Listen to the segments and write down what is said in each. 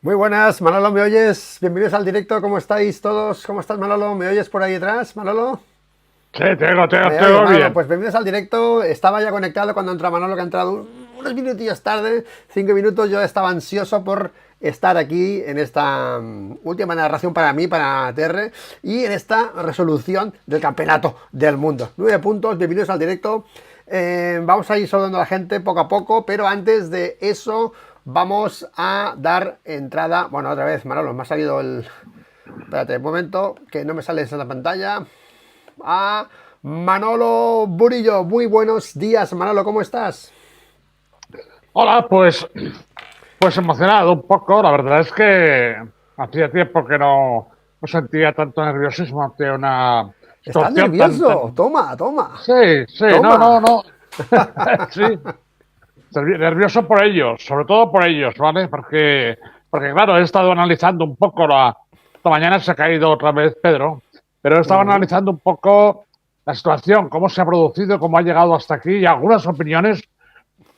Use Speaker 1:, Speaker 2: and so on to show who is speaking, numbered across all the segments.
Speaker 1: Muy buenas, Manolo, ¿me oyes? Bienvenidos al directo, ¿cómo estáis todos? ¿Cómo estás, Manolo? ¿Me oyes por ahí detrás, Manolo?
Speaker 2: Sí, te
Speaker 1: ¿Me oyes,
Speaker 2: oigo
Speaker 1: Manolo?
Speaker 2: bien.
Speaker 1: Pues bienvenidos al directo. Estaba ya conectado cuando entra Manolo, que ha entrado unos minutillos tarde, 5 minutos. Yo estaba ansioso por estar aquí en esta última narración para mí, para TR, y en esta resolución del campeonato del mundo. 9 puntos, bienvenidos al directo. Vamos a ir saludando a la gente poco a poco, pero antes de eso vamos a dar entrada. Bueno, otra vez, Manolo, me ha salido el... Espérate un momento, que no me sale esa en la pantalla. A Manolo Burillo. Muy buenos días, Manolo, ¿cómo estás?
Speaker 2: Hola, pues emocionado un poco. La verdad es que hacía tiempo que no sentía tanto nerviosismo ante una
Speaker 1: ¿Estás
Speaker 2: situación
Speaker 1: nervioso?
Speaker 2: tan...
Speaker 1: Toma, toma,
Speaker 2: Sí, sí,
Speaker 1: toma.
Speaker 2: no. Sí, nervioso por ellos, sobre todo por ellos, ¿vale? Porque claro, he estado analizando un poco esta mañana se ha caído otra vez Pedro, pero he estado analizando un poco la situación, cómo se ha producido, cómo ha llegado hasta aquí y algunas opiniones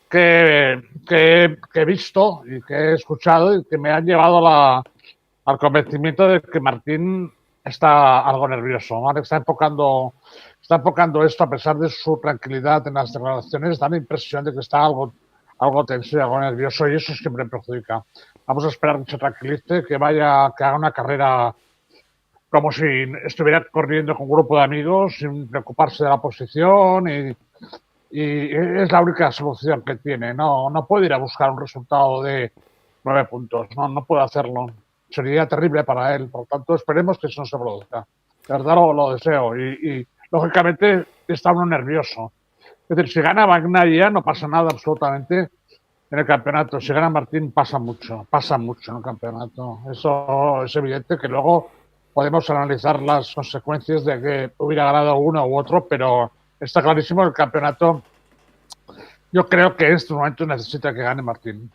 Speaker 2: que he visto y que he escuchado y que me han llevado al convencimiento de que Martín está algo nervioso, ¿vale? Está enfocando esto a pesar de su tranquilidad en las declaraciones, da la impresión de que está algo tenso y algo nervioso y eso siempre perjudica. Vamos a esperar que se tranquilice, que haga una carrera como si estuviera corriendo con un grupo de amigos sin preocuparse de la posición y es la única solución que tiene. No puede ir a buscar un resultado de 9 puntos. No puede hacerlo. Sería terrible para él. Por lo tanto, esperemos que eso no se produzca. De verdad lo deseo. Lógicamente, está uno nervioso. Es decir, si gana Bagnaia no pasa nada absolutamente en el campeonato. Si gana Martín pasa mucho en el campeonato. Eso es evidente que luego podemos analizar las consecuencias de que hubiera ganado uno u otro, pero está clarísimo el campeonato. Yo creo que en este momento necesita que gane Martín.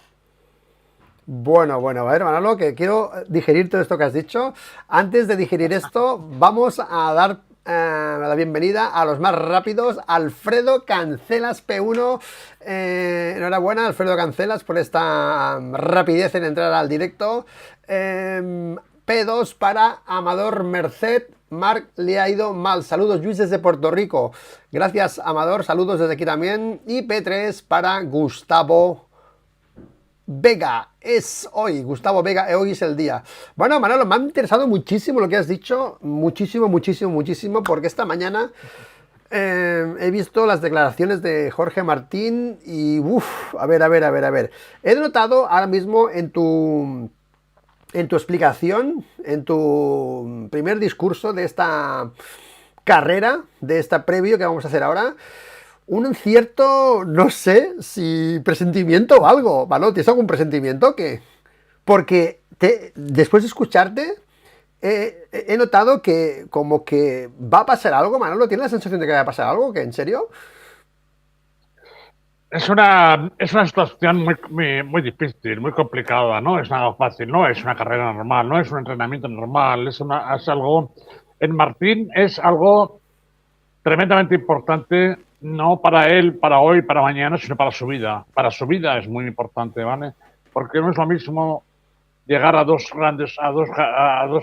Speaker 1: Bueno, a ver, Manolo, que quiero digerir todo esto que has dicho. Antes de digerir esto, vamos a dar la bienvenida a los más rápidos. Alfredo Cancelas P1. Enhorabuena, Alfredo Cancelas, por esta rapidez en entrar al directo. P2 para Amador Merced. Marc le ha ido mal. Saludos, Luis, desde Puerto Rico. Gracias, Amador. Saludos desde aquí también. Y P3 para Gustavo Vega. Es hoy, Gustavo Vega, hoy es el día. Bueno, Manolo, me ha interesado muchísimo lo que has dicho, muchísimo, porque esta mañana he visto las declaraciones de Jorge Martín y, uff, a ver. He notado ahora mismo en tu explicación, en tu primer discurso de esta carrera, de esta previo que vamos a hacer ahora, un cierto, no sé, si presentimiento o algo, ¿vale? ¿Tienes algún presentimiento que...? Porque después de escucharte, he notado que como que va a pasar algo, Manolo. ¿Tienes la sensación de que va a pasar algo? ¿Que en serio?
Speaker 2: Es una situación muy difícil, muy complicada, no es nada fácil, no es una carrera normal, no es un entrenamiento normal, es algo, en Martín es algo tremendamente importante, no para él, para hoy, para mañana, sino para su vida. Para su vida es muy importante, ¿vale? Porque no es lo mismo llegar a dos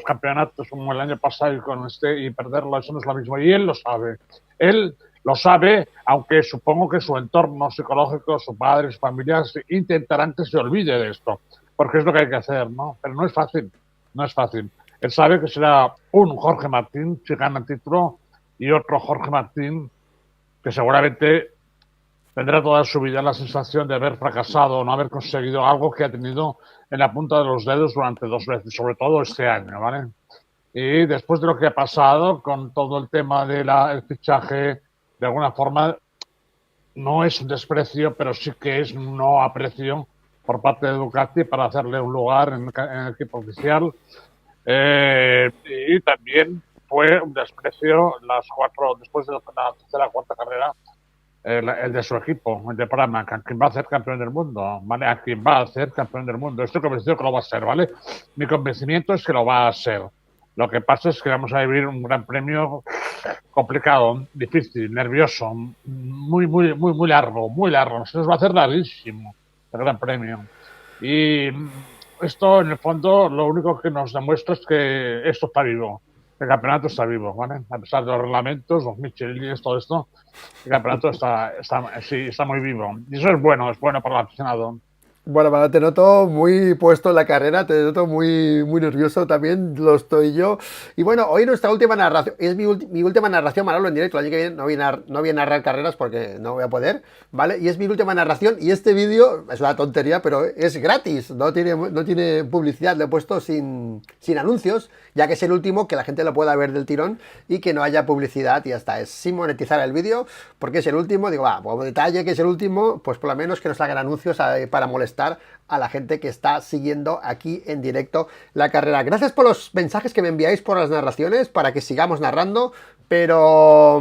Speaker 2: campeonatos como el año pasado y con y perderlo, eso no es lo mismo. Y él lo sabe. Él lo sabe, aunque supongo que su entorno psicológico, su padre, su familia, intentarán que se olvide de esto, porque es lo que hay que hacer, ¿no? Pero no es fácil, no es fácil. Él sabe que será un Jorge Martín si gana el título y otro Jorge Martín que seguramente tendrá toda su vida la sensación de haber fracasado o no haber conseguido algo que ha tenido en la punta de los dedos durante 2 veces, sobre todo este año, ¿vale? Y después de lo que ha pasado con todo el tema del fichaje, de alguna forma no es un desprecio, pero sí que es un no aprecio por parte de Ducati para hacerle un lugar en el equipo oficial. Y también fue un desprecio después de la tercera o cuarta carrera, el de su equipo, el de Pramac, a quien va a ser campeón del mundo, ¿vale? A quien va a ser campeón del mundo. Estoy convencido que lo va a ser, ¿vale? Mi convencimiento es que lo va a ser. Lo que pasa es que vamos a vivir un gran premio complicado, difícil, nervioso, muy largo, muy largo. Se nos va a hacer larguísimo el gran premio. Y esto en el fondo lo único que nos demuestra es que esto está vivo. El campeonato está vivo, ¿vale? A pesar de los reglamentos, los Michelines, todo esto, el campeonato sí, está muy vivo. Y eso es bueno para el aficionado.
Speaker 1: Bueno, te noto muy puesto en la carrera, te noto muy nervioso también, lo estoy yo. Y bueno, hoy nuestra última narración, es mi última narración, Manolo, en directo. El año que viene no voy a narrar carreras porque no voy a poder, ¿vale? Y es mi última narración y este vídeo, es una tontería, pero es gratis, no tiene publicidad, lo he puesto sin anuncios, ya que es el último, que la gente lo pueda ver del tirón y que no haya publicidad y ya está. Es sin monetizar el vídeo porque es el último, digo, como detalle que es el último, pues por lo menos que no salgan anuncios para molestar a la gente que está siguiendo aquí en directo la carrera. Gracias por los mensajes que me enviáis por las narraciones para que sigamos narrando, pero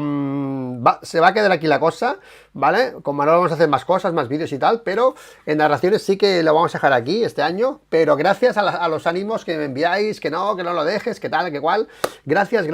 Speaker 1: se va a quedar aquí la cosa, ¿vale? Con Manolo vamos a hacer más cosas, más vídeos y tal, pero en narraciones sí que lo vamos a dejar aquí este año, pero gracias a los ánimos que me enviáis, que no lo dejes, que tal, que cual. Gracias.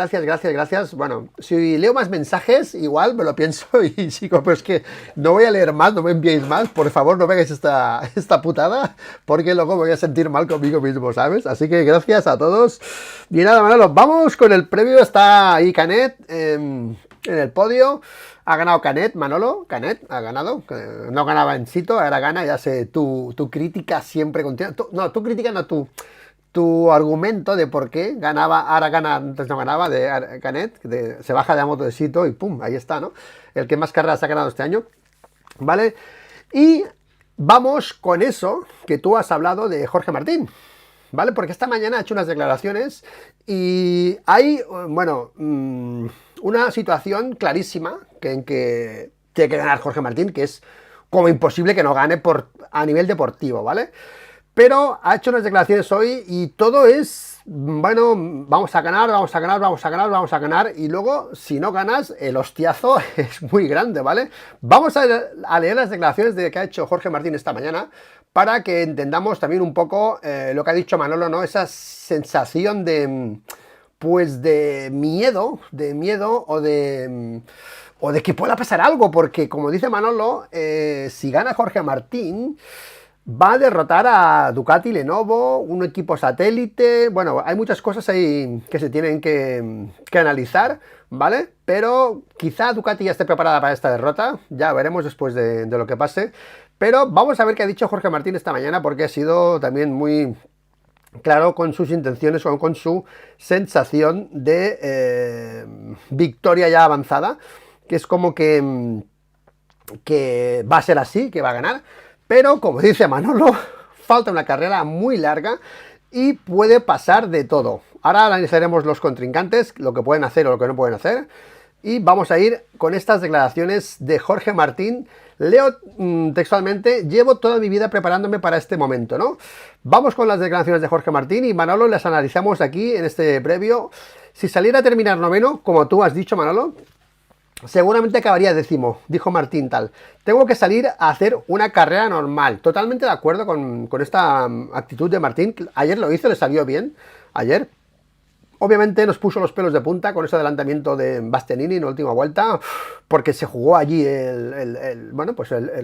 Speaker 1: Bueno, si leo más mensajes, igual me lo pienso y sigo, pero es que no voy a leer más, no me enviéis más, por favor no me hagáis esta putada, porque luego me voy a sentir mal conmigo mismo, ¿sabes? Así que gracias a todos. Y nada, Manolo, vamos con el previo. Está ahí Canet en el podio. Ha ganado Canet, Manolo. Canet ha ganado. No ganaba en Sito, ahora gana. Ya sé, tu crítica siempre continua. Tu crítica no, tu argumento de por qué ganaba, ahora gana, antes no ganaba, de Canet, se baja de la moto de Sito y pum, ahí está, ¿no? El que más carreras ha ganado este año, ¿vale? Y vamos con eso que tú has hablado de Jorge Martín, ¿vale? Porque esta mañana ha hecho unas declaraciones y hay, bueno, una situación clarísima en que tiene que ganar Jorge Martín, que es como imposible que no gane a nivel deportivo, ¿vale? Pero ha hecho unas declaraciones hoy y todo es, bueno, vamos a ganar, y luego, si no ganas, el hostiazo es muy grande, ¿vale? Vamos a leer las declaraciones que ha hecho Jorge Martín esta mañana para que entendamos también un poco lo que ha dicho Manolo, ¿no? Esa sensación pues de miedo o de que pueda pasar algo, porque como dice Manolo, si gana Jorge Martín, va a derrotar a Ducati, Lenovo, un equipo satélite. Bueno, hay muchas cosas ahí que se tienen que analizar, ¿vale? Pero quizá Ducati ya esté preparada para esta derrota. Ya veremos después de lo que pase. Pero vamos a ver qué ha dicho Jorge Martín esta mañana, porque ha sido también muy claro con sus intenciones o con su sensación de victoria ya avanzada, que es como que va a ser así, que va a ganar. Pero, como dice Manolo, falta una carrera muy larga y puede pasar de todo. Ahora analizaremos los contrincantes, lo que pueden hacer o lo que no pueden hacer. Y vamos a ir con estas declaraciones de Jorge Martín. Leo textualmente: llevo toda mi vida preparándome para este momento, ¿no? Vamos con las declaraciones de Jorge Martín y Manolo las analizamos aquí en este previo. Si saliera a terminar noveno, como tú has dicho, Manolo, seguramente acabaría décimo, dijo Martín tal. Tengo que salir a hacer una carrera normal. Totalmente de acuerdo con esta actitud de Martín. Ayer lo hizo, le salió bien. Ayer. Obviamente nos puso los pelos de punta con ese adelantamiento de Bastianini en la última vuelta, porque se jugó allí el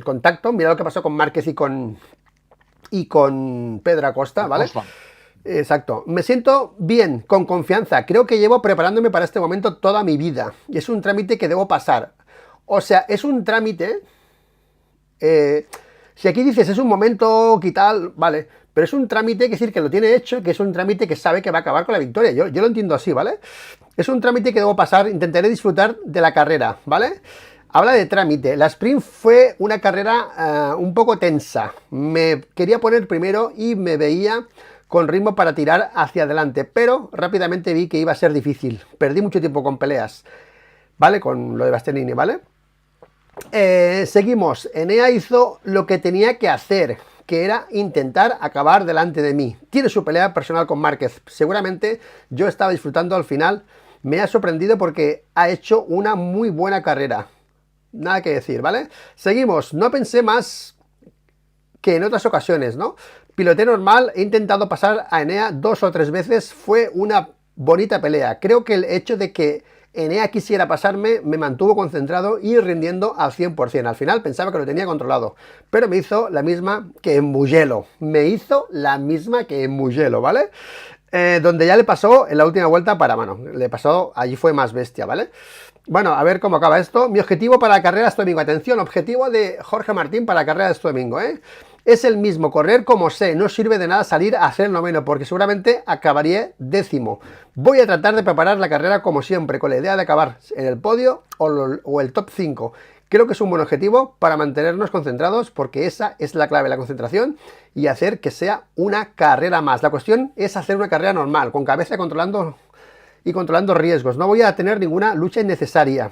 Speaker 1: contacto. Mira lo que pasó con Márquez y con Pedro Acosta, ¿vale? Exacto. Me siento bien, con confianza. Creo que llevo preparándome para este momento toda mi vida. Y es un trámite que debo pasar. O sea, es un trámite... si aquí dices es un momento que tal, vale, pero es un trámite, que decir que lo tiene hecho, que es un trámite que sabe que va a acabar con la victoria. Yo lo entiendo así, ¿vale? Es un trámite que debo pasar, intentaré disfrutar de la carrera, ¿vale? Habla de trámite. La sprint fue una carrera un poco tensa. Me quería poner primero y me veía con ritmo para tirar hacia adelante, pero rápidamente vi que iba a ser difícil. Perdí mucho tiempo con peleas, ¿vale? Con lo de Bastianini, ¿vale? Seguimos. Enea hizo lo que tenía que hacer, que era intentar acabar delante de mí. Tiene su pelea personal con Márquez. Seguramente yo estaba disfrutando al final. Me ha sorprendido porque ha hecho una muy buena carrera. Nada que decir, ¿vale? Seguimos. No pensé más que en otras ocasiones, ¿no? Piloté normal, he intentado pasar a Enea 2 o 3 veces. Fue una bonita pelea. Creo que el hecho de que Enea quisiera pasarme, me mantuvo concentrado y rindiendo al 100%. Al final pensaba que lo tenía controlado, pero me hizo la misma que en Mugello. ¿Vale? Donde ya le pasó en la última vuelta para mano. Le pasó, allí fue más bestia, ¿vale? Bueno, a ver cómo acaba esto. Mi objetivo para la carrera este domingo. Atención, objetivo de Jorge Martín para la carrera de este domingo, ¿eh? Es el mismo, correr como sé. No sirve de nada salir a ser el noveno, porque seguramente acabaría décimo. Voy a tratar de preparar la carrera como siempre, con la idea de acabar en el podio o el top 5. Creo que es un buen objetivo para mantenernos concentrados, porque esa es la clave, la concentración y hacer que sea una carrera más. La cuestión es hacer una carrera normal, con cabeza controlando riesgos. No voy a tener ninguna lucha innecesaria.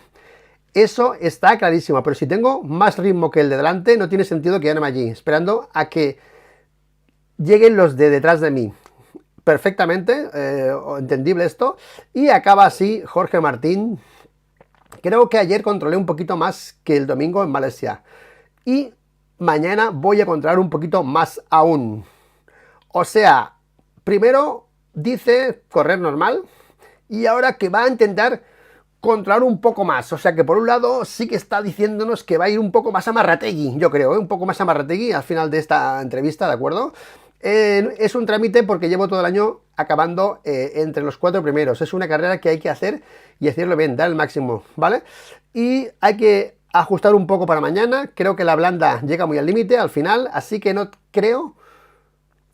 Speaker 1: Eso está clarísimo, pero si tengo más ritmo que el de delante, no tiene sentido quedarme allí, esperando a que lleguen los de detrás de mí. Perfectamente, entendible esto. Y acaba así Jorge Martín. Creo que ayer controlé un poquito más que el domingo en Malasia. Y mañana voy a controlar un poquito más aún. O sea, primero dice correr normal y ahora que va a intentar controlar un poco más. O sea que por un lado sí que está diciéndonos que va a ir un poco más a Marrategui, yo creo, un poco más a Marrategui al final de esta entrevista, ¿de acuerdo? Es un trámite porque llevo todo el año acabando entre los 4 primeros. Es una carrera que hay que hacer y hacerlo bien, dar el máximo, ¿vale? Y hay que ajustar un poco para mañana. Creo que la blanda llega muy al límite al final, así que no creo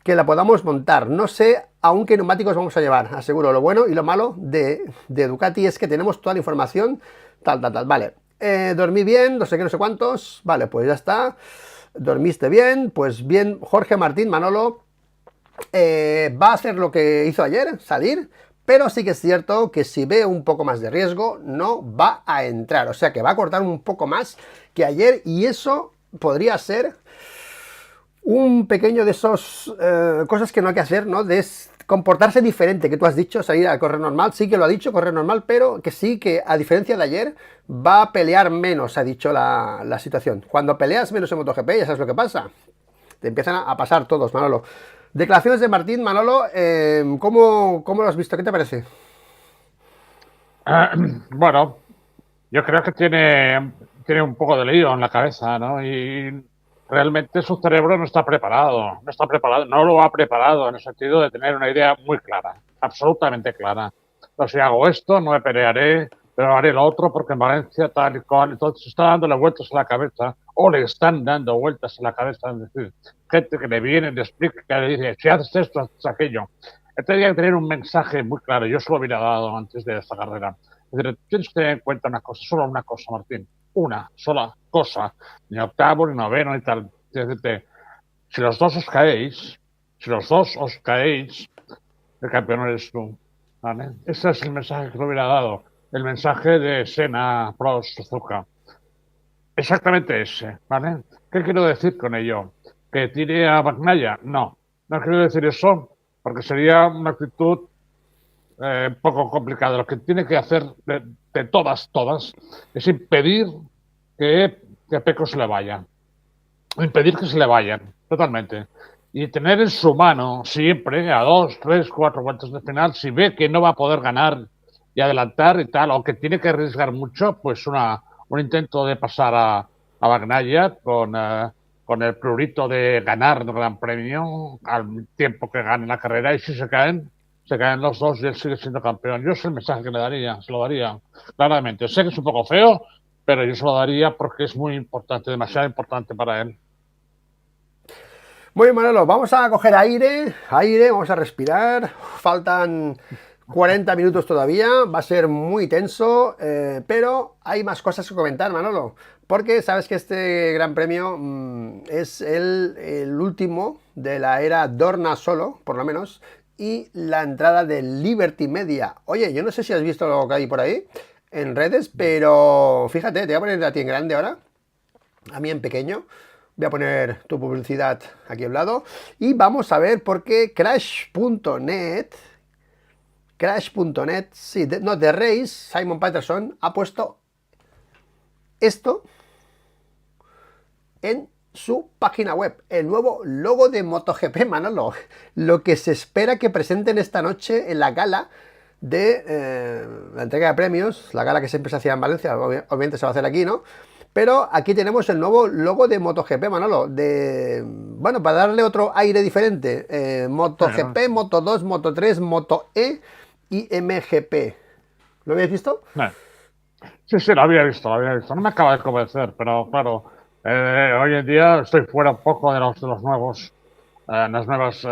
Speaker 1: que la podamos montar. No sé aún qué neumáticos vamos a llevar, aseguro. Lo bueno y lo malo de Ducati es que tenemos toda la información, tal, vale. Dormí bien, no sé qué, no sé cuántos, vale, pues ya está. Dormiste bien, pues bien. Jorge Martín, Manolo, va a hacer lo que hizo ayer, salir, pero sí que es cierto que si ve un poco más de riesgo, no va a entrar, o sea que va a cortar un poco más que ayer, y eso podría ser un pequeño de esos cosas que no hay que hacer, ¿no? De comportarse diferente, que tú has dicho, salir a correr normal, sí que lo ha dicho, correr normal, pero que sí que a diferencia de ayer va a pelear menos, ha dicho la situación. Cuando peleas menos en MotoGP, ya sabes lo que pasa, te empiezan a pasar todos, Manolo. Declaraciones de Martín, Manolo, ¿cómo lo has visto? ¿Qué te parece?
Speaker 2: Bueno, yo creo que tiene un poco de lío en la cabeza, ¿no? Y realmente su cerebro no lo ha preparado en el sentido de tener una idea muy clara, absolutamente clara. Entonces, si hago esto, no me pelearé, pero haré lo otro porque en Valencia tal y cual. Entonces, está dándole vueltas a la cabeza, o le están dando vueltas a la cabeza, es decir, gente que le viene, le explica, que le dice, si haces esto, haces aquello. Tendría que tener un mensaje muy claro. Yo se lo hubiera dado antes de esta carrera. Es decir, tienes que tener en cuenta una cosa, solo una cosa, Martín. Una sola cosa. Ni octavo, ni noveno, ni tal. Es decir, si los dos os caéis, el campeón eres tú. ¿Vale? Ese es el mensaje que le hubiera dado. El mensaje de Senna, Prost, Suzuka. Exactamente ese, ¿vale? ¿Qué quiero decir con ello? ¿Que tire a Bagnaia? No, no quiero decir eso, porque sería una actitud poco complicada. Lo que tiene que hacer de todas, es impedir que Pecco se le vaya. Impedir que se le vayan, totalmente. Y tener en su mano siempre, a 2, 3, 4 vueltas de final, si ve que no va a poder ganar y adelantar y tal, o que tiene que arriesgar mucho, pues un intento de pasar a Bagnaia con el prurito de ganar el Gran Premio al tiempo que gane la carrera, y si se caen los dos y él sigue siendo campeón. Yo es el mensaje que le daría, se lo daría claramente. Sé que es un poco feo, pero yo se lo daría porque es muy importante, demasiado importante para él.
Speaker 1: Muy bien, Manolo, vamos a coger aire, vamos a respirar. Faltan 40 minutos todavía, va a ser muy tenso, pero hay más cosas que comentar, Manolo, porque sabes que este Gran Premio es el último de la era Dorna solo, por lo menos, y la entrada de Liberty Media. Oye, yo no sé si has visto lo que hay por ahí en redes, pero fíjate, te voy a poner a ti en grande ahora, a mí en pequeño. Voy a poner tu publicidad aquí a un lado y vamos a ver por qué Crash.net, sí, The Race, Simon Patterson ha puesto esto en su página web, el nuevo logo de MotoGP, Manolo, lo que se espera que presenten esta noche en la gala de la entrega de premios, la gala que siempre se hacía en Valencia, obviamente se va a hacer aquí, ¿no? Pero aquí tenemos el nuevo logo de MotoGP, Manolo, bueno, para darle otro aire diferente, MotoGP, Moto 2, Moto 3, Moto E y MGP. ¿Lo habéis visto?
Speaker 2: Sí, sí, lo había visto, lo había visto. No me acaba de convencer, pero claro, hoy en día estoy fuera un poco de los nuevos, las nuevas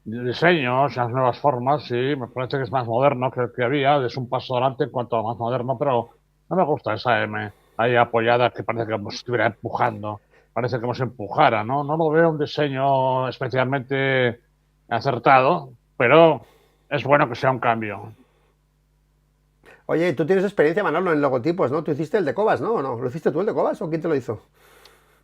Speaker 2: diseños, las nuevas formas, y me parece que es más moderno que el que había, es un paso adelante en cuanto a más moderno, pero no me gusta esa M ahí apoyada que parece que como si estuviera empujando, parece como si empujara, ¿no? No lo veo un diseño especialmente acertado, pero es bueno que sea un cambio.
Speaker 1: Oye, tú tienes experiencia, Manolo, en logotipos, ¿no? Tú hiciste el de Cobas, ¿no? ¿O no? ¿Lo hiciste tú el de Cobas o quién te lo hizo?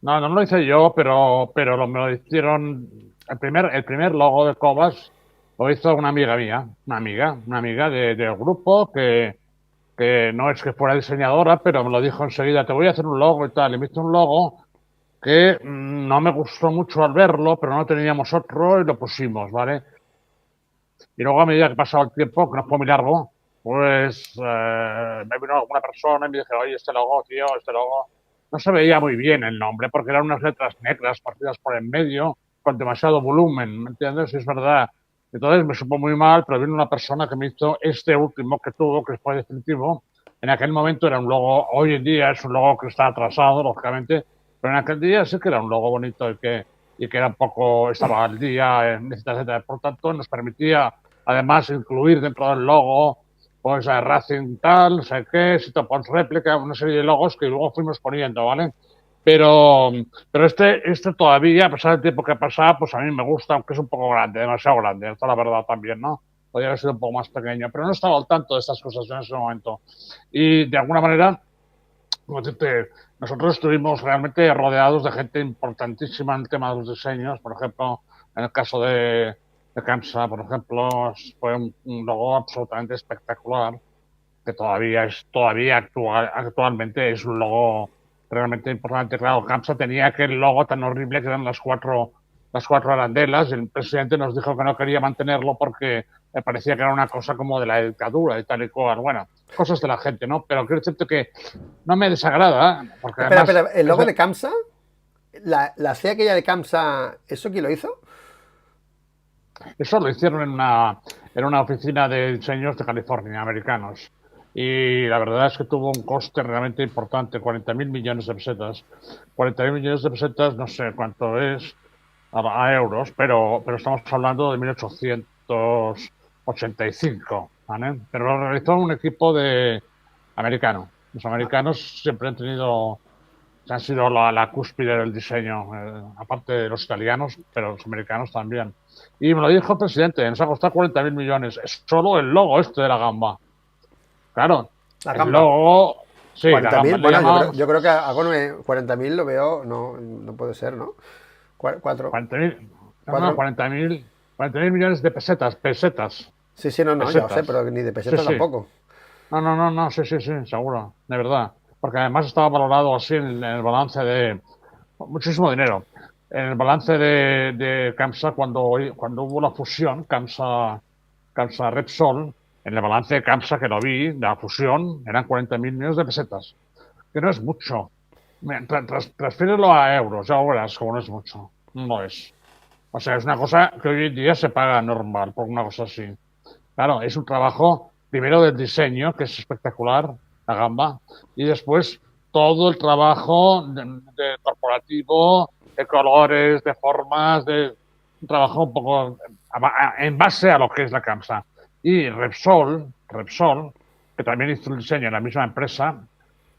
Speaker 2: No, no lo hice yo, pero me lo hicieron. El primer logo de Cobas lo hizo una amiga mía, una amiga del grupo que no es que fuera diseñadora, pero me lo dijo enseguida, te voy a hacer un logo y tal. Y me hizo un logo que no me gustó mucho al verlo, pero no teníamos otro y lo pusimos, ¿vale? Y luego a medida que pasaba el tiempo, que no fue muy largo, pues me vino una persona y me dijo, oye, este logo, tío, este logo. No se veía muy bien el nombre porque eran unas letras negras partidas por en medio con demasiado volumen, ¿me entiendes? Es verdad. Entonces me supo muy mal, pero vino una persona que me hizo este último que tuvo, que fue definitivo. En aquel momento era un logo, hoy en día es un logo que está atrasado, lógicamente, pero en aquel día sí que era un logo bonito y que era un poco, estaba al día, etcétera, etcétera. Por tanto, nos permitía además incluir dentro del logo pues a Racing tal, no sé qué, Sitopons réplica, una serie de logos que luego fuimos poniendo, ¿vale? Pero, pero este todavía, a pesar del tiempo que ha pasado, pues a mí me gusta, aunque es un poco grande, demasiado grande, esta es la verdad también, ¿no? Podría haber sido un poco más pequeño, pero no estaba al tanto de estas cosas en ese momento. Y de alguna manera, como decirte, nosotros estuvimos realmente rodeados de gente importantísima en el tema de los diseños, por ejemplo, en el caso de Kamsa, por ejemplo, fue un logo absolutamente espectacular que actualmente es un logo realmente importante. Claro, Kamsa tenía aquel logo tan horrible que eran las cuatro arandelas y el presidente nos dijo que no quería mantenerlo porque me parecía que era una cosa como de la dictadura y tal y cual. Bueno, cosas de la gente, ¿no? Pero quiero decirte que no me desagrada, porque
Speaker 1: Espera,
Speaker 2: además
Speaker 1: espera, el logo de Kamsa, la C aquella de Kamsa, ¿eso quién lo hizo?
Speaker 2: eso lo hicieron en una oficina de diseños de California, americanos. Y la verdad es que tuvo un coste realmente importante, 40.000 millones de pesetas. 40.000 millones de pesetas, no sé cuánto es a euros, pero estamos hablando de 1885, ¿vale? Pero lo realizó un equipo de americano. Los americanos siempre han tenido han sido la cúspide del diseño, aparte de los italianos, pero los americanos también. Y me lo dijo el presidente, nos ha costado 40.000 millones. Es solo el logo este de la gamba. Claro,
Speaker 1: La
Speaker 2: el
Speaker 1: Gamba.
Speaker 2: logo, sí, la gamba,
Speaker 1: 40.000,
Speaker 2: le
Speaker 1: bueno,
Speaker 2: llamábamos
Speaker 1: yo creo que algo 40.000 lo veo, no, no puede ser, ¿no? Cuatro,
Speaker 2: 40.000, no,
Speaker 1: cuatro,
Speaker 2: 40.000 millones de pesetas, pesetas,
Speaker 1: sí, sí, no, no, ya lo sé,
Speaker 2: pesetas.
Speaker 1: pero ni de
Speaker 2: Sí,
Speaker 1: peseta
Speaker 2: sí.
Speaker 1: tampoco.
Speaker 2: No, no, no, no, sí, sí, sí, seguro, de verdad. Porque además estaba valorado así en el balance de muchísimo dinero. En el balance de Kamsa, cuando hubo la fusión, Kamsa Repsol, en el balance de Kamsa que lo vi, de la fusión, eran 40.000 millones de pesetas, que no es mucho. Transfiérelo a euros, ya verás como no es mucho. No es. O sea, es una cosa que hoy en día se paga normal por una cosa así. Claro, es un trabajo primero del diseño, que es espectacular, la gamba, y después todo el trabajo de corporativo, de colores, de formas, de un trabajo un poco en base a lo que es la CAMSA. Y Repsol, que también hizo el diseño en la misma empresa,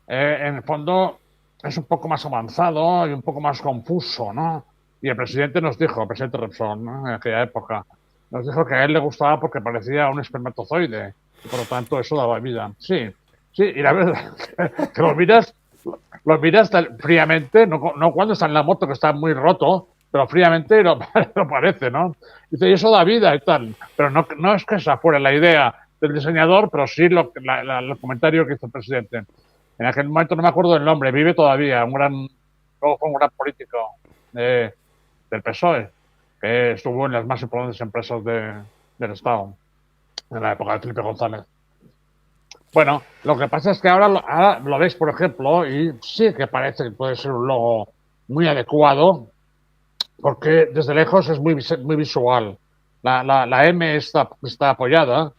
Speaker 2: en el fondo es un poco más avanzado y un poco más confuso, ¿no? Y el presidente nos dijo, el presidente Repsol, ¿no? En aquella época, nos dijo que a él le gustaba porque parecía un espermatozoide y por lo tanto eso daba vida. Sí, sí, y la verdad que lo miras fríamente, no cuando está en la moto que está muy roto, pero fríamente lo parece, ¿no? Dice, y eso da vida y tal, pero no es que esa fuera la idea del diseñador, pero sí el comentario que hizo el presidente. En aquel momento no me acuerdo del nombre, vive todavía, luego fue un gran político del PSOE, que estuvo en las más importantes empresas del Estado. en la época de Felipe González. Bueno, lo que pasa es que ahora lo ves, por ejemplo, y sí que parece que puede ser un logo muy adecuado, porque desde lejos es muy visual. La M está apoyada,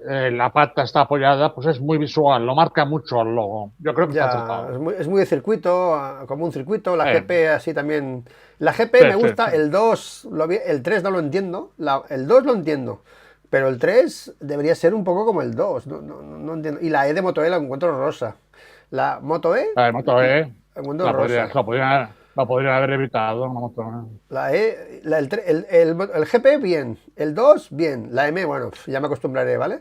Speaker 2: la pata está apoyada, pues es muy visual, lo marca mucho al logo. Yo creo que está
Speaker 1: Ya,
Speaker 2: acertado.
Speaker 1: es muy de circuito, como un circuito. La GP así también. La GP
Speaker 2: Sí,
Speaker 1: me
Speaker 2: sí,
Speaker 1: gusta,
Speaker 2: sí.
Speaker 1: el 2, el 3 no lo entiendo. El 2 lo entiendo. Pero el 3 debería ser un poco como el 2. No entiendo. Y la E de Moto E la encuentro rosa. La Moto E
Speaker 2: La de Moto E
Speaker 1: la encuentro rosa.
Speaker 2: la podrían haber evitado. La Moto E.
Speaker 1: La E, el GP bien. El 2 bien. La M, bueno, ya me acostumbraré, ¿vale?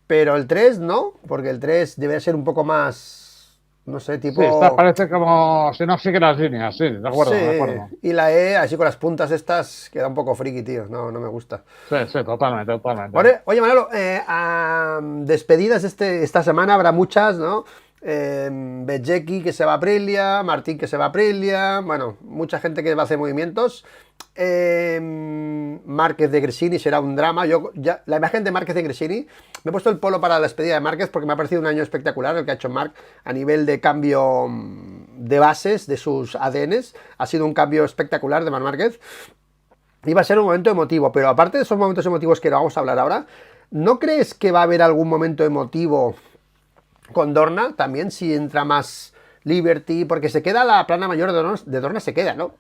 Speaker 1: Pero el 3 no, porque el 3 debe ser un poco más, no sé,
Speaker 2: Sí, esta
Speaker 1: tipo.
Speaker 2: parece como si no sigue las líneas, sí, de
Speaker 1: Sí,
Speaker 2: acuerdo, de acuerdo.
Speaker 1: y la E, así con las puntas estas, queda un poco friki, tío. No me gusta.
Speaker 2: Sí, sí, totalmente, totalmente.
Speaker 1: Oye, Manolo, despedidas esta semana habrá muchas, ¿no? Bezzecchi que se va a Aprilia, Martín que se va a Aprilia, bueno, mucha gente que va a hacer movimientos. Márquez de Gresini será un drama. La imagen de Márquez de Gresini, me he puesto el polo para la despedida de Márquez porque me ha parecido un año espectacular el que ha hecho Marc a nivel de cambio de bases de sus ADNs. Ha sido un cambio espectacular de Marc Márquez. Iba a ser un momento emotivo, pero aparte de esos momentos emotivos que vamos a hablar ahora, ¿no crees que va a haber algún momento emotivo con Dorna? También si entra más Liberty, porque se queda la plana mayor de Dorna, se queda, ¿no?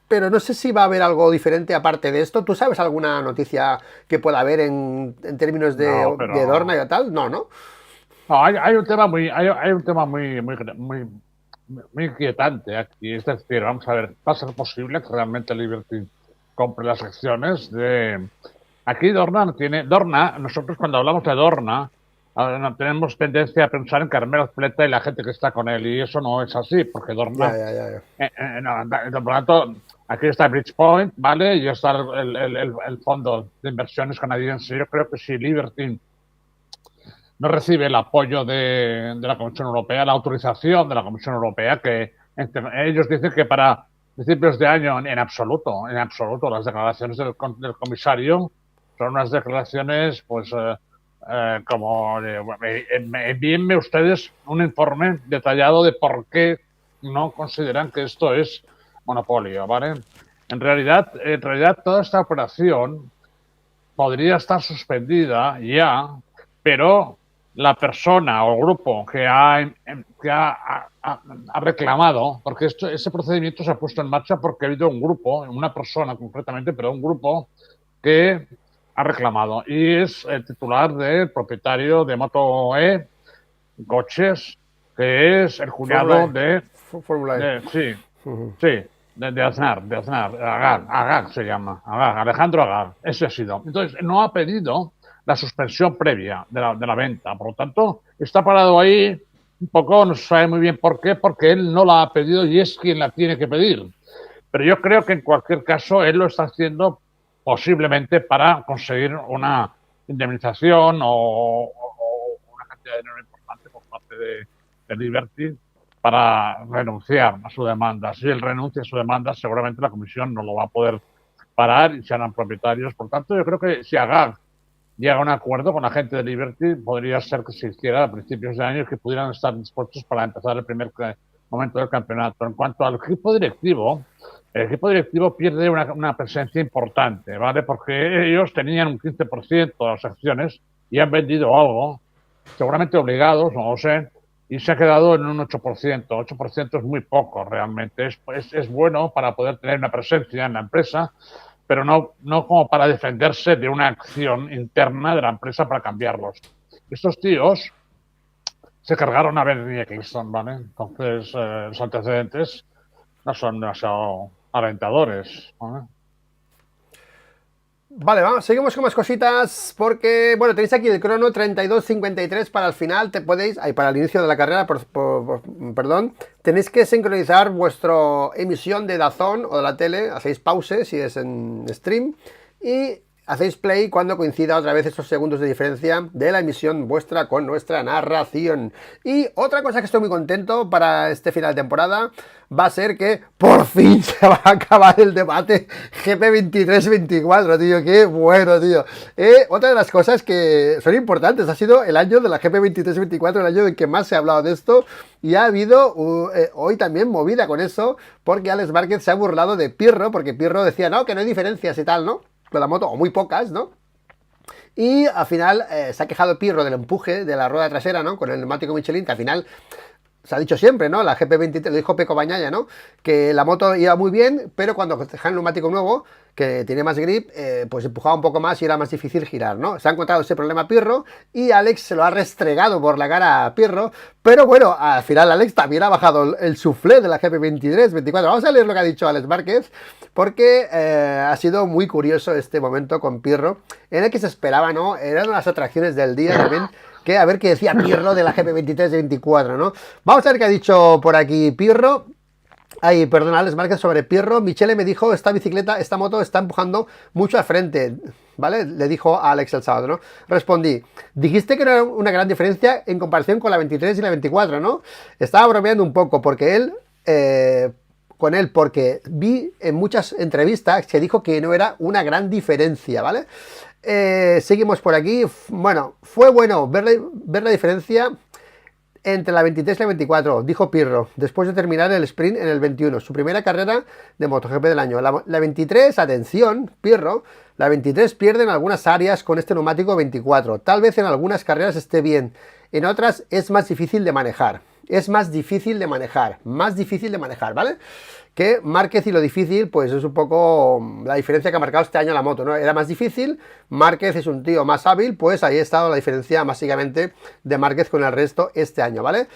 Speaker 1: Pero no sé si va a haber algo diferente aparte de esto. ¿Tú sabes alguna noticia que pueda haber en términos
Speaker 2: No,
Speaker 1: de Dorna
Speaker 2: pero
Speaker 1: y tal? No, ¿no?
Speaker 2: no, hay un tema hay un tema muy inquietante aquí. Es decir, vamos a ver, ¿va a ser posible que realmente Liberty compre las acciones de... Aquí Dorna no tiene... Dorna, nosotros cuando hablamos de Dorna, no tenemos tendencia a pensar en Carmelo Fleta y la gente que está con él, y eso no es así, porque
Speaker 1: Ya,
Speaker 2: Dorna...
Speaker 1: ya, ya, ya.
Speaker 2: por lo tanto, aquí está Bridgepoint, ¿vale? Y está el fondo de inversiones canadiense. Yo creo que si Liberty no recibe el apoyo de la Comisión Europea, la autorización de la Comisión Europea, que ellos dicen que para principios de año, en absoluto, las declaraciones del comisario son unas declaraciones, pues, como, envíenme ustedes un informe detallado de por qué no consideran que esto es monopolio, ¿vale? En realidad toda esta operación podría estar suspendida ya, pero la persona o el grupo que ha reclamado, porque ese procedimiento se ha puesto en marcha porque ha habido un grupo, una persona concretamente, pero un grupo que ha reclamado y es el titular del propietario de Moto E, Coches, que es el
Speaker 1: Fórmula
Speaker 2: cuñado
Speaker 1: E. Fórmula E.
Speaker 2: sí, sí, de Aznar, Agar se llama, Agar, Alejandro Agar, ese ha sido. Entonces, no ha pedido la suspensión previa de la venta, por lo tanto, está parado ahí un poco, no se sabe muy bien por qué, porque él no la ha pedido y es quien la tiene que pedir. Pero yo creo que en cualquier caso él lo está haciendo posiblemente para conseguir una indemnización o una cantidad de dinero importante por parte de Liberty para renunciar a su demanda. Si él renuncia a su demanda, seguramente la comisión no lo va a poder parar y se harán propietarios. Por tanto, yo creo que si Agag llega a un acuerdo con la gente de Liberty, podría ser que se hiciera a principios de año y que pudieran estar dispuestos para empezar el primer momento del campeonato. En cuanto al equipo directivo, el equipo directivo pierde una presencia importante, ¿vale? Porque ellos tenían un 15% de las acciones y han vendido algo, seguramente obligados, no lo sé, y se ha quedado en un 8%. 8% es muy poco realmente. Es bueno para poder tener una presencia en la empresa, pero no como para defenderse de una acción interna de la empresa para cambiarlos. Estos tíos se cargaron a Bernie Eccleston, ¿vale? Entonces, los antecedentes no son demasiado alentadores, ¿vale?
Speaker 1: Vale, vamos, seguimos con más cositas porque, bueno, tenéis aquí el crono 32:53 para el final, para el inicio de la carrera, perdón, tenéis que sincronizar vuestra emisión de DAZN o de la tele, hacéis pause si es en stream y hacéis play cuando coincida otra vez esos segundos de diferencia de la emisión vuestra con nuestra narración. Y otra cosa que estoy muy contento para este final de temporada va a ser que por fin se va a acabar el debate GP23-24, tío. Qué bueno, tío. Otra de las cosas que son importantes, ha sido el año de la GP23-24, el año en que más se ha hablado de esto, y ha habido hoy también movida con eso, porque Alex Márquez se ha burlado de Pirro, porque Pirro decía, no, que no hay diferencias y tal, ¿no? Con la moto, o muy pocas, ¿no? Y al final se ha quejado Pirro del empuje de la rueda trasera, ¿no? Con el neumático Michelin, que al final se ha dicho siempre, ¿no? La GP23, lo dijo Peco Bañaya, ¿no? Que la moto iba muy bien, pero cuando dejan el neumático nuevo, que tiene más grip, pues empujaba un poco más y era más difícil girar, ¿no? Se ha encontrado ese problema Pirro y Alex se lo ha restregado por la cara a Pirro, pero bueno, al final Alex también ha bajado el suflé de la GP23-24. Vamos a leer lo que ha dicho Alex Márquez, porque ha sido muy curioso este momento con Pirro, en el que se esperaba, ¿no? Eran las atracciones del día también, que a ver qué decía Pirro de la GP23-24, ¿no? Vamos a ver qué ha dicho por aquí Pirro. Ay, perdón, Alex Márquez sobre Pirro. Michele me dijo, esta moto está empujando mucho al frente, ¿vale? Le dijo a Alex el sábado, ¿no? Respondí, dijiste que no era una gran diferencia en comparación con la 23 y la 24, ¿no? Estaba bromeando un poco porque porque vi en muchas entrevistas que dijo que no era una gran diferencia, ¿vale? Seguimos por aquí. Bueno, fue bueno ver la diferencia entre la 23 y la 24, dijo Pirro, después de terminar el sprint en el 21, su primera carrera de MotoGP del año. La 23, atención, Pirro, la 23 pierde en algunas áreas con este neumático 24. Tal vez en algunas carreras esté bien, en otras es más difícil de manejar. Más difícil de manejar, ¿vale? Que Márquez y lo difícil, pues es un poco la diferencia que ha marcado este año la moto, ¿no? Era más difícil, Márquez es un tío más hábil, pues ahí ha estado la diferencia básicamente de Márquez con el resto este año, ¿vale?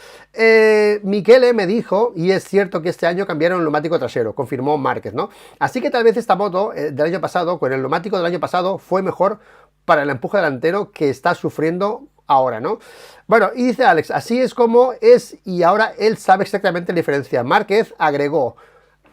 Speaker 1: Michele me dijo, y es cierto que este año cambiaron el neumático trasero, confirmó Márquez, ¿no? Así que tal vez esta moto del año pasado, con el neumático del año pasado, fue mejor para el empuje delantero que está sufriendo ahora, ¿no? Bueno, y dice Alex, así es como es, y ahora él sabe exactamente la diferencia. Márquez agregó,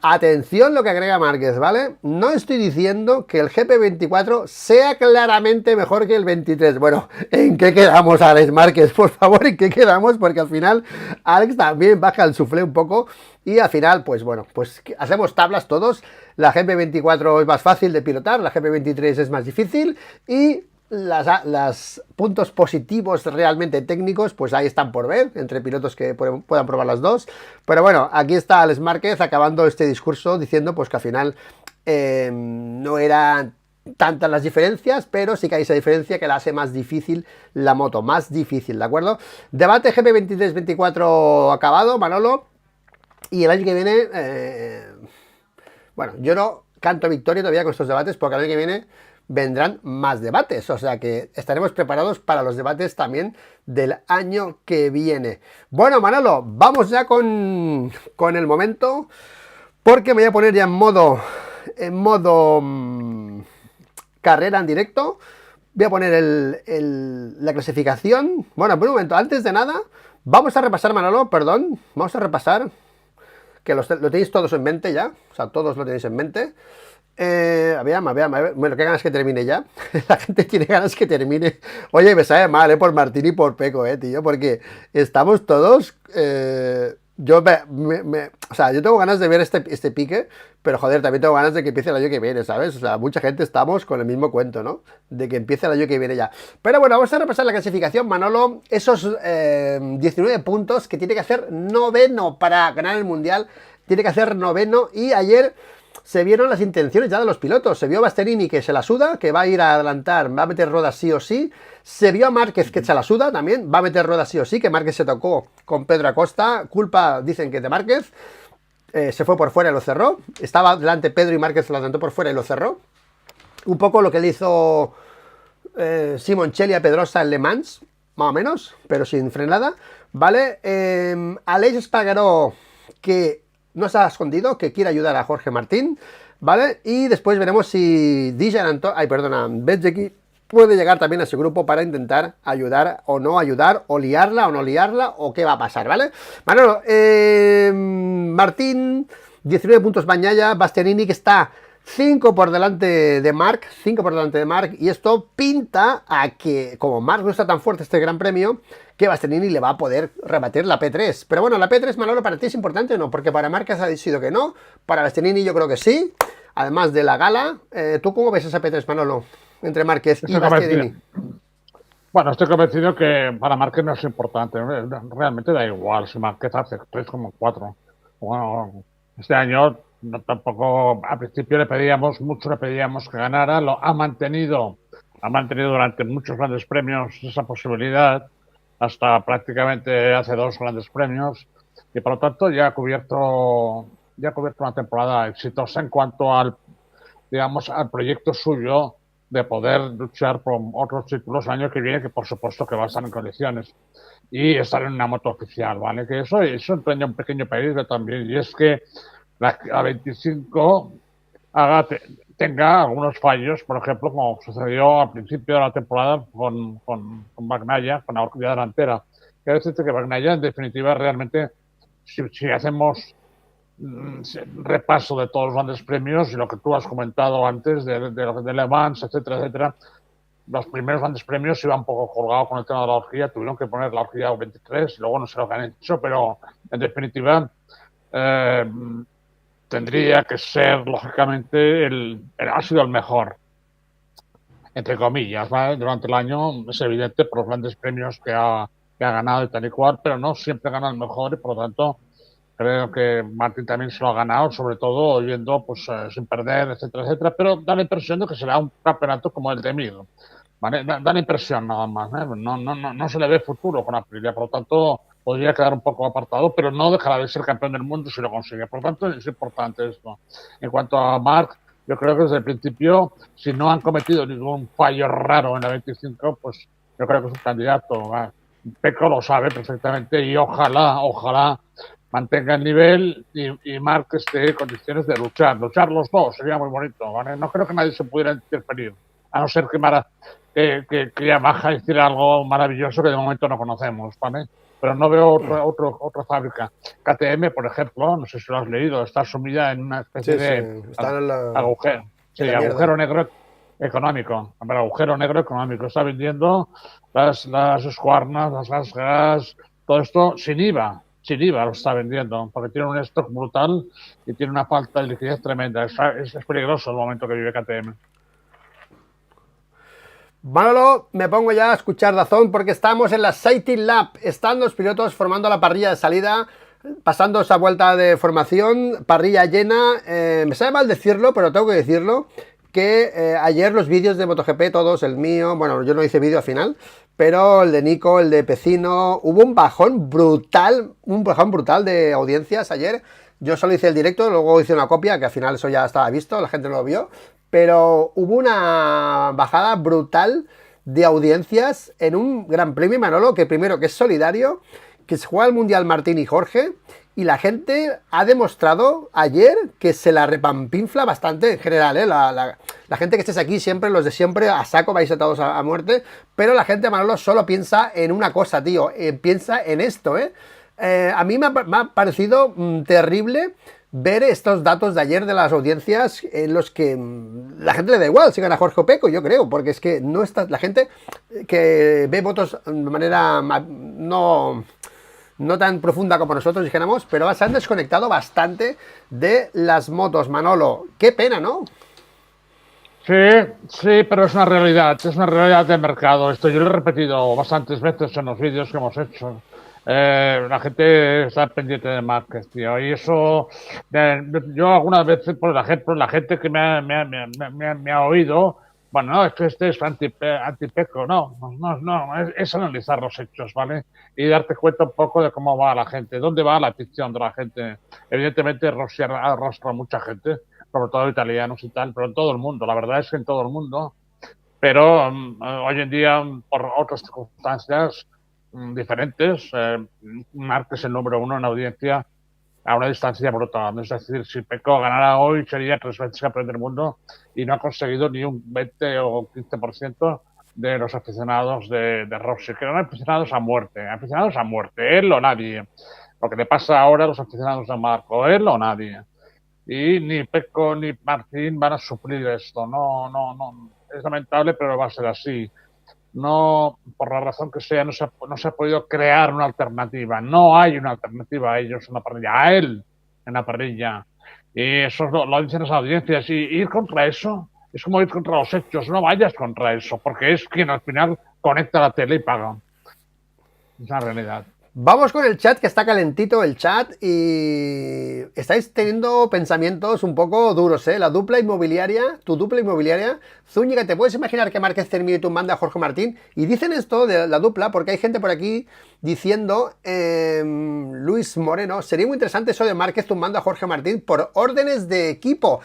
Speaker 1: atención lo que agrega Márquez, ¿vale? No estoy diciendo que el GP24 sea claramente mejor que el 23. Bueno, ¿en qué quedamos, Alex Márquez? Por favor, ¿en qué quedamos? Porque al final Alex también baja el suflé un poco y al final, pues bueno, pues hacemos tablas todos. La GP24 es más fácil de pilotar, la GP23 es más difícil y los puntos positivos realmente técnicos, pues ahí están por ver, entre pilotos que puedan probar las dos. Pero bueno, aquí está Alex Márquez acabando este discurso diciendo pues que al final no eran tantas las diferencias, pero sí que hay esa diferencia que la hace más difícil la moto, más difícil, ¿de acuerdo? Debate GP23-24 acabado, Manolo, y el año que viene, bueno, yo no canto victoria todavía con estos debates porque el año que viene vendrán más debates, o sea que estaremos preparados para los debates también del año que viene. Bueno, Manolo, vamos ya con el momento, porque me voy a poner ya en modo carrera en directo. Voy a poner la clasificación. Bueno, por un momento, antes de nada, vamos a repasar, Manolo, perdón, vamos a repasar, que lo tenéis todos en mente ya, o sea, todos lo tenéis en mente. A ver, bueno, qué ganas que termine ya. La gente tiene ganas que termine. Oye, me sabe mal, por Martín y por Peco, tío, porque estamos todos. O sea, yo tengo ganas de ver este pique, pero joder, también tengo ganas de que empiece el año que viene, ¿sabes? O sea, mucha gente estamos con el mismo cuento, ¿no? De que empiece el año que viene ya. Pero bueno, vamos a repasar la clasificación, Manolo. Esos 19 puntos que tiene que hacer noveno para ganar el Mundial. Tiene que hacer noveno y ayer se vieron las intenciones ya de los pilotos. Se vio a Bastianini que se la suda, que va a ir a adelantar, va a meter ruedas sí o sí. Se vio a Márquez que se la suda también, va a meter ruedas sí o sí, que Márquez se tocó con Pedro Acosta. Culpa, dicen que de Márquez. Se fue por fuera y lo cerró. Estaba delante Pedro y Márquez se lo adelantó por fuera y lo cerró. Un poco lo que le hizo Simoncelli a Pedrosa en Le Mans, más o menos, pero sin frenada, ¿vale? Aleix Espargaró, que no se ha escondido, que quiere ayudar a Jorge Martín, ¿vale? Y después veremos si Bezzecchi puede llegar también a ese grupo para intentar ayudar, o liarla o no liarla, o qué va a pasar, ¿vale? Manolo, Martín, 19 puntos Bagnaia, Bastianini, que está 5 por delante de Marc, 5 por delante de Marc, y esto pinta a que, como Marc no está tan fuerte este Gran Premio, que Bastianini le va a poder rebatir la P3. Pero bueno, la P3, Manolo, ¿para ti es importante o no? Porque para Marc ha decidido que no, para Bastianini yo creo que sí, además de la gala. ¿Tú cómo ves esa P3, Manolo? Entre Márquez y Bastianini.
Speaker 2: Bueno, estoy convencido que para Márquez no es importante, realmente da igual si Márquez hace 3,4. Bueno, este año tampoco, al principio le pedíamos, mucho le pedíamos que ganara, lo ha mantenido durante muchos grandes premios esa posibilidad, hasta prácticamente hace 2 grandes premios, y por lo tanto ya ha cubierto una temporada exitosa en cuanto al, digamos, al proyecto suyo de poder luchar por otros títulos el año que viene, que por supuesto que va a estar en condiciones, y estar en una moto oficial, ¿vale? Que eso entraña un pequeño peligro también, y es que la 25 tenga algunos fallos, por ejemplo, como sucedió al principio de la temporada con Bagnaia, con la horquilla delantera. Quiero decirte que Bagnaia, en definitiva, realmente, si hacemos repaso de todos los grandes premios y lo que tú has comentado antes de Le Mans, etcétera, etcétera, los primeros grandes premios iban un poco colgados con el tema de la horquilla, tuvieron que poner la horquilla 23 y luego no sé lo que han hecho, pero en definitiva tendría que ser, lógicamente, ha sido el mejor, entre comillas, ¿vale? Durante el año. Es evidente por los grandes premios que ha ganado y tal y cual, pero no siempre gana el mejor, y por lo tanto creo que Martín también se lo ha ganado, sobre todo yendo pues sin perder, etcétera, etcétera, pero da la impresión de que será un campeonato como el de Mir, ¿vale? Da la impresión nada más, ¿eh? No se le ve futuro con Aprilia, por lo tanto podría quedar un poco apartado, pero no dejará de ser campeón del mundo si lo consigue. Por lo tanto, es importante esto. En cuanto a Marc, yo creo que desde el principio, si no han cometido ningún fallo raro en la 25, pues yo creo que es un candidato. Pecco lo sabe perfectamente y ojalá mantenga el nivel y Marc esté en condiciones de luchar los dos, sería muy bonito, ¿vale? No creo que nadie se pudiera interferir, a no ser que Yamaha hiciera algo maravilloso que de momento no conocemos, ¿vale? Pero no veo otra fábrica. KTM, por ejemplo, no sé si lo has leído, está sumida en una especie de agujero negro económico. El agujero negro económico. Está vendiendo las Squarnas, las gas, todo esto sin IVA. Sin IVA lo está vendiendo, porque tiene un stock brutal y tiene una falta de liquidez tremenda. Es peligroso el momento que vive KTM.
Speaker 1: Manolo, me pongo ya a escuchar Dazón porque estamos en la Safety Lap. Están los pilotos formando la parrilla de salida, pasando esa vuelta de formación, parrilla llena. Me sabe mal decirlo, pero tengo que decirlo, que ayer los vídeos de MotoGP, todos, el mío, bueno, yo no hice vídeo al final, pero el de Nico, el de Pecino, hubo un bajón brutal de audiencias ayer. Yo solo hice el directo, luego hice una copia, que al final eso ya estaba visto, la gente no lo vio, pero hubo una bajada brutal de audiencias en un Gran Premio, Manolo, que primero que es solidario, que se juega el Mundial Martín y Jorge, y la gente ha demostrado ayer que se la repampinfla bastante en general, ¿eh? La gente que estés aquí siempre, los de siempre, a saco vais atados a muerte, pero la gente, Manolo, solo piensa en una cosa, tío, piensa en esto, ¿eh? A mí me ha parecido terrible ver estos datos de ayer de las audiencias en los que la gente le da igual si gana Jorge o Pecco, yo creo, porque es que no está la gente que ve votos de manera no tan profunda como nosotros dijéramos, pero se han desconectado bastante de las motos, Manolo. Qué pena, ¿no?
Speaker 2: Sí, pero es una realidad del mercado. Esto yo lo he repetido bastantes veces en los vídeos que hemos hecho. La gente está pendiente de Márquez, tío, y eso yo algunas veces, por ejemplo, la gente que me ha oído, bueno, no, es que este es anti-Pecco, no, es analizar los hechos, ¿vale? Y darte cuenta un poco de cómo va la gente, dónde va la afición de la gente. Evidentemente Rossi arrastra a mucha gente, sobre todo italianos y tal, pero en todo el mundo, la verdad es que en todo el mundo, pero hoy en día, por otras circunstancias diferentes, Marc es el número uno en audiencia a una distancia brutal. Es decir, si Pecco ganara hoy sería 3 veces campeón del mundo y no ha conseguido ni un 20 o 15% de los aficionados de Rossi, que eran aficionados a muerte, él o nadie. Lo que le pasa ahora a los aficionados de Marco, él o nadie. y ni Pecco ni Martín van a suplir esto. No, no, no. Es lamentable, pero va a ser así. No, por la razón que sea, no se ha podido crear una alternativa. No hay una alternativa a ellos en la parrilla, a él en la parrilla. Y eso lo dicen las audiencias. Y ir contra eso es como ir contra los hechos. No vayas contra eso, porque es quien al final conecta la tele y paga. Es la realidad.
Speaker 1: Vamos con el chat, que está calentito el chat y estáis teniendo pensamientos un poco duros, ¿eh? La dupla inmobiliaria, tu dupla inmobiliaria. Zúñiga, ¿te puedes imaginar que Márquez termine y tú manda a Jorge Martín? Y dicen esto de la dupla porque hay gente por aquí diciendo, Luis Moreno, sería muy interesante eso de Márquez tumbando a Jorge Martín por órdenes de equipo.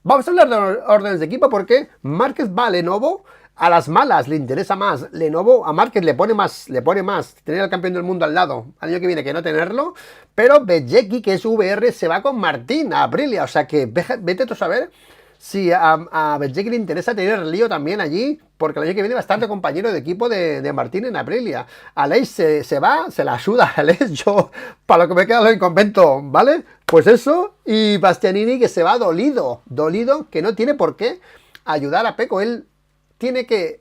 Speaker 1: Vamos a hablar de órdenes de equipo porque Márquez va a Lenovo. A las malas le interesa más. Lenovo a Márquez le pone más tener al campeón del mundo al lado al año que viene que no tenerlo. Pero Bezzecchi, que es VR, se va con Martín a Aprilia. O sea que vete tú a saber si a Bezzecchi le interesa tener lío también allí, porque el año que viene va a estar de compañero de equipo de Martín en Aprilia. Aleix se va, se la ayuda a Aleix. Yo, para lo que me queda en convento, ¿vale? Pues eso. Y Bastianini, que se va dolido, que no tiene por qué ayudar a Pecco. Él tiene que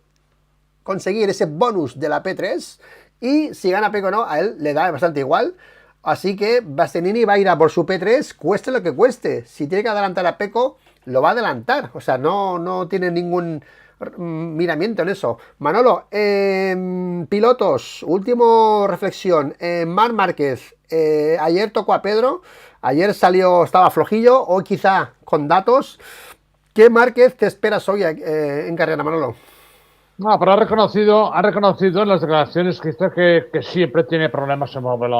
Speaker 1: conseguir ese bonus de la P3 y si gana Pecco o no, a él le da bastante igual. Así que Bastianini va a ir a por su P3, cueste lo que cueste. Si tiene que adelantar a Pecco, lo va a adelantar. O sea, no tiene ningún miramiento en eso. Manolo, pilotos, último reflexión. Marc Márquez, ayer tocó a Pedro, ayer estaba flojillo, hoy quizá con datos. ¿Qué Márquez te esperas hoy en carrera, Manolo?
Speaker 2: No, pero ha reconocido en las declaraciones que dice que siempre tiene problemas en móvil,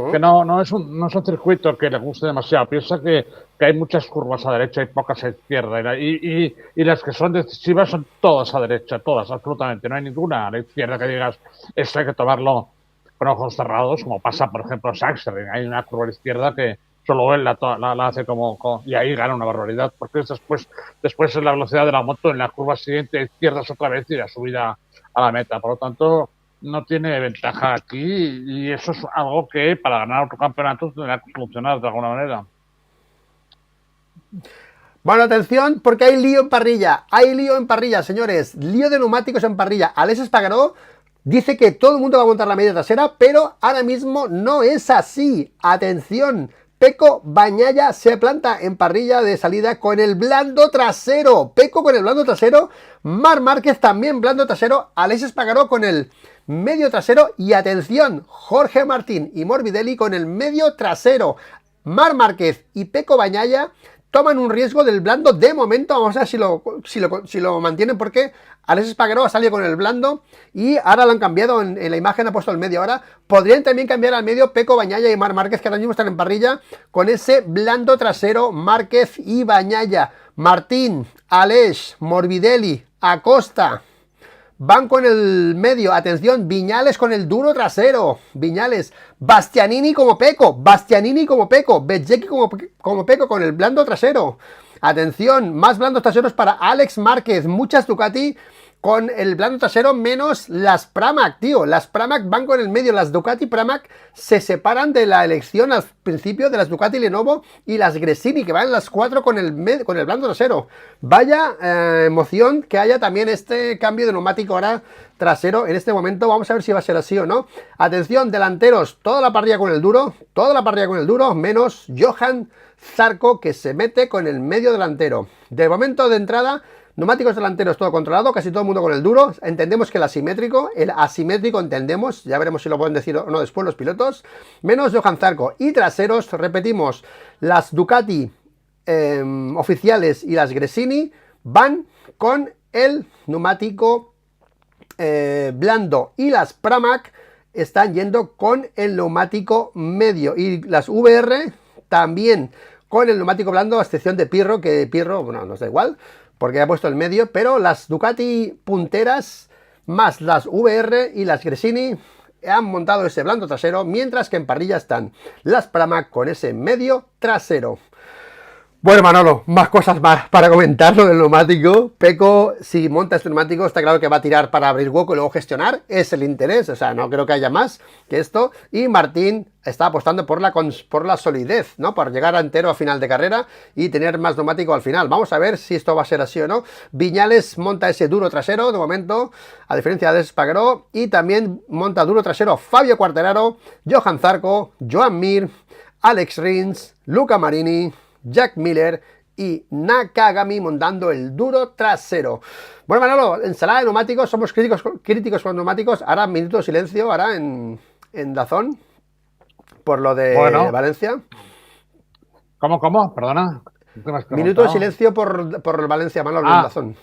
Speaker 2: que no es un circuito que le guste demasiado. Piensa que hay muchas curvas a derecha y pocas a izquierda. Y las que son decisivas son todas a derecha, todas, absolutamente. No hay ninguna a la izquierda que digas, esto hay que tomarlo con ojos cerrados, como pasa, por ejemplo, en Sachsenring. Hay una curva a la izquierda que solo él la hace y ahí gana una barbaridad, porque después es la velocidad de la moto en la curva siguiente a izquierdas otra vez y la subida a la meta. Por lo tanto, no tiene ventaja aquí y eso es algo que para ganar otro campeonato tendrá que solucionar de alguna manera.
Speaker 1: Bueno, atención, porque hay lío en parrilla, señores, lío de neumáticos en parrilla. Aleix Espargaró dice que todo el mundo va a montar la media trasera, pero ahora mismo no es así. Atención, Pecco Bagnaia se planta en parrilla de salida con el blando trasero. Pecco con el blando trasero, Marc Márquez también blando trasero, Aleix Espargaró con el medio trasero y atención, Jorge Martín y Morbidelli con el medio trasero. Marc Márquez y Pecco Bagnaia toman un riesgo del blando de momento. Vamos a ver si lo mantienen, porque Aleix Espargaró ha salido con el blando y ahora lo han cambiado en la imagen, ha puesto el medio ahora. Podrían también cambiar al medio Pecco Bagnaia y Marc Márquez, que ahora mismo están en parrilla con ese blando trasero. Márquez y Bagnaia, Martín, Aleix, Morbidelli, Acosta van con el medio. Atención, Viñales con el duro trasero. Viñales, Bastianini como Pecco, Bezzecchi como Pecco con el blando trasero. Atención, más blandos traseros para Alex Márquez. Muchas Ducati con el blando trasero, menos las Pramac, tío. Las Pramac van con el medio. Las Ducati Pramac se separan de la elección al principio de las Ducati Lenovo y las Gresini, que van las cuatro con el blando trasero. Vaya emoción que haya también este cambio de neumático ahora trasero en este momento. Vamos a ver si va a ser así o no. Atención, delanteros, toda la parrilla con el duro, menos Johan Zarco, que se mete con el medio delantero. De momento de entrada, neumáticos delanteros todo controlado, casi todo el mundo con el duro. Entendemos que el asimétrico entendemos, ya veremos si lo pueden decir o no después los pilotos, menos Johan Zarco. Y traseros, repetimos, las Ducati oficiales y las Gresini van con el neumático blando, y las Pramac están yendo con el neumático medio, y las VR también con el neumático blando, a excepción de Pirro, que Pirro, bueno, nos da igual, porque ha puesto el medio, pero las Ducati punteras, más las VR y las Gresini, han montado ese blando trasero, mientras que en parrilla están las Pramac con ese medio trasero. Bueno, Manolo, más cosas más para comentar lo del neumático. Peco, si monta este neumático, está claro que va a tirar para abrir hueco y luego gestionar. Es el interés, o sea, no creo que haya más que esto. Y Martín está apostando por la solidez, ¿no? Por llegar a entero a final de carrera y tener más neumático al final. Vamos a ver si esto va a ser así o no. Viñales monta ese duro trasero, de momento, a diferencia de Espargaró. Y también monta duro trasero Fabio Quartararo, Johan Zarco, Joan Mir, Alex Rins, Luca Marini, Jack Miller y Nakagami montando el duro trasero. Bueno, Manolo, ensalada de neumáticos, somos críticos con neumáticos. Ahora minuto de silencio, ahora en Dazón, por lo de
Speaker 2: Bueno,
Speaker 1: Valencia.
Speaker 2: ¿cómo? Perdona, ¿qué me has
Speaker 1: Minuto de
Speaker 2: preguntado?
Speaker 1: silencio por Valencia, Manolo, en
Speaker 2: Ah,
Speaker 1: Dazón.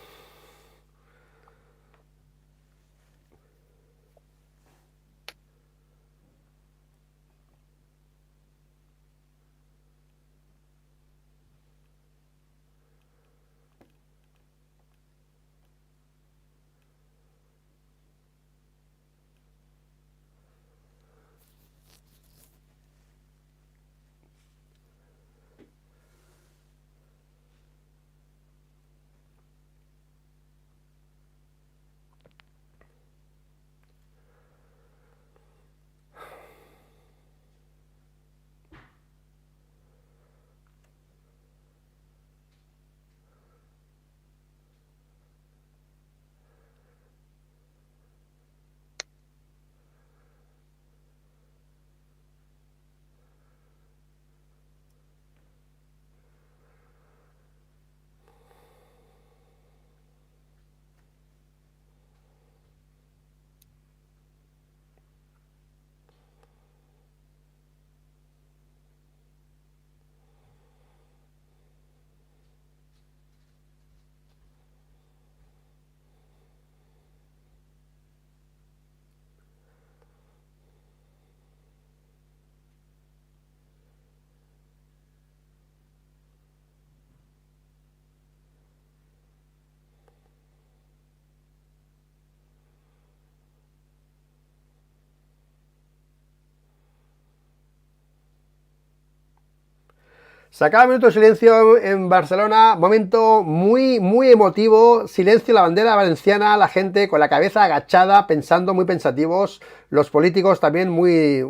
Speaker 1: Se acaba el minuto de silencio en Barcelona, momento muy emotivo, silencio en la bandera valenciana, la gente con la cabeza agachada, pensando, muy pensativos, los políticos también muy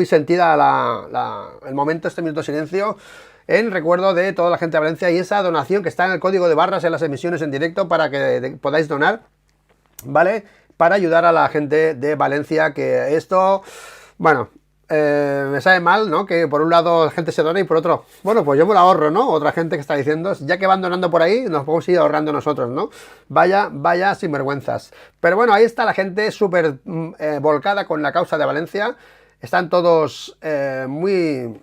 Speaker 1: sentida el momento, este minuto de silencio, en recuerdo de toda la gente de Valencia y esa donación que está en el código de barras en las emisiones en directo para que podáis donar, ¿vale? Para ayudar a la gente de Valencia, que esto, bueno, me sabe mal, ¿no? Que por un lado la gente se dona y por otro, bueno, pues yo me lo ahorro, ¿no? Otra gente que está diciendo, ya que van donando por ahí, nos podemos ir ahorrando nosotros, ¿no? Vaya sinvergüenzas. Pero bueno, ahí está la gente súper volcada con la causa de Valencia. Están todos muy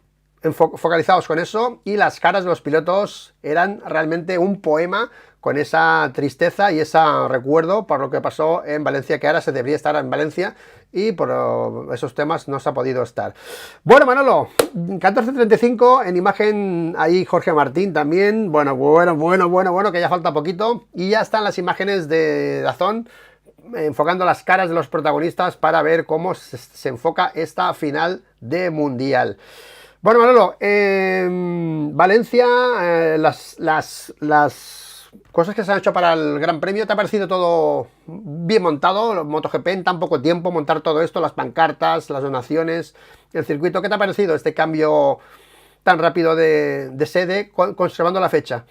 Speaker 1: focalizados con eso y las caras de los pilotos eran realmente un poema con esa tristeza y ese recuerdo por lo que pasó en Valencia, que ahora se debería estar en Valencia y por esos temas no se ha podido estar. Bueno, Manolo, 14:35 en imagen ahí Jorge Martín también, bueno, que ya falta poquito y ya están las imágenes de Dazón enfocando las caras de los protagonistas para ver cómo se enfoca esta final de Mundial. Bueno, Manolo, Valencia, las cosas que se han hecho para el Gran Premio, ¿te ha parecido todo bien montado? MotoGP en tan poco tiempo, montar todo esto, las pancartas, las donaciones, el circuito, ¿qué te ha parecido este cambio tan rápido de sede, conservando la fecha?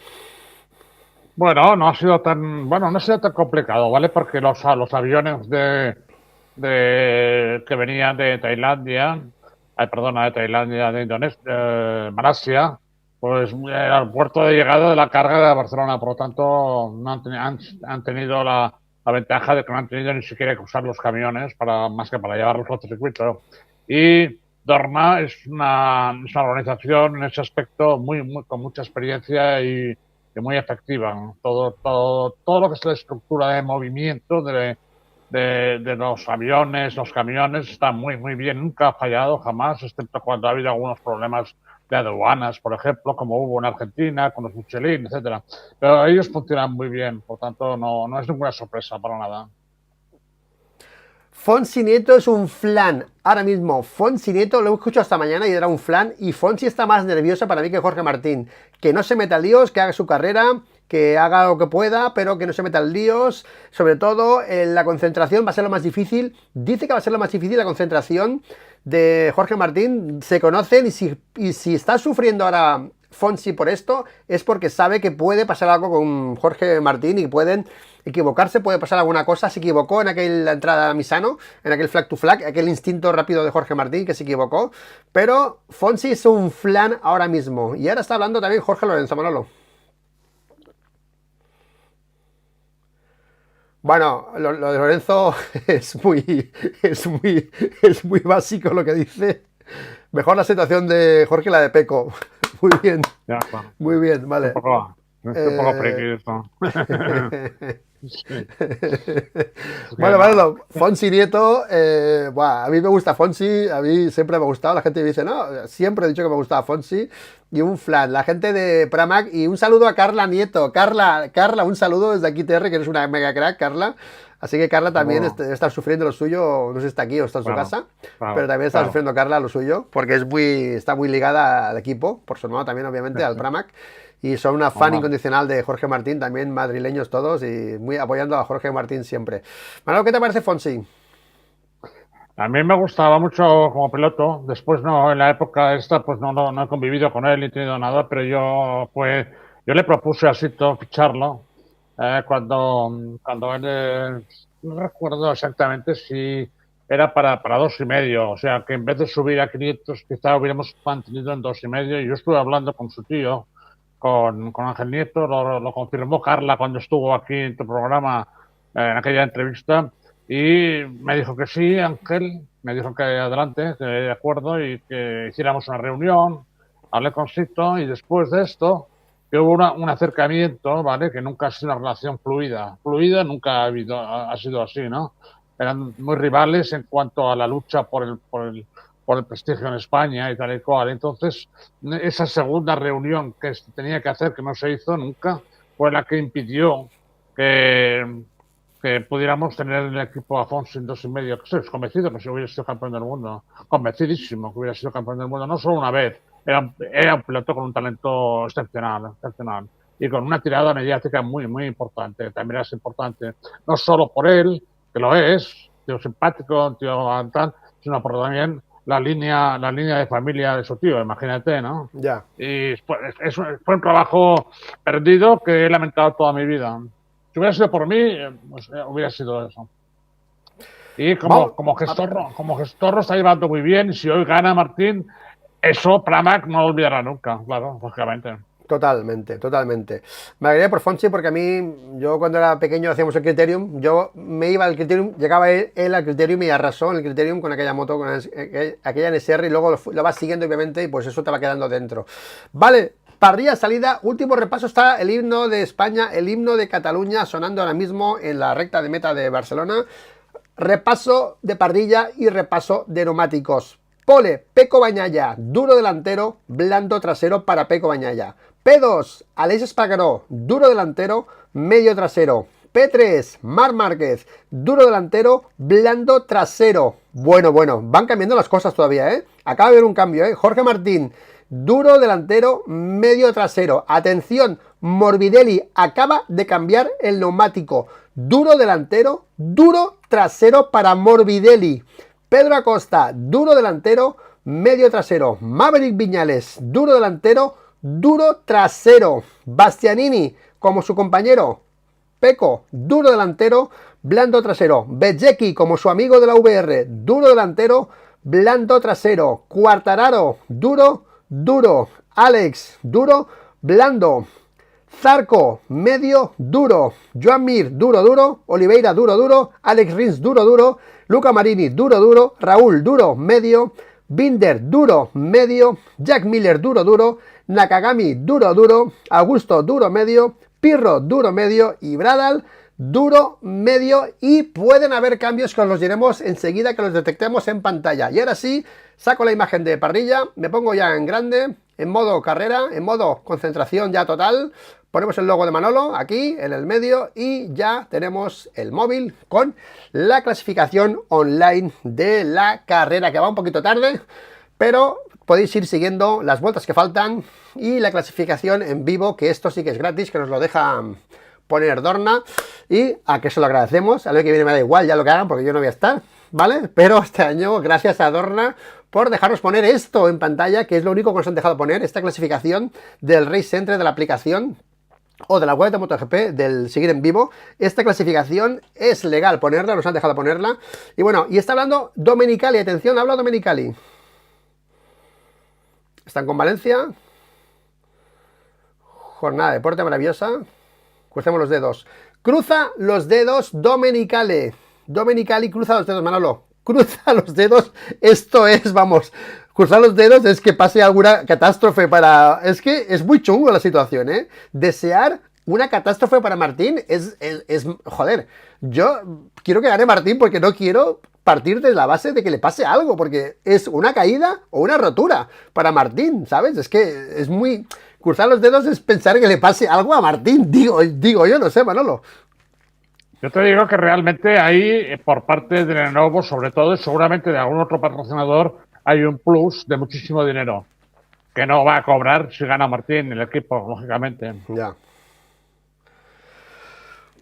Speaker 2: bueno, no ha sido tan complicado, ¿vale? Porque los aviones que venían de Tailandia, de Tailandia, de Indonesia, Malasia, pues era el puerto de llegada de la carga de Barcelona. Por lo tanto, no han tenido la ventaja de que no han tenido ni siquiera que usar los camiones más que para llevarlos al circuito. Y Dorna es una organización en ese aspecto con mucha experiencia y muy efectiva, ¿no? Todo lo que es la estructura de movimiento de los aviones, los camiones, está muy bien. Nunca ha fallado jamás, excepto cuando ha habido algunos problemas de aduanas, por ejemplo, como hubo en Argentina con los Michelin, etcétera. Pero ellos funcionan muy bien, por tanto no es ninguna sorpresa para nada.
Speaker 1: Fonsi Nieto es un flan. Ahora mismo, Fonsi Nieto lo he escuchado hasta mañana y era un flan. Y Fonsi está más nerviosa para mí que Jorge Martín. Que no se meta en líos, que haga su carrera, que haga lo que pueda, pero que no se meta en líos. Sobre todo, la concentración va a ser lo más difícil. Dice que va a ser lo más difícil la concentración de Jorge Martín. Se conocen y si está sufriendo ahora Fonsi por esto, es porque sabe que puede pasar algo con Jorge Martín y pueden equivocarse, puede pasar alguna cosa. Se equivocó en aquella entrada a Misano, en aquel flag to flag, aquel instinto rápido de Jorge Martín que se equivocó, pero Fonsi es un flan ahora mismo. Y ahora está hablando también Jorge Lorenzo, Manolo. Bueno, lo de Lorenzo es muy básico lo que dice. Mejor la situación de Jorge que la de Peco. Muy bien.
Speaker 2: Ya, claro.
Speaker 1: Muy bien, vale.
Speaker 2: Un poco friki esto. Sí.
Speaker 1: Bueno, Manolo, Fonsi Nieto, a mí me gusta Fonsi, a mí siempre me ha gustado, la gente me dice, no, siempre he dicho que me gustaba Fonsi, y un flan, la gente de Pramac, y un saludo a Carla Nieto, Carla, un saludo desde aquí TR, que eres una mega crack, Carla, así que Carla también está sufriendo lo suyo, no sé si está aquí o está en su casa, pero también está sufriendo Carla lo suyo, porque está muy ligada al equipo, por su hermano también, obviamente, al Pramac. Y son una fan incondicional de Jorge Martín, también madrileños todos, y muy apoyando a Jorge Martín siempre. Manolo, ¿qué te parece Fonsi?
Speaker 2: A mí me gustaba mucho como piloto. Después no, en la época esta, pues no he convivido con él ni he tenido nada, pero yo le propuse a Sito ficharlo cuando él, no recuerdo exactamente si era para 2,5, o sea que en vez de subir a 500 quizá hubiéramos mantenido en 2,5, y yo estuve hablando con su tío, con Ángel Nieto, lo confirmó Carla cuando estuvo aquí en tu programa, en aquella entrevista, y me dijo que sí, Ángel, me dijo que adelante, que de acuerdo, y que hiciéramos una reunión. Hablé con Sito, y después de esto, que hubo un acercamiento, ¿vale? Que nunca ha sido una relación fluida. Fluida nunca ha sido así, ¿no? Eran muy rivales en cuanto a la lucha por el prestigio en España y tal y cual. Entonces, esa segunda reunión que se tenía que hacer, que no se hizo nunca, fue la que impidió que pudiéramos tener en el equipo a Fonsi en 2,5. Que estoy convencido que si hubiera sido campeón del mundo, convencidísimo que hubiera sido campeón del mundo, no solo una vez, era un piloto con un talento excepcional, y con una tirada mediática muy, muy importante. También es importante, no solo por él, que lo es, tío simpático, tío tal, sino por también la línea de familia de su tío, imagínate, ¿no?
Speaker 1: Ya.
Speaker 2: Y fue un trabajo perdido que he lamentado toda mi vida. Si hubiera sido por mí, pues, hubiera sido eso. Y como gestor lo está llevando muy bien, y si hoy gana Martín, eso Pramac no lo olvidará nunca, claro, lógicamente.
Speaker 1: Totalmente. Me alegré por Fonsi porque a mí, yo cuando era pequeño hacíamos el Criterium, yo me iba al Criterium, llegaba él al Criterium y arrasó en el Criterium con aquella moto, con aquella NSR, y luego lo vas siguiendo obviamente y pues eso te va quedando dentro. Vale, parrilla salida, último repaso, está el himno de España, el himno de Cataluña sonando ahora mismo en la recta de meta de Barcelona. Repaso de parrilla y repaso de neumáticos. Pole, Peco Bagnaia, duro delantero, blando trasero para Peco Bagnaia. P2, Aleix Espargaró, duro delantero, medio trasero. P3, Marc Márquez, duro delantero, blando trasero. Bueno, van cambiando las cosas todavía, ¿eh? Acaba de haber un cambio, ¿eh? Jorge Martín, duro delantero, medio trasero. Atención, Morbidelli acaba de cambiar el neumático. Duro delantero, duro trasero para Morbidelli. Pedro Acosta, duro delantero, medio trasero. Maverick Viñales, duro delantero, duro trasero. Bastianini, como su compañero. Peco, duro delantero, blando trasero. Bezzecchi, como su amigo de la VR, duro delantero, blando trasero. Quartararo, duro. Alex, duro, blando. Zarco, medio, duro. Joan Mir, duro. Oliveira, duro. Alex Rins, duro. Luca Marini, duro. Raúl, duro, medio. Binder, duro, medio. Jack Miller, duro. Nakagami, duro. Augusto, duro, medio. Pirro, duro, medio. Y Bradal, duro, medio. Y pueden haber cambios que os los diremos enseguida que los detectemos en pantalla. Y ahora sí, saco la imagen de parrilla, me pongo ya en grande en modo carrera, en modo concentración ya total. Ponemos el logo de Manolo aquí en el medio y ya tenemos el móvil con la clasificación online de la carrera, que va un poquito tarde, pero podéis ir siguiendo las vueltas que faltan y la clasificación en vivo, que esto sí que es gratis, que nos lo deja poner Dorna, y a que se lo agradecemos. Al año que viene me da igual ya lo que hagan porque yo no voy a estar, ¿vale? Pero este año, gracias a Dorna por dejarnos poner esto en pantalla, que es lo único que nos han dejado poner, esta clasificación del Race Center de la aplicación o de la web de MotoGP, del seguir en vivo. Esta clasificación es legal ponerla, nos han dejado ponerla. Y bueno, y está hablando Domenicali, atención, habla Domenicali. Están con Valencia. Jornada de deporte maravillosa. Crucemos los dedos. Cruza los dedos, Domenicali. Domenicali, cruza los dedos, Manolo. Cruza los dedos. Esto es, vamos, cruzar los dedos es que pase alguna catástrofe para... Es que es muy chungo la situación, ¿eh? Desear una catástrofe para Martín es... Joder, yo quiero que gane Martín porque no quiero partir de la base de que le pase algo, porque es una caída o una rotura para Martín, ¿sabes? Es que es muy... Cruzar los dedos es pensar que le pase algo a Martín, digo yo, no sé, Manolo.
Speaker 2: Yo te digo que realmente ahí, por parte de Lenovo, sobre todo, y seguramente de algún otro patrocinador, hay un plus de muchísimo dinero que no va a cobrar si gana Martín, el equipo, lógicamente.
Speaker 1: Ya.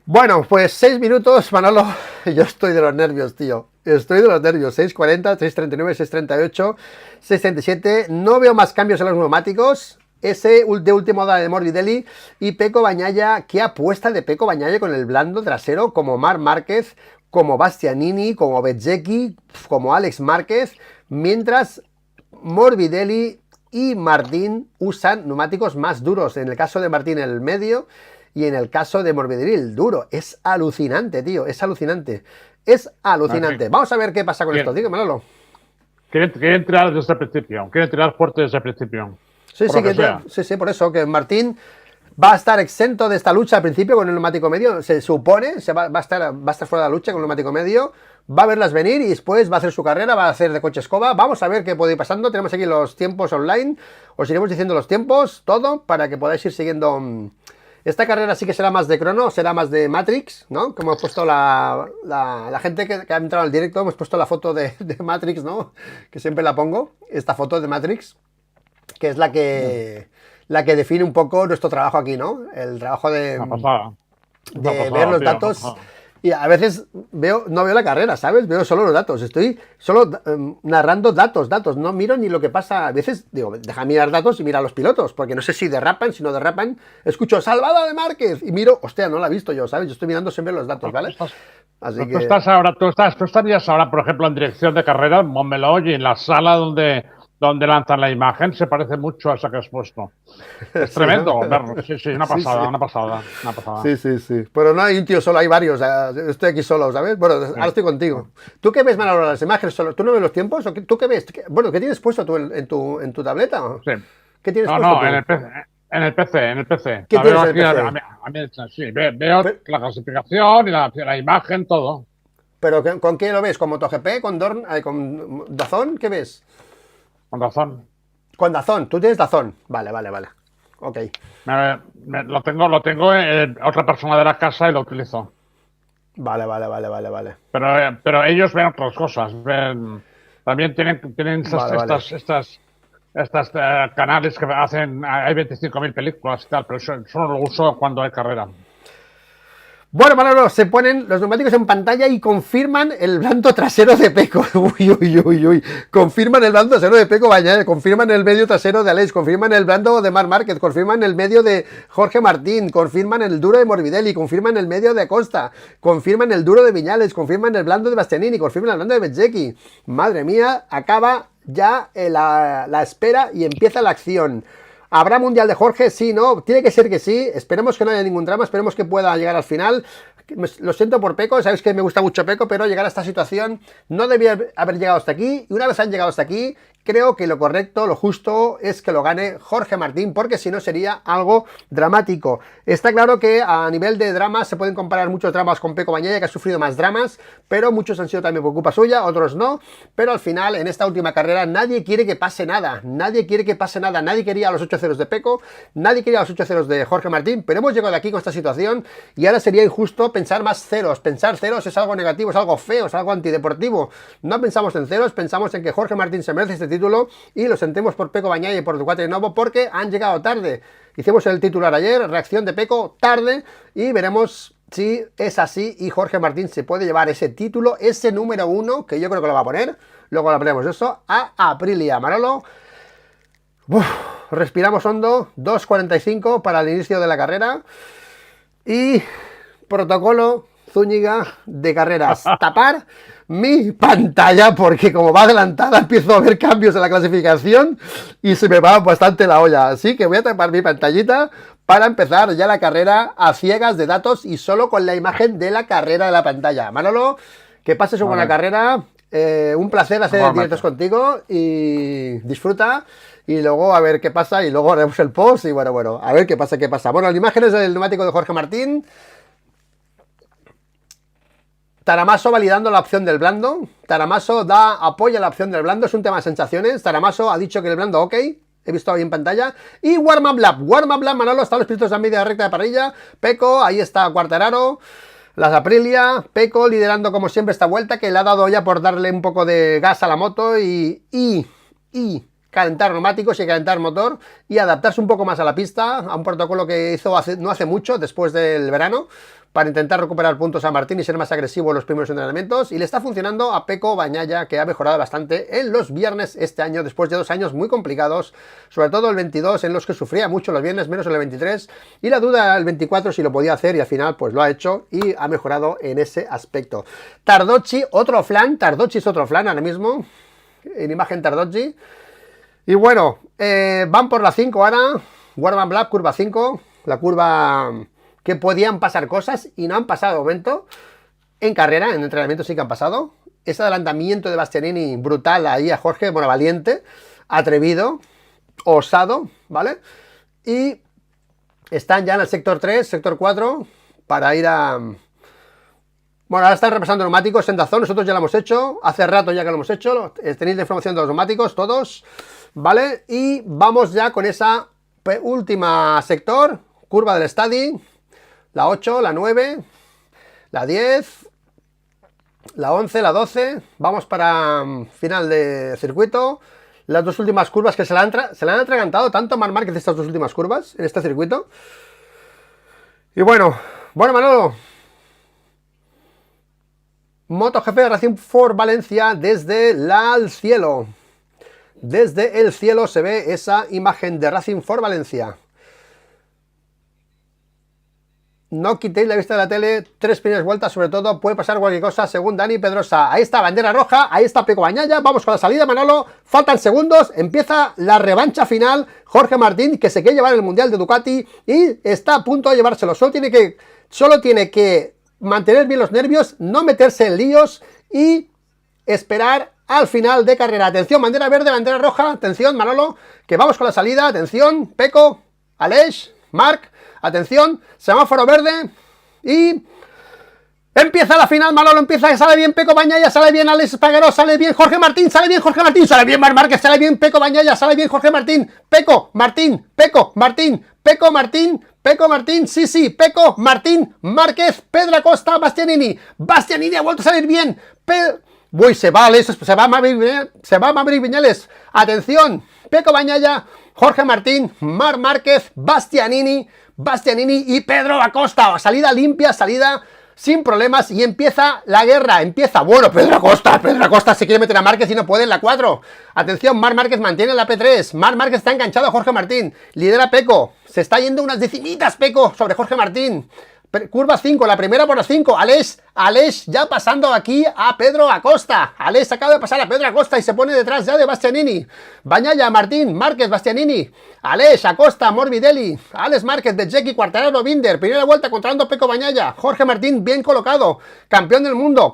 Speaker 1: Bueno, pues 6 minutos, Manolo. Yo estoy de los nervios, tío. Estoy de los nervios. 6.40, 6.39, 6.38, 6.37. No veo más cambios en los neumáticos. Ese de última hora de Morbidelli y Pecco Bagnaia. Qué apuesta de Pecco Bagnaia con el blando trasero, como Marc Márquez, como Bastianini, como Bezzecchi, como Alex Márquez. Mientras Morbidelli y Martín usan neumáticos más duros. En el caso de Martín, el medio, y en el caso de Morbidelli, el duro. Es alucinante, tío. Es alucinante. Es alucinante. Vamos a ver qué pasa con esto. Dígame, Manolo.
Speaker 2: Quieren tirar desde el principio. Quieren tirar fuerte desde el principio.
Speaker 1: Sí, por eso, que Martín va a estar exento de esta lucha al principio con el neumático medio. Se supone, va a estar fuera de la lucha con el neumático medio. Va a verlas venir y después va a hacer su carrera, va a hacer de coche escoba. Vamos a ver qué puede ir pasando. Tenemos aquí los tiempos online. Os iremos diciendo los tiempos, todo, para que podáis ir siguiendo. Esta carrera sí que será más de crono, será más de Matrix, ¿no? Como hemos puesto la gente que ha entrado al directo, hemos puesto la foto de Matrix, ¿no? Que siempre la pongo, esta foto de Matrix, que es la que define un poco nuestro trabajo aquí, ¿no? El trabajo de ver los datos. Y a veces no veo la carrera, ¿sabes? Veo solo los datos. Estoy solo narrando datos. No miro ni lo que pasa. A veces digo, deja mirar datos y mira a los pilotos, porque no sé si derrapan, si no derrapan. Escucho, salvada de Márquez, y miro, hostia, no la he visto yo, ¿sabes? Yo estoy mirando siempre los datos, ¿vale?
Speaker 2: Así que... Tú estarías ahora, por ejemplo, en dirección de carrera en Montmeló y en la sala donde lanzan la imagen, se parece mucho a esa que has puesto. Es tremendo verlo. Sí, una pasada.
Speaker 1: Sí. Pero no hay un tío solo, hay varios. Estoy aquí solo, ¿sabes? Bueno, ahora estoy contigo. ¿Tú qué ves, Manolo, las imágenes solo? ¿Tú no ves los tiempos? ¿Tú qué ves? Bueno, ¿qué tienes puesto tú en tu tableta?
Speaker 2: Sí.
Speaker 1: ¿Qué tienes puesto tú?
Speaker 2: En el PC.
Speaker 1: ¿Qué tienes en el PC?
Speaker 2: Sí, veo la clasificación y la imagen, todo.
Speaker 1: ¿Pero con qué lo ves? ¿Con MotoGP? ¿Con DAZN? ¿Qué ves?
Speaker 2: Con DAZN.
Speaker 1: Con DAZN, tú tienes DAZN. Vale. Ok.
Speaker 2: Lo tengo otra persona de la casa y lo utilizo.
Speaker 1: Vale.
Speaker 2: Pero ellos ven otras cosas. También tienen estas canales que hacen. Hay 25.000 películas y tal, pero eso no lo uso cuando hay carrera.
Speaker 1: Bueno, Manolo, se ponen los neumáticos en pantalla y confirman el blando trasero de Pecco. Uy. Confirman el blando trasero de Pecco Bagnaia, confirman el medio trasero de Alex, confirman el blando de Marc Márquez, confirman el medio de Jorge Martín, confirman el duro de Morbidelli, confirman el medio de Acosta, confirman el duro de Viñales, confirman el blando de Bastianini, confirman el blando de Bezzecchi. Madre mía, acaba ya la espera y empieza la acción. ¿Habrá Mundial de Jorge? Sí, ¿no? Tiene que ser que sí. Esperemos que no haya ningún drama. Esperemos que pueda llegar al final. Lo siento por Pecco. Sabéis que me gusta mucho Pecco, pero llegar a esta situación no debía haber llegado hasta aquí. Y una vez han llegado hasta aquí, creo que lo correcto, lo justo es que lo gane Jorge Martín, porque si no sería algo dramático. Está claro que a nivel de dramas se pueden comparar muchos dramas con Pecco Bagnaia, que ha sufrido más dramas, pero muchos han sido también por culpa suya, otros no. Pero al final, en esta última carrera, nadie quiere que pase nada, nadie quiere que pase nada, nadie quería a los 8 ceros de Pecco, nadie quería a los 8 ceros de Jorge Martín, pero hemos llegado aquí con esta situación y ahora sería injusto pensar más ceros. Pensar ceros es algo negativo, es algo feo, es algo antideportivo. No pensamos en ceros, pensamos en que Jorge Martín se merece este título y lo sentimos por Pecco Bagnaia y por Ducati de nuevo porque han llegado tarde. Hicimos el titular ayer, reacción de Pecco tarde, y veremos si es así y Jorge Martín se puede llevar ese título, ese número 1, que yo creo que lo va a poner, luego lo ponemos eso, a Aprilia. Manolo, respiramos hondo, 2:45 para el inicio de la carrera y protocolo Zúñiga de carreras, tapar mi pantalla porque como va adelantada empiezo a ver cambios en la clasificación y se me va bastante la olla, así que voy a tapar mi pantallita para empezar ya la carrera a ciegas de datos y solo con la imagen de la carrera de la pantalla. Manolo, que pases una buena carrera, un placer hacer directos contigo y disfruta. Y luego a ver qué pasa, y luego haremos el post y bueno, a ver qué pasa. Bueno, las imágenes del neumático de Jorge Martín. Taramaso validando la opción del blando. Taramaso apoya la opción del blando, es un tema de sensaciones. Taramaso ha dicho que el blando ok, he visto ahí en pantalla. Y Warm-Up Lap, Manolo, están los pilotos a media recta de parrilla. Pecco, ahí está Quartararo, las Aprilia, Pecco liderando como siempre esta vuelta, que le ha dado ya por darle un poco de gas a la moto y calentar neumáticos y calentar motor y adaptarse un poco más a la pista, a un protocolo que hizo no hace mucho, después del verano, para intentar recuperar puntos a Martín y ser más agresivo en los primeros entrenamientos, y le está funcionando a Pecco Bagnaia, que ha mejorado bastante en los viernes este año, después de 2 años muy complicados, sobre todo el 22, en los que sufría mucho los viernes, menos el 23, y la duda el 24 si lo podía hacer, y al final pues lo ha hecho y ha mejorado en ese aspecto. Tardocci, otro flan, Tardocci es otro flan ahora mismo, en imagen Tardocci. Y bueno, van por la 5 ahora, Warm-Up Lap, curva 5, la curva que podían pasar cosas y no han pasado de momento. En carrera, en entrenamiento sí que han pasado. Ese adelantamiento de Bastianini brutal ahí a Jorge, bueno, valiente, atrevido, osado, ¿vale? Y están ya en el sector 3, sector 4, para ir a... Bueno, ahora están repasando neumáticos en Dazón, nosotros ya lo hemos hecho, hace rato ya que lo hemos hecho, tenéis la información de los neumáticos, todos, ¿vale? Y vamos ya con esa última sector, curva del Stadi, la 8, la 9, la 10, la 11, la 12, vamos para final de circuito, las dos últimas curvas que se le han atragantado tanto a Marc Márquez estas dos últimas curvas en este circuito. Y bueno, Manolo, MotoGP Racing Force Valencia desde el cielo. Desde el cielo se ve esa imagen de Racing Force Valencia. No quitéis la vista de la tele, 3 primeras vueltas, sobre todo puede pasar cualquier cosa según Dani Pedrosa. Ahí está bandera roja, ahí está Pecco Bagnaia, vamos con la salida, Manolo, faltan segundos, empieza la revancha final, Jorge Martín, que se quiere llevar el Mundial de Ducati y está a punto de llevárselo, solo tiene que mantener bien los nervios, no meterse en líos y esperar al final de carrera. Atención, bandera verde, bandera roja, atención Manolo, que vamos con la salida, atención, Pecco, Aleix, Marc, atención, semáforo verde y empieza la final, Manolo, empieza, sale bien Pecco Bagnaia, sale bien Aleix Espargaró, sale bien Jorge Martín, sale bien Marc Márquez, sale bien Pecco Bagnaia, sale bien Jorge Martín, Pecco Martín, sí, Pecco Martín, Márquez, Pedro Acosta, Bastianini ha vuelto a salir bien, uy, se va Maverick Viñales, atención, Pecco Bagnaia, Jorge Martín, Marc Márquez, Bastianini y Pedro Acosta, salida limpia, salida sin problemas y empieza la guerra, bueno, Pedro Acosta se quiere meter a Márquez y no puede en la 4, atención, Marc Márquez mantiene la P3, Marc Márquez está enganchado a Jorge Martín, lidera Pecco, se está yendo unas decimitas Pecco sobre Jorge Martín, curva 5, la primera por la 5, Aleix ya pasando aquí a Pedro Acosta, Aleix acaba de pasar a Pedro Acosta y se pone detrás ya de Bastianini, Bagnaia, Martín, Márquez, Bastianini, Aleix, Acosta, Morbidelli, Alex Márquez, Bezzecchi, Quartararo, Binder, primera vuelta controlando Pecco Bagnaia, Jorge Martín bien colocado, campeón del mundo,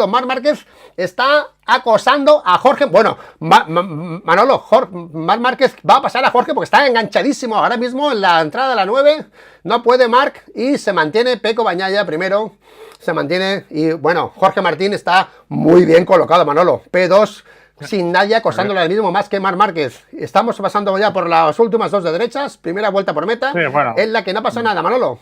Speaker 1: Marc Márquez está acosando a Jorge. Bueno, Manolo, Marc Márquez va a pasar a Jorge porque está enganchadísimo ahora mismo en la entrada de la 9. No puede Marc y se mantiene Peco Bagnaia primero. Se mantiene y bueno, Jorge Martín está muy bien colocado, Manolo. P2 sin nadie acosándolo al mismo más que Marc Márquez. Estamos pasando ya por las últimas 2 de derechas. Primera vuelta por meta.
Speaker 2: Sí, bueno.
Speaker 1: En la que no pasa nada, Manolo.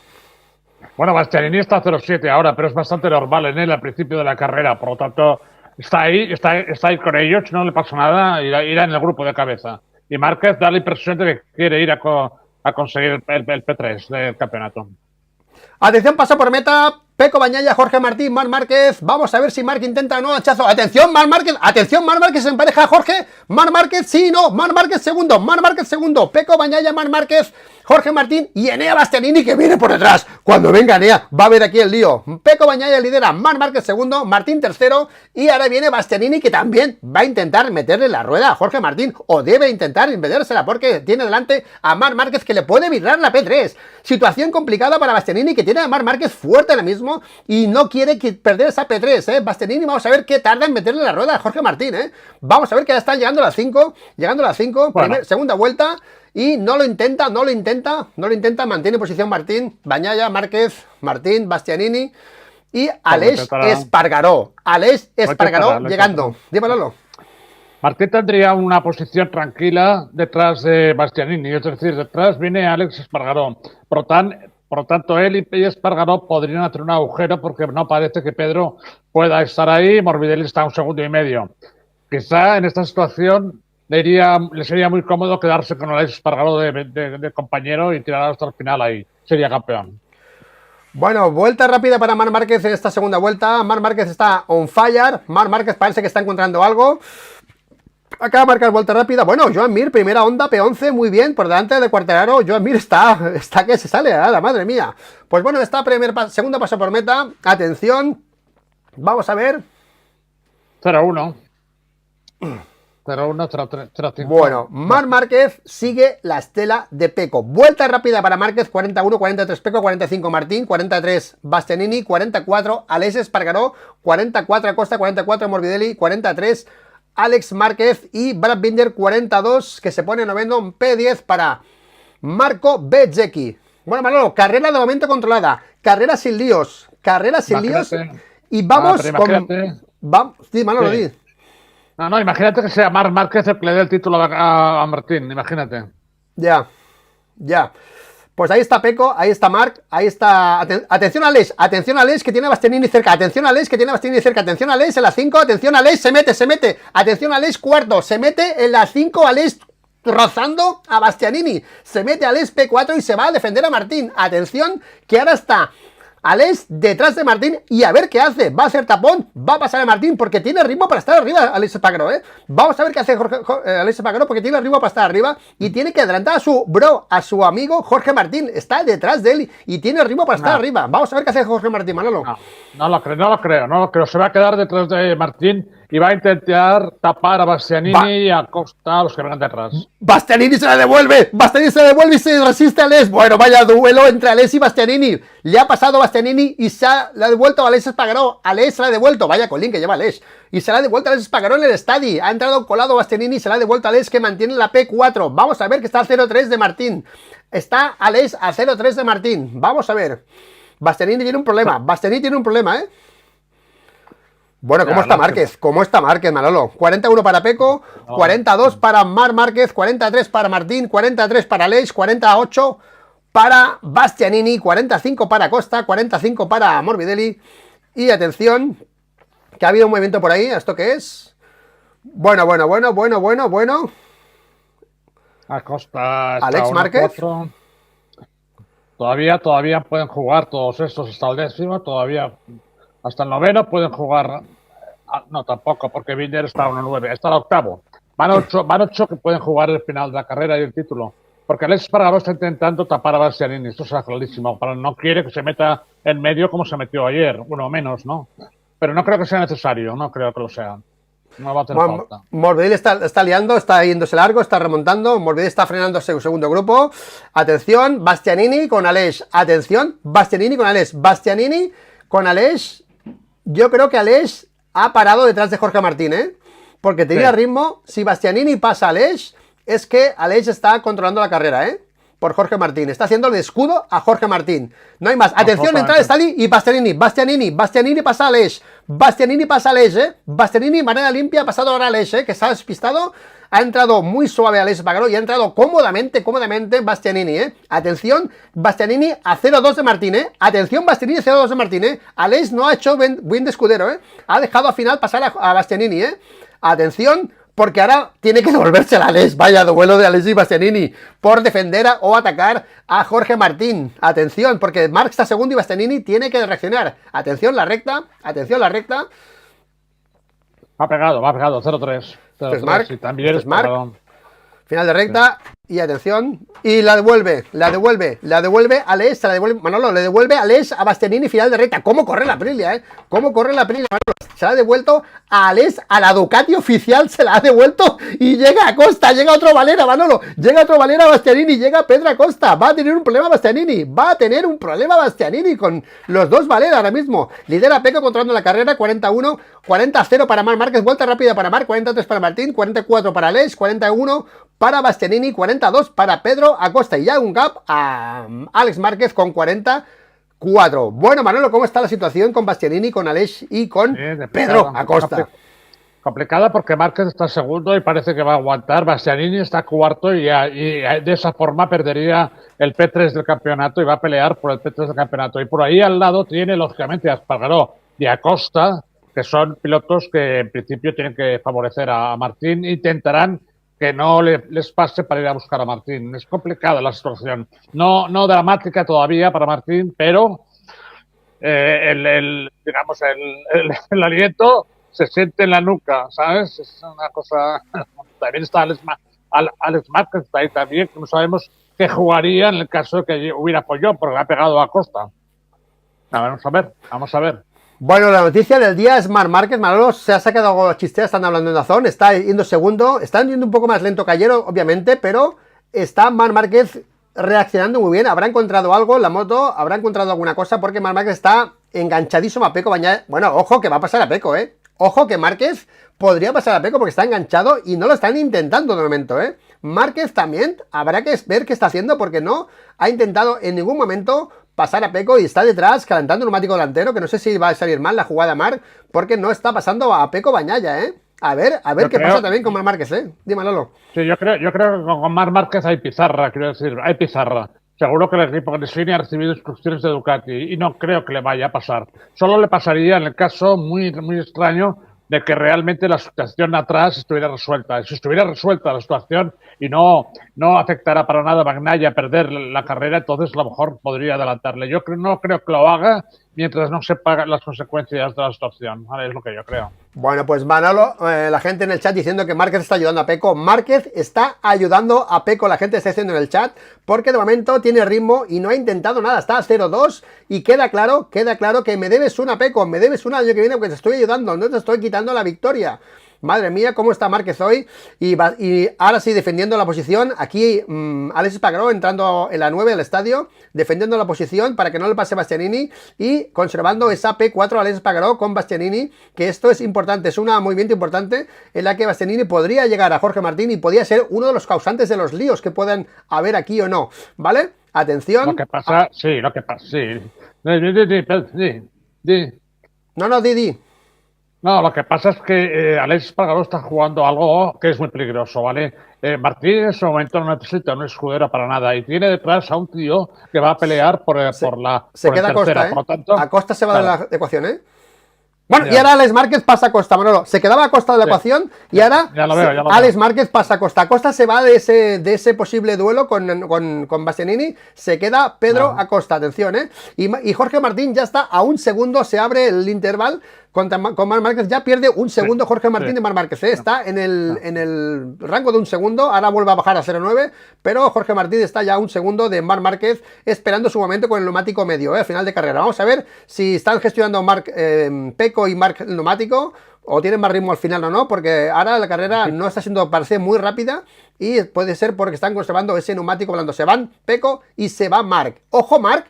Speaker 2: Bueno, Bastianini está 0-7 ahora, pero es bastante normal en él al principio de la carrera. Por lo tanto, está ahí con ellos, no le pasa nada, irá en el grupo de cabeza. Y Márquez da la impresión de que quiere ir a conseguir el P3 del campeonato.
Speaker 1: Atención, pasa por meta. Peco Bagnaia, Jorge Martín, Marc Márquez. Vamos a ver si Marc intenta o no hachazo. Atención, Marc Márquez. Atención, Marc Márquez se empareja a Jorge. Marc Márquez, sí, no. Marc Márquez segundo. Marc Márquez segundo. Peco Bagnaia, Marc Márquez, Jorge Martín y Enea Bastianini que viene por detrás. Cuando venga Enea va a ver aquí el lío. Peco Bagnaia lidera, Marc Márquez segundo, Martín tercero y ahora viene Bastianini que también va a intentar meterle la rueda a Jorge Martín o debe intentar metérsela porque tiene delante a Marc Márquez que le puede virar la P3. Situación complicada para Bastianini que tiene a Marc Márquez fuerte ahora mismo y no quiere perder esa P3, Bastianini, vamos a ver qué tarda en meterle la rueda a Jorge Martín, Vamos a ver que ya están llegando a las 5, bueno. Segunda vuelta. Y no lo intenta, mantiene posición Martín, Bagnaia, Márquez, Martín, Bastianini y Aleix Espargaró. Aleix Espargaró llegando. Dímelo.
Speaker 2: Martín tendría una posición tranquila detrás de Bastianini, es decir, detrás viene Aleix Espargaró. Por lo tanto, él y Espargaró podrían hacer un agujero porque no parece que Pedro pueda estar ahí. Morbidelli está a 1,5 segundos. Quizá en esta situación le sería muy cómodo quedarse con Aleix Espargaró de compañero y tirar hasta el final ahí. Sería campeón.
Speaker 1: Bueno, vuelta rápida para Marc Márquez en esta segunda vuelta. Marc Márquez está on fire. Marc Márquez parece que está encontrando algo. Acaba de marcar vuelta rápida. Bueno, Joan Mir, primera onda, P11, muy bien. Por delante de Quartararo, Joan Mir está que se sale, la madre mía. Pues bueno, está segunda paso por meta. Atención. Vamos a ver.
Speaker 2: 0-1. 0-1, 0-3, 0-5.
Speaker 1: Bueno, Marc Márquez sigue la estela de Peco. Vuelta rápida para Márquez, 41, 43 Peco, 45 Martín, 43 Bastianini, 44 Aleix Espargaró, 44 Acosta, 44 Morbidelli, 43 Alex Márquez y Brad Binder, 42, que se pone noveno, P10 para Marco Bezzecchi. Bueno, Manolo, carrera de momento controlada, carrera sin líos, y vamos sí, Manolo,
Speaker 2: sí. No, imagínate que sea Marc Márquez el que le dé el título a Martín, imagínate.
Speaker 1: Ya. Pues ahí está Peco, ahí está Marc, ahí está... Atención a Aleix, que tiene a Bastianini cerca, atención a Aleix en la 5, atención a Aleix, se mete, atención a Aleix cuarto, se mete en la 5, Aleix rozando a Bastianini, se mete a Aleix P4 y se va a defender a Martín, atención, que ahora está Aleix detrás de Martín y a ver qué hace, va a hacer tapón, va a pasar a Martín porque tiene ritmo para estar arriba Aleix Espargaró, Vamos a ver qué hace Aleix Espargaró porque tiene ritmo para estar arriba y tiene que adelantar a su amigo Jorge Martín, está detrás de él y tiene ritmo para estar arriba. Vamos a ver qué hace Jorge Martín, Manolo.
Speaker 2: No lo creo, se va a quedar detrás de Martín y va a intentar tapar a Bastianini y a Costa, a los que vengan detrás.
Speaker 1: Bastianini se la devuelve y se resiste a Aleix. Bueno, vaya duelo entre Aleix y Bastianini. Le ha pasado Bastianini y se la ha devuelto a Aleix Espargaró. Aleix se la ha devuelto, vaya colín que lleva Aleix. Y se la ha devuelto a Aleix Espargaró en el estadio. Ha entrado colado Bastianini y se la ha devuelto a Aleix que mantiene la P4. Vamos a ver que está a 0-3 de Martín. Está Aleix a 0-3 de Martín. Vamos a ver. Bastianini tiene un problema, Bueno, ¿cómo está Márquez? Manolo? 41 para Peco, 42 para Marc Márquez, 43 para Martín, 43 para Aleix, 48 para Bastianini, 45 para Costa, 45 para Morbidelli. Y atención, que ha habido un movimiento por ahí. ¿Esto qué es? Bueno.
Speaker 2: Acosta,
Speaker 1: Alex Márquez.
Speaker 2: Todavía pueden jugar todos estos hasta el 10º, todavía hasta el 9º pueden jugar. No, tampoco, porque Binder está a 1-9, está al 8º. Van 8 que pueden jugar el final de la carrera y el título. Porque Aleix Espargaró está intentando tapar a Bastianini, esto será clarísimo. Pero no quiere que se meta en medio como se metió ayer, uno menos, ¿no? Pero no creo que sea necesario, no creo que lo sea. No va a tener falta.
Speaker 1: Morbidelli está liando, está yéndose largo, está remontando. Morbidelli está frenando su segundo grupo. Atención, Bastianini con Aleix. Bastianini con Aleix. Yo creo que Aleix ha parado detrás de Jorge Martín, ¿eh? Porque tenía ritmo. Si Bastianini pasa a Aleix, es que Aleix está controlando la carrera, ¿eh? Por Jorge Martín. Está haciendo el escudo a Jorge Martín. No hay más. Atención, entra Stali y Bastianini. Bastianini pasa a Aleix. Bastianini pasa a Aleix, ¿eh? Bastianini, manera limpia, ha pasado ahora a Aleix, ¿eh? Que se ha despistado. Ha entrado muy suave Aleix Espargaró y ha entrado cómodamente Bastianini, ¿eh? Atención, Bastianini a 0-2 de Martín, ¿eh? Atención, Bastianini a 0-2 de Martín, ¿eh? Aleix no ha hecho buen de escudero, ¿eh? Ha dejado al final pasar a Bastianini, ¿eh? Atención, porque ahora tiene que devolverse a Aleix. Vaya duelo de Aleix y Bastianini por defender o atacar a Jorge Martín. Atención, porque Marc está segundo y Bastianini tiene que reaccionar. Atención la recta.
Speaker 2: Va pegado, 0-3.
Speaker 1: Pues Marc,
Speaker 2: y también eres
Speaker 1: final de recta, y atención, y la devuelve Aleix, Manolo, le devuelve Aleix a Bastianini, final de recta. ¿Cómo corre la Aprilia, Manolo? Se la ha devuelto a Aleix, a la Ducati oficial se la ha devuelto, y llega Acosta, llega otro Valera, Manolo, llega otro Valera Bastianini, llega Pedro Acosta, va a tener un problema Bastianini, con los dos Valera ahora mismo. Lidera Pecco controlando la carrera, 41, 40-0 para Marc Márquez, vuelta rápida para Marc, 43 para Martín, 44 para Aleix, 41 para Bastianini, 42 para Pedro Acosta, y ya un gap a Alex Márquez con 44. Bueno, Manolo, ¿cómo está la situación con Bastianini, con Aleix y con Pedro Acosta?
Speaker 2: Complicada porque Márquez está segundo y parece que va a aguantar. Bastianini está cuarto y de esa forma perdería el P3 del campeonato y va a pelear por el P3 del campeonato. Y por ahí al lado tiene, lógicamente, a Espargaró y Acosta, que son pilotos que en principio tienen que favorecer a Martín. Intentarán que no les pase para ir a buscar a Martín. Es complicada la situación. No dramática todavía para Martín, pero el aliento se siente en la nuca, ¿sabes? Es una cosa... También está Alex Márquez ahí también, que no sabemos qué jugaría en el caso de que hubiera follón, porque le ha pegado a Costa. Vamos a ver.
Speaker 1: Bueno, la noticia del día es Marc Márquez. Manolo se ha sacado algo de chistea, están hablando en Dazón, está yendo segundo, están yendo un poco más lento que ayer, obviamente, pero está Marc Márquez reaccionando muy bien. Habrá encontrado algo en la moto, habrá encontrado alguna cosa, porque Marc Márquez está enganchadísimo a Pecco Bagnaia. Bueno, ojo que va a pasar a Pecco, Ojo que Márquez podría pasar a Pecco porque está enganchado y no lo están intentando de momento, Márquez también habrá que ver qué está haciendo, porque no ha intentado en ningún momento pasar a Pecco y está detrás calentando el neumático delantero, que no sé si va a salir mal la jugada Marc, porque no está pasando a Pecco Bagnaia, A ver qué pasa también con Marc Márquez, Dime, Lolo.
Speaker 2: Sí, yo creo que con Marc Márquez hay pizarra, hay pizarra. Seguro que el equipo Gresini ha recibido instrucciones de Ducati y no creo que le vaya a pasar. Solo le pasaría en el caso muy, muy extraño de que realmente la situación atrás estuviera resuelta. Si estuviera resuelta la situación y no afectará para nada a Bagnaia a perder la carrera, entonces a lo mejor podría adelantarle. Yo no creo que lo haga mientras no sepa las consecuencias de la situación. ¿Vale? Es lo que yo creo.
Speaker 1: Bueno, pues Manolo, la gente en el chat diciendo que Márquez está ayudando a Pecco. Márquez está ayudando a Pecco, la gente está diciendo en el chat, porque de momento tiene ritmo y no ha intentado nada, está a 0-2 y queda claro que me debes una, Pecco, me debes una el año que viene porque te estoy ayudando, no te estoy quitando la victoria. Madre mía, cómo está Márquez hoy. Y ahora sí, defendiendo la posición. Aquí Alex Espargaró entrando en la 9 del estadio, defendiendo la posición para que no le pase Bastianini y conservando esa P4 Alex Espargaró con Bastianini, que esto es importante, es un movimiento importante en la que Bastianini podría llegar a Jorge Martín y podría ser uno de los causantes de los líos que puedan haber aquí o no, ¿vale? Atención.
Speaker 2: Lo que pasa, sí.
Speaker 1: No, Didi.
Speaker 2: No, lo que pasa es que Alex Espargaró está jugando algo que es muy peligroso, ¿vale? Martín en ese momento no necesita un escudero para nada y tiene detrás a un tío que va a pelear por la
Speaker 1: se
Speaker 2: por
Speaker 1: queda
Speaker 2: el tercero.
Speaker 1: Acosta,
Speaker 2: Por lo tanto,
Speaker 1: Acosta se va
Speaker 2: claro.
Speaker 1: de la ecuación, Bueno,
Speaker 2: Ya.
Speaker 1: y ahora Alex Márquez pasa a Costa, Manolo. Se quedaba a Costa de la ecuación y ahora
Speaker 2: Ya lo veo.
Speaker 1: Alex Márquez pasa a Costa. Costa se va de ese posible duelo con Bastianini. Se queda Pedro Acosta, atención, Y Jorge Martín ya está a un segundo, se abre el intervalo con Marc Márquez. Ya pierde un segundo Jorge Martín de Marc Márquez, Está en el rango de un segundo. Ahora vuelve a bajar a 0,9, pero Jorge Martín está ya a un segundo de Marc Márquez, esperando su momento con el neumático medio, al final de carrera. Vamos a ver si están gestionando Pecco y Marc el neumático o tienen más ritmo al final o no, porque ahora la carrera no está siendo, parece muy rápida y puede ser porque están conservando ese neumático blando. Se van Pecco y se va Marc. Ojo Marc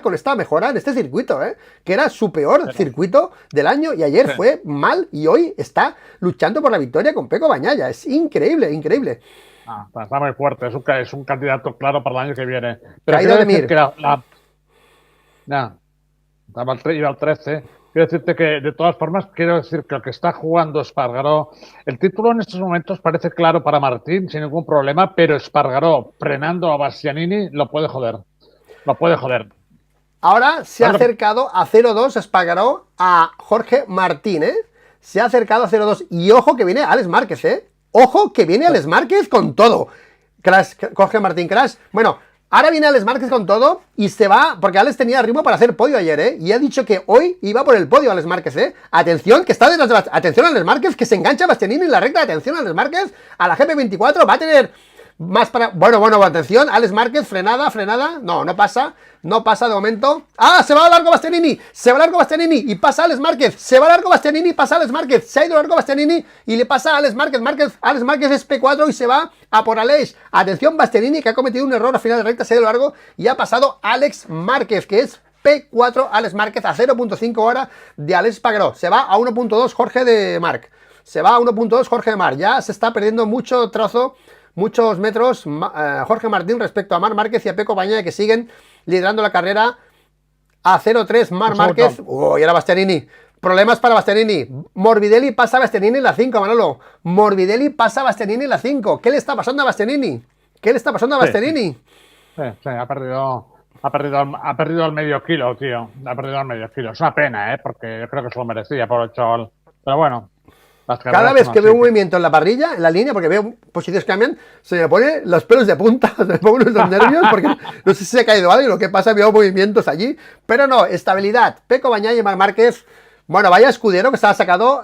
Speaker 1: con esta mejora en este circuito, que era su peor circuito del año y ayer fue mal y hoy está luchando por la victoria con Pecco Bagnaia. Es increíble, increíble.
Speaker 2: Está muy fuerte, es un candidato claro para el año que viene.
Speaker 1: Pero quiero decir que
Speaker 2: iba al 13. Quiero decirte que, de todas formas, quiero decir que lo que está jugando Espargaró, el título en estos momentos parece claro para Martín, sin ningún problema, pero Espargaró, frenando a Bastianini, lo puede joder. Lo puede joder.
Speaker 1: Ahora se ha acercado a 0-2 Espargaró a Jorge Martín, Se ha acercado a 0-2. Y ojo que viene Alex Márquez, Ojo que viene Alex Márquez con todo. Jorge Martín Crash. Bueno, ahora viene Alex Márquez con todo y se va, porque Alex tenía ritmo para hacer podio ayer, y ha dicho que hoy iba por el podio Alex Márquez, Atención, que está detrás de atención a Alex Márquez, que se engancha a Bastianini en la recta, atención a Alex Márquez, a la GP24, va a tener más para... Bueno, atención, Alex Márquez, frenada, no pasa de momento. Se va largo Bastianini, y pasa Alex Márquez, se va largo Bastianini, pasa Alex Márquez, se ha ido largo Bastianini y le pasa a Alex Márquez, Alex Márquez es P4 y se va a por Aleix. Atención Bastianini, que ha cometido un error a final de recta, se ha ido largo y ha pasado Alex Márquez, que es P4, Alex Márquez a 0.5 hora de Alex Espargaró. Se va a 1.2 Jorge de Marc, ya se está perdiendo mucho trozo, muchos metros Jorge Martín respecto a Marc Márquez y a Pecco Bagnaia, que siguen liderando la carrera a 0-3 Marc Márquez. Y ahora Bastianini. Problemas para Bastianini. Morbidelli pasa a Bastianini en la 5, Manolo. Morbidelli pasa a Bastianini en la 5. ¿Qué le está pasando a Bastianini?
Speaker 2: Sí, ha perdido el medio kilo, tío. Ha perdido el medio kilo. Es una pena, porque yo creo que se lo merecía por el chaval. Pero bueno.
Speaker 1: Cada vez que veo un movimiento en la parrilla, en la línea, porque veo posiciones que cambian, se me ponen los pelos de punta, se me ponen los nervios, porque no sé si se ha caído algo y lo que pasa, veo movimientos allí, pero no, estabilidad. Pecco Bagnaia y Marc Márquez, bueno, vaya escudero que se ha sacado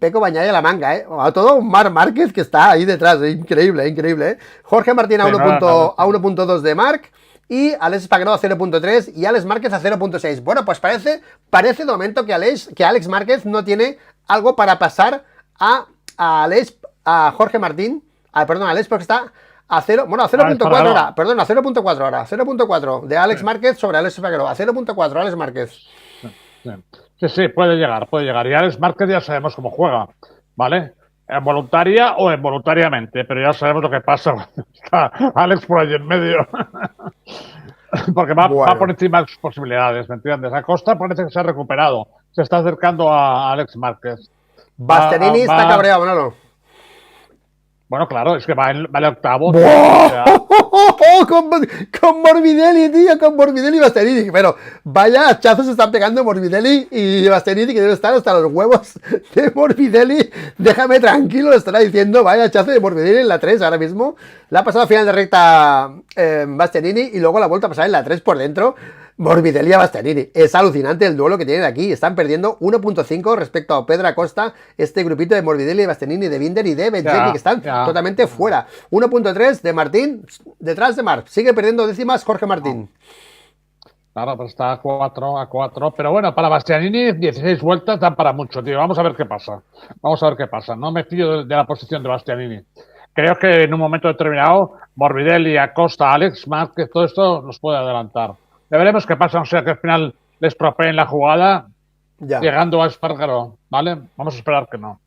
Speaker 1: Pecco Bagnaia la manga, a todo un Marc Márquez que está ahí detrás, increíble. Jorge Martín a 1.2 de Marc, y Alex Espargaró a 0.3 y Alex Márquez a 0.6. Bueno, pues parece de momento que Alex Márquez no tiene algo para pasar a Jorge Martín, perdón, a Alex, porque está a 0.4 ahora, perdón, a 0.4 ahora, 0.4 de Alex Márquez sobre Alex Espargaró, a 0.4 Alex Márquez.
Speaker 2: Sí, puede llegar, y Alex Márquez ya sabemos cómo juega, ¿vale? Voluntaria o involuntariamente, pero ya sabemos lo que pasa cuando está Alex por allí en medio. Porque va por encima de sus posibilidades, ¿me entiendes? Acosta parece que se ha recuperado, se está acercando a Alex Márquez.
Speaker 1: Bastianini está cabreado, Manolo.
Speaker 2: Bueno, claro, es que va el octavo.
Speaker 1: Con Morbidelli, tío, con Morbidelli y Bastianini. Pero vaya hachazos se están pegando Morbidelli y Bastianini, que debe estar hasta los huevos de Morbidelli. Déjame tranquilo, lo estará diciendo. Vaya hachazo de Morbidelli en la 3 ahora mismo. La ha pasado a final de recta Bastianini y luego la vuelta a pasar en la 3 por dentro. Morbidelli a Bastianini. Es alucinante el duelo que tienen aquí. Están perdiendo 1.5 respecto a Pedro Acosta, este grupito de Morbidelli, Bastianini, de Binder y de Bezzecchi, que están totalmente fuera. 1.3 de Martín detrás de Marc. Sigue perdiendo décimas Jorge Martín.
Speaker 2: Claro, pues está a 4. Pero bueno, para Bastianini 16 vueltas dan para mucho, tío. Vamos a ver qué pasa. No me fío de la posición de Bastianini. Creo que en un momento determinado Morbidelli, Acosta, Alex Márquez, todo esto nos puede adelantar. Ya veremos qué pasa, o sea que al final les propeen la jugada llegando a Espargaró, ¿vale? Vamos a esperar que no.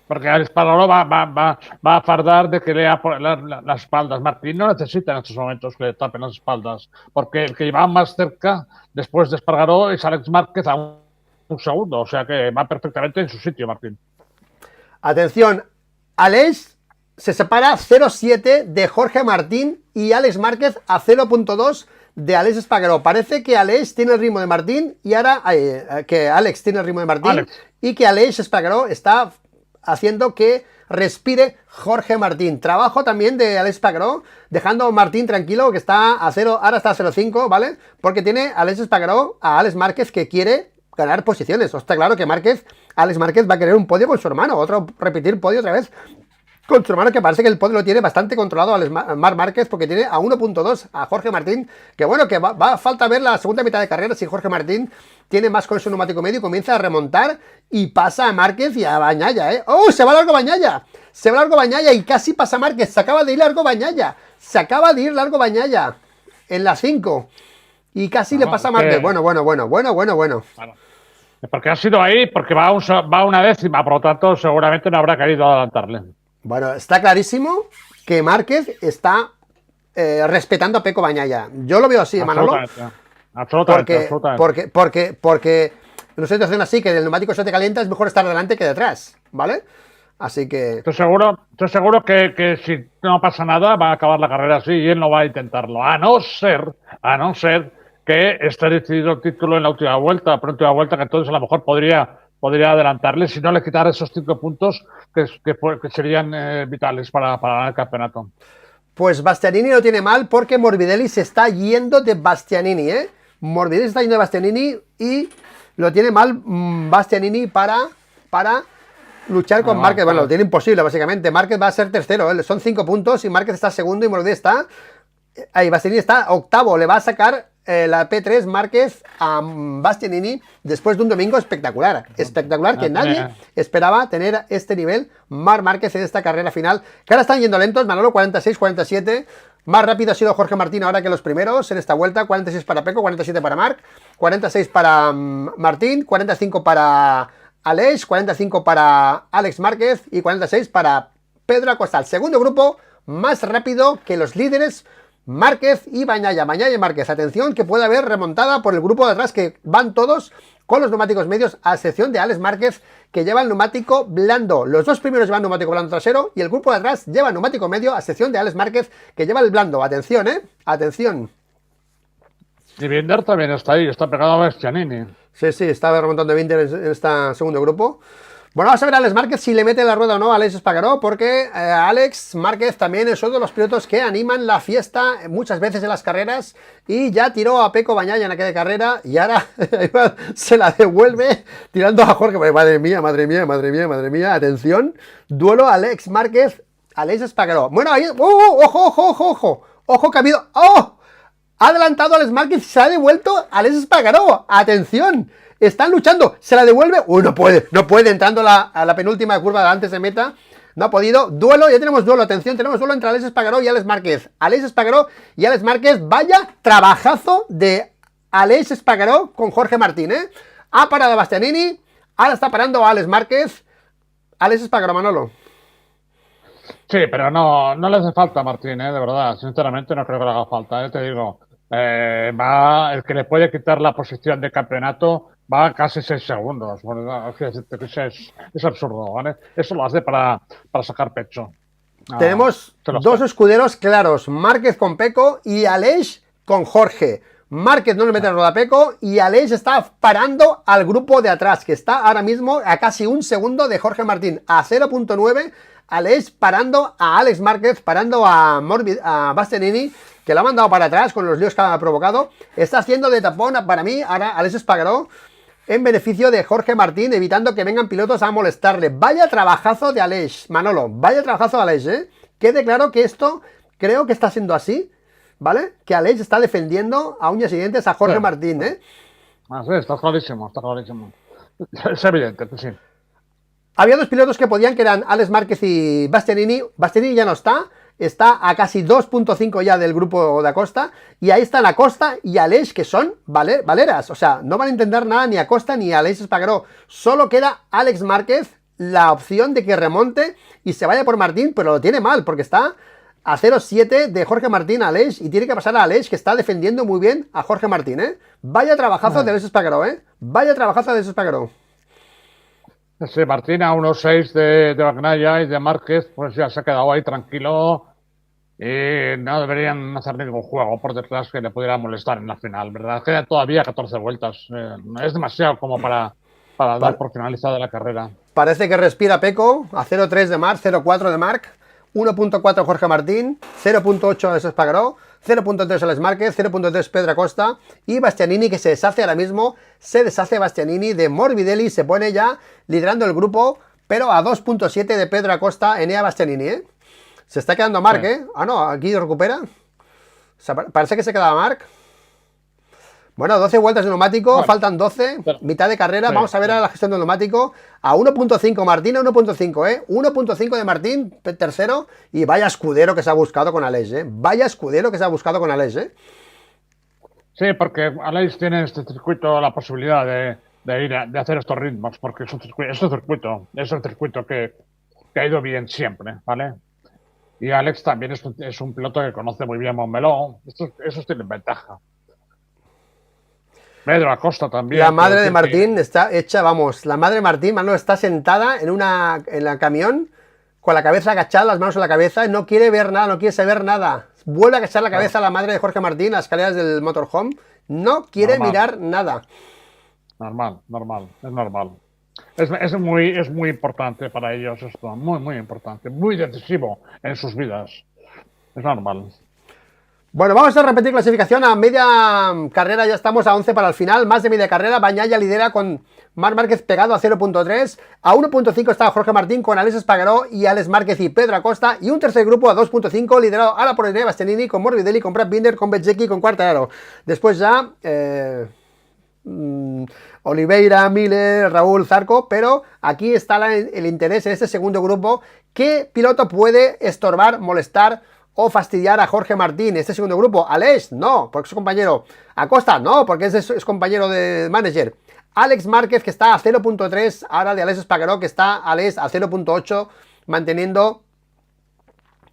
Speaker 2: Porque el Espargaró va a fardar de que lea por las espaldas. Martín no necesita en estos momentos que le tapen las espaldas, porque el que va más cerca después de Espargaró es Alex Márquez a un segundo, o sea que va perfectamente en su sitio, Martín.
Speaker 1: Atención, Alex se separa 0.7 de Jorge Martín y Alex Márquez a 0.2 de Alex Espargaró. Parece que Alex tiene el ritmo de Martín y ahora que Alex tiene el ritmo de Martín y que Alex Espargaró está haciendo que respire Jorge Martín. Trabajo también de Alex Espargaró, dejando a Martín tranquilo, que está a 0, ahora está a 0.5, ¿vale? Porque tiene Alex Espargaró a Alex Márquez, que quiere ganar posiciones. Está claro que Alex Márquez va a querer un podio con su hermano, repetir podio otra vez con su hermano, que parece que el podio lo tiene bastante controlado al Marc Márquez, porque tiene a 1.2 a Jorge Martín, que bueno, que va a falta ver la segunda mitad de carrera si Jorge Martín tiene más con su neumático medio y comienza a remontar y pasa a Márquez y a Bagnaia, ¿eh? ¡Oh, se va largo Bagnaia! Se va largo Bagnaia y casi pasa a Márquez, se acaba de ir largo Bagnaia, en las 5 y casi le pasa a Márquez. Bueno.
Speaker 2: Claro. Porque ha sido ahí, porque va una décima, por lo tanto seguramente no habrá querido adelantarle.
Speaker 1: Bueno, está clarísimo que Márquez está respetando a Pecco Bagnaia. Yo lo veo así, Manolo.
Speaker 2: Absolutamente.
Speaker 1: Porque en una situación así, que el neumático se te calienta, es mejor estar delante que detrás, ¿vale? Así que...
Speaker 2: Estoy seguro que si no pasa nada va a acabar la carrera así y él no va a intentarlo. A no ser que esté decidido el título en la última vuelta, que entonces a lo mejor podría adelantarle si no le quitara esos 5 puntos que serían vitales para ganar el campeonato.
Speaker 1: Pues Bastianini lo tiene mal porque Morbidelli se está yendo de Bastianini, ¿eh? Morbidelli se está yendo de Bastianini y lo tiene mal Bastianini para luchar con Márquez. Bueno, lo tiene imposible, básicamente. Márquez va a ser tercero, ¿eh? Son 5 puntos y Márquez está segundo y Morbidelli está... Ahí Bastianini está octavo, le va a sacar la P3 Márquez a Bastianini después de un domingo espectacular, que nadie esperaba tener este nivel Marc Márquez en esta carrera final, que ahora están yendo lentos, Manolo, 46-47, más rápido ha sido Jorge Martín ahora que los primeros en esta vuelta, 46 para Pecco, 47 para Marc, 46 para Martín, 45 para Aleix, 45 para Alex Márquez y 46 para Pedro Acosta. El segundo grupo más rápido que los líderes Márquez y Bagnaia y Márquez. Atención que puede haber remontada por el grupo de atrás, que van todos con los neumáticos medios, a excepción de Alex Márquez, que lleva el neumático blando. Los dos primeros llevan neumático blando trasero y el grupo de atrás lleva neumático medio, a excepción de Alex Márquez, que lleva el blando. Atención, atención.
Speaker 2: Y Binder también está ahí, está pegado a Bastianini.
Speaker 1: Sí, está remontando Binder en este segundo grupo. Bueno, vamos a ver a Alex Márquez si le mete la rueda o no a Alex Espargaró, porque Alex Márquez también es uno de los pilotos que animan la fiesta muchas veces en las carreras y ya tiró a Pecco Bagnaia en aquella carrera y ahora se la devuelve tirando a Jorge. Madre mía, atención, duelo Alex Márquez, Alex Espargaró. Bueno, ahí, ojo que ha habido, ha adelantado a Alex Márquez y se ha devuelto a Alex Espargaró, atención. Están luchando, se la devuelve. Uy, no puede, entrando a la penúltima curva de antes de meta. No ha podido. Duelo, ya tenemos duelo, atención, tenemos duelo entre Alex Espargaró y Alex Márquez. Alex Espargaró y Alex Márquez, vaya trabajazo de Alex Espargaró con Jorge Martín, ¿eh? Ha parado a Bastianini, ahora está parando a Alex Márquez. Alex Espargaró, Manolo.
Speaker 2: Sí, pero no le hace falta a Martín, de verdad. Sinceramente no creo que le haga falta, te digo. El que le puede quitar la posición de campeonato va a casi 6 segundos. Es absurdo, ¿vale? Eso lo hace para sacar pecho.
Speaker 1: Tenemos dos escuderos claros, Márquez con Pecco y Aleix con Jorge. Márquez no le mete la rueda a Pecco y Aleix está parando al grupo de atrás, que está ahora mismo a casi 1 segundo de Jorge Martín, a 0.9. Aleix parando a Alex Márquez, parando a Bastianini, que lo ha mandado para atrás con los líos que ha provocado. Está haciendo de tapón para mí ahora Alex Espargaró en beneficio de Jorge Martín, evitando que vengan pilotos a molestarle. Vaya trabajazo de Aleix, Manolo, vaya trabajazo de Aleix, ¿eh? Quede claro que esto creo que está siendo así, ¿vale? Que Aleix está defendiendo a uñas y dientes a Jorge Martín, ¿eh?
Speaker 2: Sí, está clarísimo. Es evidente, sí.
Speaker 1: Había dos pilotos que podían, que eran Alex Márquez y Bastianini. Bastianini ya no está a casi 2.5 ya del grupo de Acosta, y ahí están Acosta y Aleix, que son valeras, o sea, no van a intentar nada ni Acosta ni Aleix Espargaró, solo queda Alex Márquez, la opción de que remonte y se vaya por Martín, pero lo tiene mal, porque está a 0.7 de Jorge Martín a Aleix, y tiene que pasar a Aleix, que está defendiendo muy bien a Jorge Martín, ¿eh? Vaya trabajazo de Aleix Espargaró, ¿eh? Vaya trabajazo de Aleix Espargaró.
Speaker 2: Sí, Martín a 1.6 de Bagnaia y de Márquez, pues ya se ha quedado ahí tranquilo y no deberían hacer ningún juego por detrás que le pudiera molestar en la final, ¿verdad? Quedan todavía 14 vueltas, es demasiado como para dar por finalizada la carrera.
Speaker 1: Parece que respira Pecco, a 0.3 de Marc, 0.4 de Marc, 1.4 Jorge Martín, 0.8 Alex Espargaró, 0.3 Alex Márquez, 0.3 Pedro Acosta y Bastianini, que se deshace ahora mismo, Bastianini de Morbidelli, se pone ya liderando el grupo pero a 2.7 de Pedro Acosta, Enea Bastianini, ¿eh? Se está quedando Marc,
Speaker 2: Sí.
Speaker 1: ¿eh? Ah, no, aquí recupera. O sea, parece que se queda Marc. Bueno, 12 vueltas de neumático,
Speaker 2: Bueno,
Speaker 1: faltan 12,
Speaker 2: pero-
Speaker 1: mitad de carrera.
Speaker 2: sí,
Speaker 1: Vamos a ver
Speaker 2: sí.
Speaker 1: a la gestión del neumático. A 1.5 Martín, a 1.5, ¿eh? 1.5 de Martín, tercero. Y vaya escudero que se ha buscado con Aleix, ¿eh? Vaya escudero que se ha buscado con Aleix, ¿eh?
Speaker 2: Sí, porque Aleix tiene este circuito la posibilidad de hacer estos ritmos, porque es un circuito que ha ido bien siempre, ¿vale? Y Alex también es un piloto que conoce muy bien Montmeló. Esos tienen ventaja. Pedro Acosta también.
Speaker 1: La madre de
Speaker 2: decir
Speaker 1: Martín está hecha, vamos, la madre de Martín, Manolo, está sentada en el camión con la cabeza agachada, las manos en la cabeza, no quiere ver nada, no quiere saber nada. Vuelve a agachar la cabeza a la madre de Jorge Martín, las escaleras del motorhome, no quiere
Speaker 2: Normal.
Speaker 1: mirar nada.
Speaker 2: Es normal. Es muy importante para ellos esto, muy importante, muy decisivo en sus vidas. Es normal.
Speaker 1: Bueno, vamos a repetir clasificación a media carrera, ya estamos a 11 para el final, más de media carrera. Bagnaia lidera con Marc Márquez pegado a 0.3, a 1.5 está Jorge Martín con Aleix Espargaró y Alex Márquez y Pedro Acosta, y un tercer grupo a 2.5 liderado ahora por Enea Bastianini con Morbidelli, con Brad Binder, con Bezzecchi, con Quartararo. Después ya Oliveira, Miller, Raúl, Zarco, pero aquí está el interés en este segundo grupo. ¿Qué piloto puede estorbar, molestar o fastidiar a Jorge Martín? Este segundo grupo, Aleix, no, porque es su compañero. Acosta, no, porque es compañero de manager. Alex Márquez, que está a 0.3, ahora de Aleix Espargaró, que está Aleix a 0.8, manteniendo...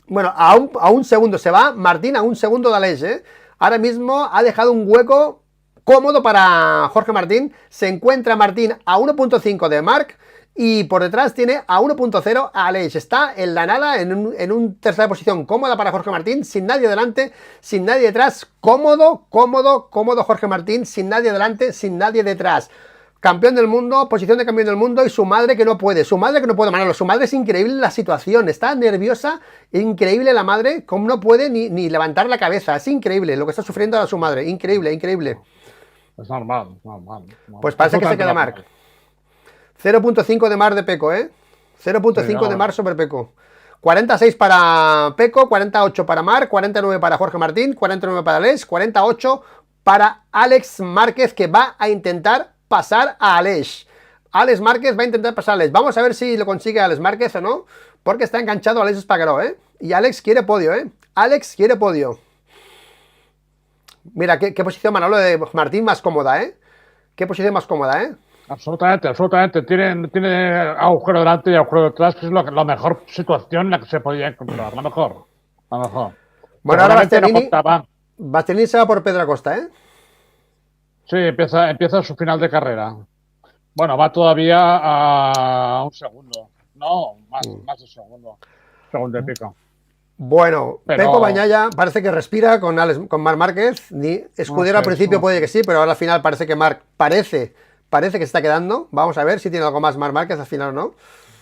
Speaker 1: Bueno, a un segundo se va Martín, a un segundo de Aleix, ¿eh? Ahora mismo ha dejado un hueco cómodo para Jorge Martín. Se encuentra Martín a 1.5 de Marc y por detrás tiene a 1.0 a Aleix. Está en la nada, en una tercera posición cómoda para Jorge Martín, sin nadie delante, sin nadie detrás. Cómodo Jorge Martín, sin nadie delante, sin nadie detrás. Campeón del mundo, posición de campeón del mundo, y su madre que no puede, Manolo, su madre es increíble la situación, está nerviosa, increíble la madre, como no puede ni levantar la cabeza, es increíble lo que está sufriendo ahora su madre, increíble.
Speaker 2: Es normal.
Speaker 1: Pues parece que se queda Marc. 0.5 de Marc de Pecco, ¿eh? 0.5 de Marc sobre Pecco. 46 para Pecco, 48 para Marc, 49 para Jorge Martín, 49 para Aleix, 48 para Alex Márquez, que va a intentar pasar a Aleix. Alex Márquez va a intentar pasar a Aleix. Vamos a ver si lo consigue Alex Márquez o no, porque está enganchado a Aleix Espargaró, ¿eh? Y Alex quiere podio, ¿eh? Alex quiere podio. Mira, qué posición, Manolo, de Martín más cómoda, ¿eh? Qué posición más cómoda, ¿eh?
Speaker 2: Absolutamente. Tiene agujero delante y agujero detrás, que es la mejor situación en la que se podía encontrar. La mejor.
Speaker 1: Bueno, ahora
Speaker 2: Bastianini
Speaker 1: se va por Pedro Acosta, ¿eh?
Speaker 2: Sí, empieza su final de carrera. Bueno, va todavía a un segundo. No, más de segundo. Segundo y pico.
Speaker 1: Bueno,
Speaker 2: pero...
Speaker 1: Pecco Bagnaia parece que respira con Marc Márquez. Escudero al principio puede que sí, pero ahora al final parece que Marc parece que se está quedando. Vamos a ver si tiene algo más Marc Márquez al final o no.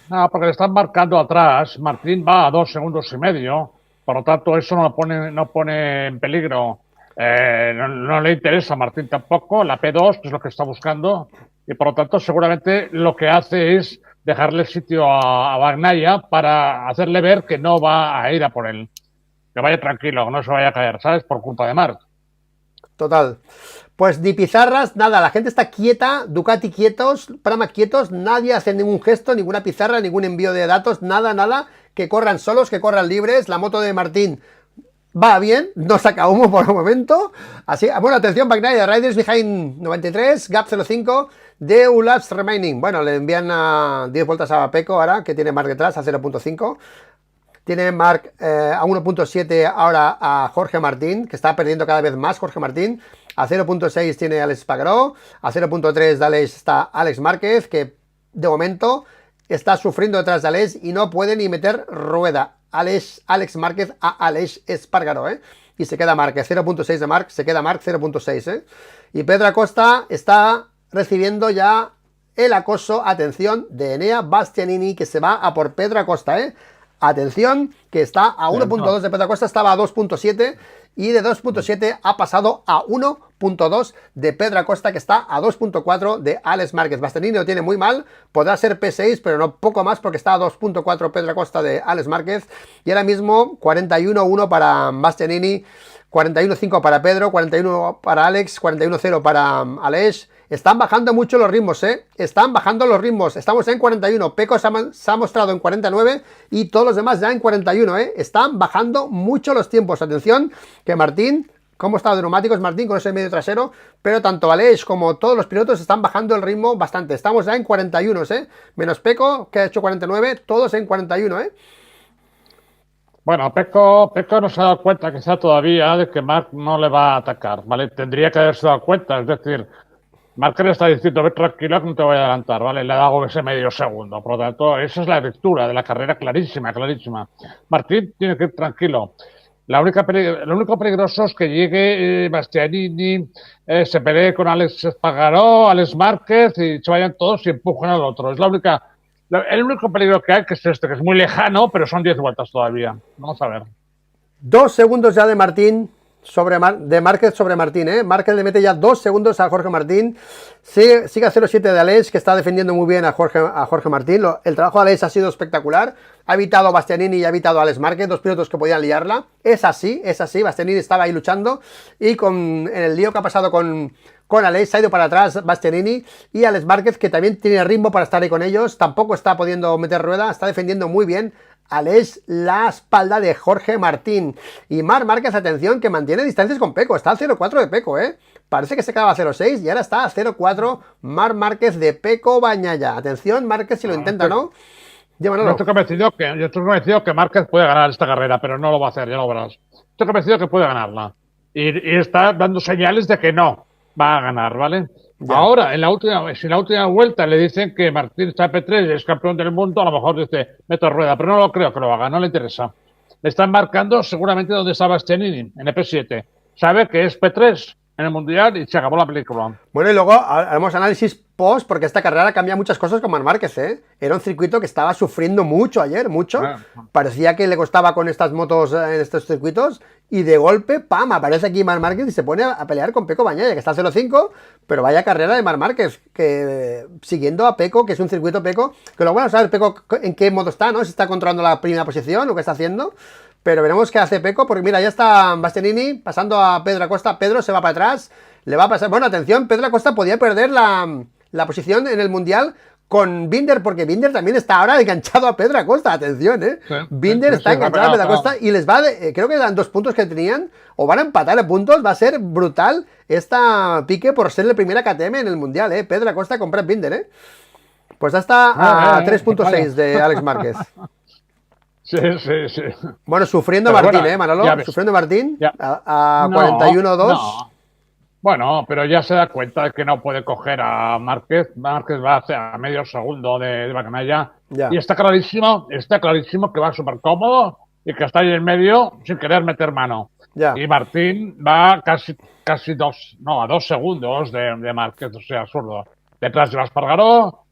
Speaker 2: No, porque le están marcando atrás. Martín va a 2 segundos y medio. Por lo tanto, eso no pone en peligro. No le interesa a Martín tampoco. La P2, que es lo que está buscando. Y por lo tanto, seguramente lo que hace es dejarle sitio a Bagnaia para hacerle ver que no va a ir a por él. Que vaya tranquilo, que no se vaya a caer, ¿sabes? Por culpa de Marc.
Speaker 1: Total. Pues ni pizarras, nada, la gente está quieta, Ducati quietos, Pramac quietos, nadie hace ningún gesto, ninguna pizarra, ningún envío de datos, nada, que corran solos, que corran libres. La moto de Martín va bien, no saca humo por el momento. Así, bueno, atención, Bagnaia, Riders Behind 93, Gap 05, DU Laps Remaining. Bueno, le envían a 10 vueltas a Pecco ahora, que tiene Marc detrás, a 0.5. Tiene Marc a 1.7 ahora a Jorge Martín, que está perdiendo cada vez más Jorge Martín. A 0.6 tiene Alex Espargaró. A 0.3 de Aleix está Alex Márquez, que de momento está sufriendo detrás de Aleix y no puede ni meter rueda. Alex Márquez a Aleix Espargaró, ¿eh? Y se queda Márquez, 0.6 de Marc, se queda Marc 0.6, ¿eh? Y Pedro Acosta está recibiendo ya el acoso, atención, de Enea Bastianini, que se va a por Pedro Acosta, ¿eh? Atención, que está a
Speaker 2: Sí,
Speaker 1: 1.2 de Pedro Acosta, estaba a 2.7 y de 2.7 ha pasado a 1.2 de Pedro Acosta, que está a 2.4 de Alex Márquez. Bastianini lo tiene muy mal, podrá ser P6, pero no poco más porque está a 2.4 Pedro Acosta de Alex Márquez. Y ahora mismo 41-1 para Bastianini, 41-5 para Pedro, 41 para Alex, 41-0 para Aleix. Están bajando mucho los ritmos, ¿eh? Están bajando los ritmos. Estamos en 41. Peco se ha mostrado en 49 y todos los demás ya en 41, ¿eh? Están bajando mucho los tiempos. Atención, que Martín, ¿cómo está de neumáticos Martín con ese medio trasero? Pero tanto Aleix como todos los pilotos están bajando el ritmo bastante. Estamos ya en 41, ¿eh? Menos Peco, que ha hecho 49, todos en 41, ¿eh?
Speaker 2: bueno, Pecco no se ha dado cuenta quizá todavía de que Marc no le va a atacar, ¿vale? Tendría que haberse dado cuenta, es decir, Marc le está diciendo, ve tranquilo que no te voy a adelantar, ¿vale? Le ha dado ese medio segundo, por lo tanto, esa es la lectura de la carrera clarísima, clarísima. Martín tiene que ir tranquilo. Lo único peligroso es que llegue Bastianini, se pelee con Alex Espargaró, Alex Márquez y se vayan todos y empujen al otro. Es el único peligro que hay, que es este, que es muy lejano, pero son 10 vueltas todavía. Vamos a ver.
Speaker 1: 2 segundos ya de Martín de Márquez sobre Martín, ¿eh? Márquez le mete ya 2 segundos a Jorge Martín. Sigue a 0.7 de Aleix, que está defendiendo muy bien a Jorge Martín. El trabajo de Aleix ha sido espectacular. Ha evitado a Bastianini y ha evitado a Alex Márquez, dos pilotos que podían liarla. Es así. Bastianini estaba ahí luchando y en el lío que ha pasado con Aleix se ha ido para atrás Bastianini, y Alex Márquez, que también tiene ritmo para estar ahí con ellos, tampoco está pudiendo meter rueda, está defendiendo muy bien Aleix la espalda de Jorge Martín. Y Marc Márquez, atención, que mantiene distancias con Peco, está al 0.4 de Peco, parece que se quedaba a 0.6 y ahora está a 0.4 Marc Márquez de Peco Bagnaia. Atención, Márquez si lo intenta, ¿no?
Speaker 2: Yo estoy convencido que Márquez puede ganar esta carrera, pero no lo va a hacer, ya lo verás. Estoy convencido que puede ganarla. Y está dando señales de que no va a ganar, ¿vale? Ya. Ahora, si en la última vuelta le dicen que Martín está P3 y es campeón del mundo, a lo mejor dice, meto rueda, pero no lo creo que lo haga, no le interesa. Le están marcando seguramente donde está Bastianini, en P7. Sabe que es P3 en el Mundial y se acabó la película.
Speaker 1: Bueno, y luego haremos análisis post, porque esta carrera cambia muchas cosas con Marc Márquez, ¿eh? Era un circuito que estaba sufriendo mucho ayer, mucho. Parecía que le costaba con estas motos en estos circuitos, y de golpe, ¡pam!, aparece aquí Marc Márquez y se pone a pelear con Peco Bagnaia, que está a 0.5, pero vaya carrera de Marc Márquez, que siguiendo a Peco, que es un circuito Peco, que luego vamos a ver Peco en qué modo está, ¿no? Si está controlando la primera posición, lo que está haciendo. Pero veremos qué hace Peco, porque mira, ya está Bastianini pasando a Pedro Acosta. Pedro se va para atrás, le va a pasar... Bueno, atención, Pedro Acosta podía perder la posición en el Mundial con Binder, porque Binder también está ahora enganchado a Pedro Acosta. Atención,
Speaker 2: Sí,
Speaker 1: Binder está enganchado a Pedro Acosta y les va, creo que eran 2 puntos que tenían, o van a empatar a puntos. Va a ser brutal esta pique por ser el primer KTM en el Mundial, Pedro Acosta con Brad Binder, Pues ya está a 3.6 de Alex Márquez.
Speaker 2: Sí.
Speaker 1: Bueno, sufriendo pero Martín, bueno, Manolo. Sufriendo Martín a 41-2. No.
Speaker 2: Bueno, pero ya se da cuenta de que no puede coger a Márquez. Márquez va a medio segundo de Bagnaia. Y está clarísimo que va súper cómodo y que está ahí en medio sin querer meter mano. Y Martín va a 2 segundos de Márquez, o sea, absurdo. Detrás de Espargaró,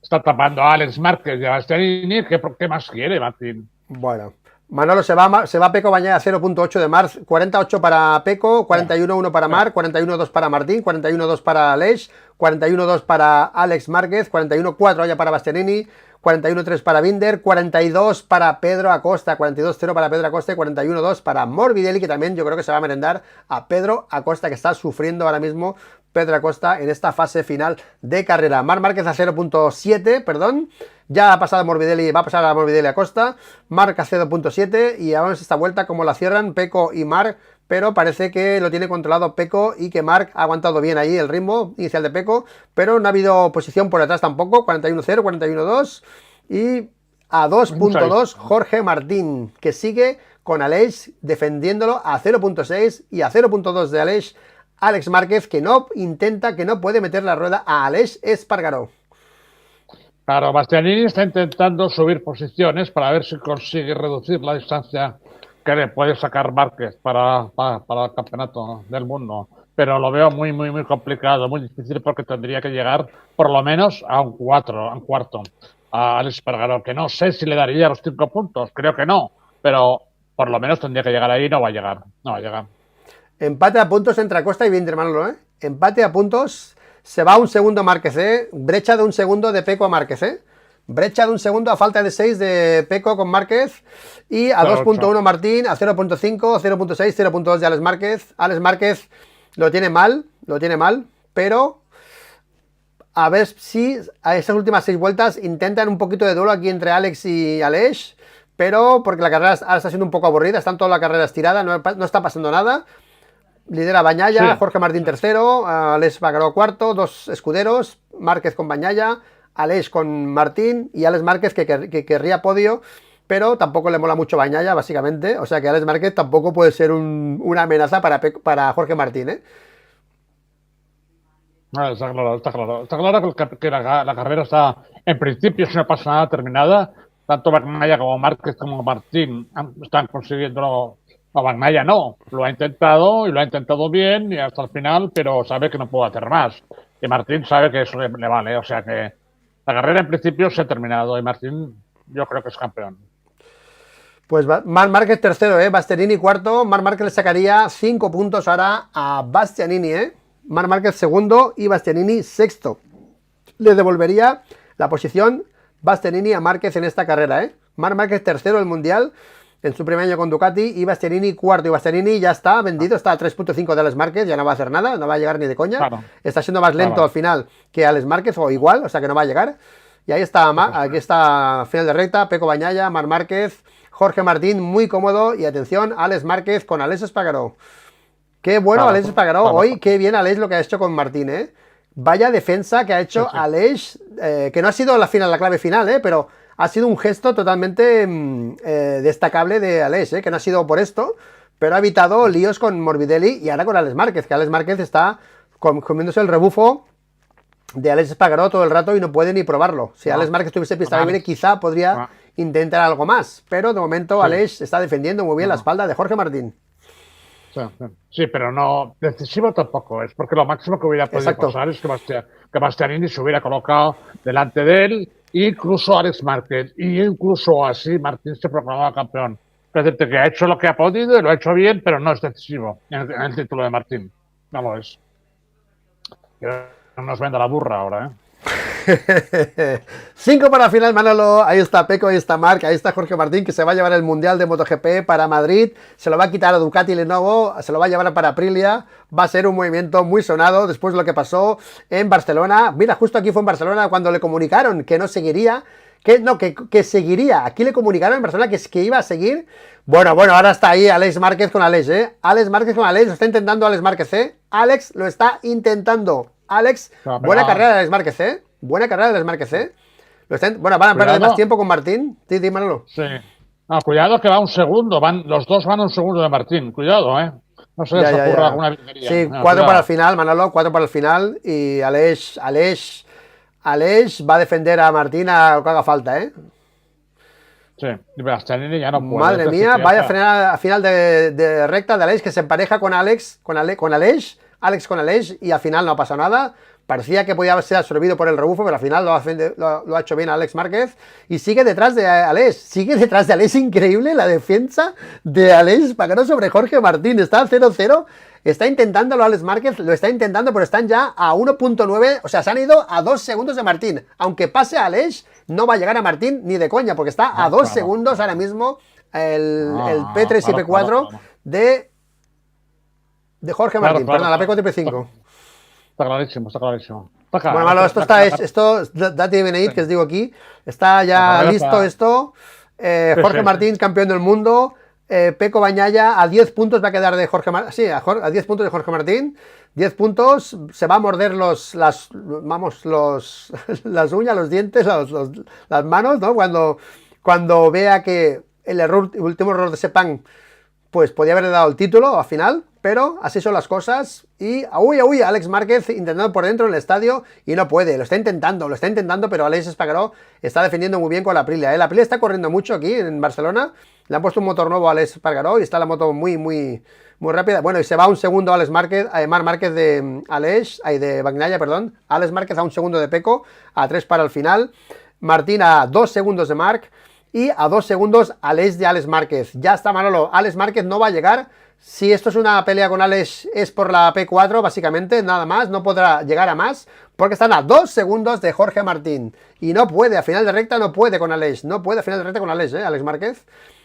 Speaker 2: está tapando a Alex Márquez y a Bastianini. ¿Qué más quiere Martín?
Speaker 1: Bueno, Manolo se va Peco Bagnaia a 0.8 de Marc, 48 para Peco, 41-1 para Marc, 41-2 para Martín, 41-2 para Aleix, 41-2 para Alex Márquez, 41-4 ya para Bastianini, 41-3 para Binder, 42 para Pedro Acosta, 42-0 para Pedro Acosta y 41-2 para Morbidelli, que también yo creo que se va a merendar a Pedro Acosta, que está sufriendo ahora mismo Pedro Acosta en esta fase final de carrera. Marc Márquez a 0.7, perdón. Ya ha pasado Morbidelli, va a pasar a Morbidelli Acosta. Marc a 0.7 y vamos esta vuelta como la cierran Peco y Marc, pero parece que lo tiene controlado Peco y que Marc ha aguantado bien ahí el ritmo inicial de Peco, pero no ha habido posición por detrás tampoco. 41-0, 41-2 y a 2.2 Jorge Martín, que sigue con Aleix defendiéndolo a 0.6 y a 0.2 de Aleix Alex Márquez, que no puede meter la rueda a Aleix Espargaró.
Speaker 2: Claro, Bastianini está intentando subir posiciones para ver si consigue reducir la distancia que le puede sacar Márquez para el campeonato del mundo. Pero lo veo muy, muy, muy complicado, muy difícil, porque tendría que llegar por lo menos a un cuarto. a Alex Espargaró, que no sé si le daría los 5 puntos, creo que no, pero por lo menos tendría que llegar ahí, no va a llegar, no va a llegar.
Speaker 1: Empate a puntos entre Acosta y Binder, Manolo, ¿eh? Empate a puntos. Se va un segundo Márquez, ¿eh? Brecha de un segundo de Peco a Márquez, ¿eh? Brecha de un segundo a falta de 6 de Peco con Márquez. Y a 2.1 Martín, a 0.5, 0.6, 0.2 de Alex Márquez. Alex Márquez lo tiene mal, pero a ver si a esas últimas 6 vueltas intentan un poquito de duelo aquí entre Alex y Aleix, pero porque la carrera ahora está siendo un poco aburrida, están toda la carrera estirada, no está pasando nada. Lidera Bagnaia, sí, Jorge Martín tercero, Aleix Espargaró cuarto, 2 escuderos, Márquez con Bagnaia, Aleix con Martín y Alex Márquez que querría podio, pero tampoco le mola mucho Bagnaia, básicamente, o sea que Alex Márquez tampoco puede ser una amenaza para Jorge Martín, ¿eh?
Speaker 2: Está claro, está claro. Está claro que la carrera está, en principio, si no pasa nada, terminada. Tanto Bagnaia como Márquez como Martín están consiguiendo. No, Bagnaia no. Lo ha intentado y lo ha intentado bien y hasta el final, pero sabe que no puede hacer más. Y Martín sabe que eso le vale. O sea que la carrera en principio se ha terminado y Martín yo creo que es campeón.
Speaker 1: Pues Marc Márquez tercero, Bastianini cuarto. Marc Márquez le sacaría 5 puntos ahora a Bastianini, Marc Márquez segundo y Bastianini sexto. Le devolvería la posición Bastianini a Márquez en esta carrera, Marc Márquez tercero del Mundial en su primer año con Ducati y Bastianini cuarto. Y Bastianini ya está vendido, está a 3.5 de Alex Márquez, ya no va a hacer nada, no va a llegar ni de coña. Claro. Está siendo más lento al final que Alex Márquez o igual, o sea que no va a llegar. Y ahí está, aquí está final de recta, Peco Bagnaia, Marc Márquez, Jorge Martín muy cómodo y atención, Alex Márquez con Aleix Espargaró. Qué bueno Aleix Espargaró hoy, qué bien Aleix lo que ha hecho con Martín, Vaya defensa que ha hecho Aleix, que no ha sido la clave final, pero ha sido un gesto totalmente destacable de Aleix, que no ha sido por esto, pero ha evitado líos con Morbidelli y ahora con Alex Márquez, que Alex Márquez está comiéndose el rebufo de Aleix Espargaró todo el rato y no puede ni probarlo. Si Alex Márquez tuviese pista libre, quizá podría intentar algo más, pero de momento Aleix está defendiendo muy bien la espalda de Jorge Martín.
Speaker 2: Sí, pero no decisivo tampoco es, porque lo máximo que hubiera podido pasar es que Bastianini se hubiera colocado delante de él, incluso Alex Márquez, y incluso así Martín se proclamaba campeón. Es decir, que ha hecho lo que ha podido y lo ha hecho bien, pero no es decisivo en el título de Martín. No lo es. No nos venda la burra ahora,
Speaker 1: 5 para la final, Manolo. Ahí está Peco, ahí está Marc, ahí está Jorge Martín, que se va a llevar el Mundial de MotoGP para Madrid. Se lo va a quitar a Ducati Lenovo, se lo va a llevar para Aprilia. Va a ser un movimiento muy sonado después de lo que pasó en Barcelona. Mira, justo aquí fue en Barcelona cuando le comunicaron que no seguiría. Que seguiría. Aquí le comunicaron en Barcelona que iba a seguir. Bueno, ahora está ahí Alex Márquez con Aleix, Alex Márquez con Aleix, lo está intentando Alex Márquez, Alex lo está intentando. Alex, buena carrera de Alex Márquez, Buena carrera de Alex Márquez, Bueno, van a perder más tiempo con Martín. Sí, dímelo.
Speaker 2: Sí. No, cuidado que va un segundo. Los dos van un segundo de Martín. Cuidado, No se les ocurra alguna virguería.
Speaker 1: Sí, 4 para el final, Manolo, 4 para el final. Y Aleix va a defender a Martín a lo que haga falta,
Speaker 2: Sí, Bastianini ya no puede.
Speaker 1: Madre mía, vaya a final de recta de Aleix, que se empareja con Aleix, Alex con Aleix, y al final no ha pasado nada. Parecía que podía ser absorbido por el rebufo, pero al final lo ha hecho bien Alex Márquez. Y sigue detrás de Aleix. Increíble la defensa de Aleix Espargaró sobre Jorge Martín. Está al 0-0. Está intentándolo Alex Márquez. Lo está intentando, pero están ya a 1.9. O sea, se han ido a 2 segundos de Martín. Aunque pase a Aleix, no va a llegar a Martín ni de coña, porque está a 2 segundos ahora mismo el P3 y P4 de Jorge Martín. Perdón, la P4 y P5.
Speaker 2: Está clarísimo.
Speaker 1: Bueno, malo, esto, Dati Beneid, que os digo aquí, está ya listo esto. Jorge Martín, campeón del mundo. Peco Bagnaia a 10 puntos va a quedar de Jorge Martín. Sí, a 10 puntos de Jorge Martín. 10 puntos, se va a morder las uñas, los dientes, las manos, ¿no? Cuando vea que el último error de Sepang, pues podía haberle dado el título al final. Pero así son las cosas. Y Alex Márquez intentando por dentro en el estadio y no puede. Lo está intentando, pero Aleix Espargaró está defendiendo muy bien con la Aprilia. La Aprilia está corriendo mucho aquí en Barcelona. Le han puesto un motor nuevo a Aleix Espargaró y está la moto muy rápida. Bueno, y se va un segundo Marc Márquez de Aleix, de Bagnaia, perdón. Alex Márquez a un segundo de Peco, a 3 para el final. Martín a 2 segundos de Marc y a 2 segundos Aleix de Alex Márquez. Ya está, Manolo, Alex Márquez no va a llegar. Si esto es una pelea con Alex, es por la P4, básicamente, nada más, no podrá llegar a más, porque están a 2 segundos de Jorge Martín. Y no puede, a final de recta no puede con Alex, no puede a final de recta con Alex, Alex Márquez.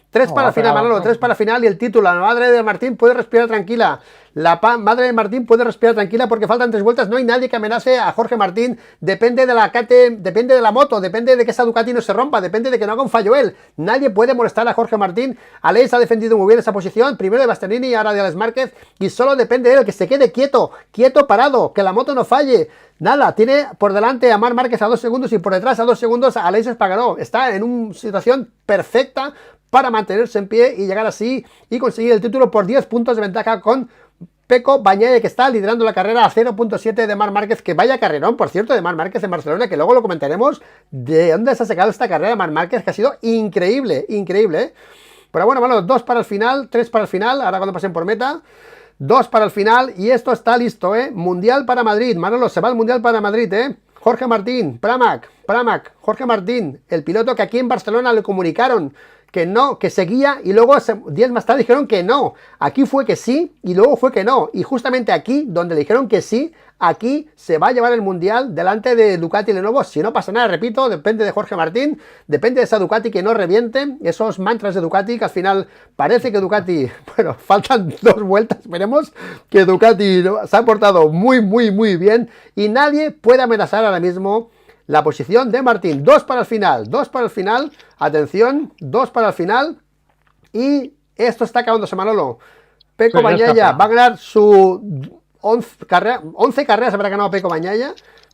Speaker 1: 3 para el final, Manolo, 3 para el final y el título. La madre de Martín puede respirar tranquila. La madre de Martín puede respirar tranquila porque faltan 3 vueltas. No hay nadie que amenace a Jorge Martín. Depende de la KT, depende de la moto, depende de que esa Ducati no se rompa, depende de que no haga un fallo él. Nadie puede molestar a Jorge Martín. Alex ha defendido muy bien esa posición. Primero de Bastianini y ahora de Alex Márquez. Y solo depende de él, que se quede quieto, parado, que la moto no falle. Nada, tiene por delante a Marc Márquez a 2 segundos y por detrás a 2 segundos a Aleix Espargaró. Está en una situación perfecta para mantenerse en pie y llegar así y conseguir el título por 10 puntos de ventaja con Pecco Bagnaia, que está liderando la carrera a 0.7 de Marc Márquez, que vaya carrerón, por cierto, de Marc Márquez en Barcelona, que luego lo comentaremos de dónde se ha sacado esta carrera Marc Márquez, que ha sido increíble, increíble. Pero bueno, 2 para el final, 3 para el final, ahora cuando pasen por meta, 2 para el final y esto está listo, Mundial para Madrid, Manolo, se va al Mundial para Madrid, Jorge Martín, Pramac, Jorge Martín, el piloto que aquí en Barcelona le comunicaron que no, que seguía y luego días más tarde dijeron que no. Aquí fue que sí y luego fue que no. Y justamente aquí, donde le dijeron que sí, aquí se va a llevar el Mundial delante de Ducati y Lenovo. Si no pasa nada, repito, depende de Jorge Martín, depende de esa Ducati que no reviente, esos mantras de Ducati que al final parece que Ducati, bueno, faltan 2 vueltas, esperemos que Ducati se ha portado muy bien y nadie puede amenazar ahora mismo la posición de Martín. 2 para el final, 2 para el final, atención, 2 para el final y esto está acabándose, Manolo. Pecco Bagnaia va a ganar su 11 carreras habrá ganado Pecco Bagnaia,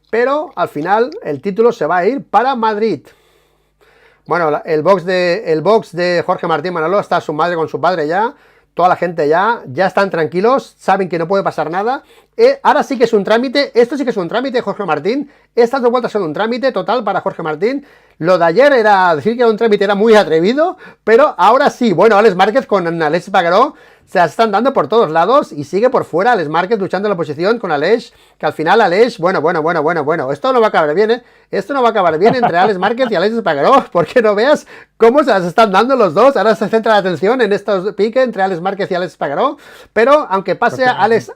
Speaker 1: pero al final el título se va a ir para Madrid. Bueno, el box de Jorge Martín, Manolo, está su madre con su padre ya. Toda la gente ya están tranquilos, saben que no puede pasar nada. Ahora sí que es un trámite, esto sí que es un trámite, Jorge Martín. Estas 2 vueltas son un trámite total para Jorge Martín. Lo de ayer era decir que era un trámite, era muy atrevido, pero ahora sí. Bueno, Alex Márquez con Aleix Espargaró se las están dando por todos lados y sigue por fuera Alex Márquez luchando en la posición con Aleix, que al final Aleix, bueno, esto no va a acabar bien, Esto no va a acabar bien entre Alex Márquez y Aleix Espargaró, porque no veas cómo se las están dando los dos. Ahora se centra la atención en estos piques entre Alex Márquez y Aleix Espargaró, pero aunque pase Aleix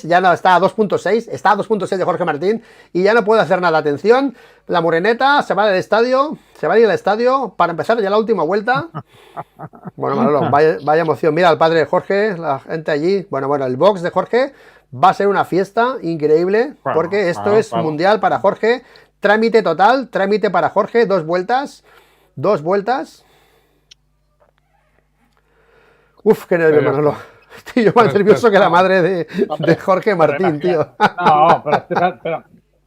Speaker 1: ya no está a 2.6, está a 2.6 de Jorge Martín y ya no puede hacer nada. Atención, la moreneta se va del estadio, se va a ir al estadio para empezar ya la última vuelta. Bueno, Manolo, vaya emoción. Mira al padre de Jorge, la gente allí. Bueno, el box de Jorge va a ser una fiesta increíble porque esto es Mundial para Jorge. Trámite total, trámite para Jorge, 2 vueltas. Uf, qué nervio, Manolo. Estoy yo más nervioso que la madre de Jorge Martín, tío.
Speaker 2: No,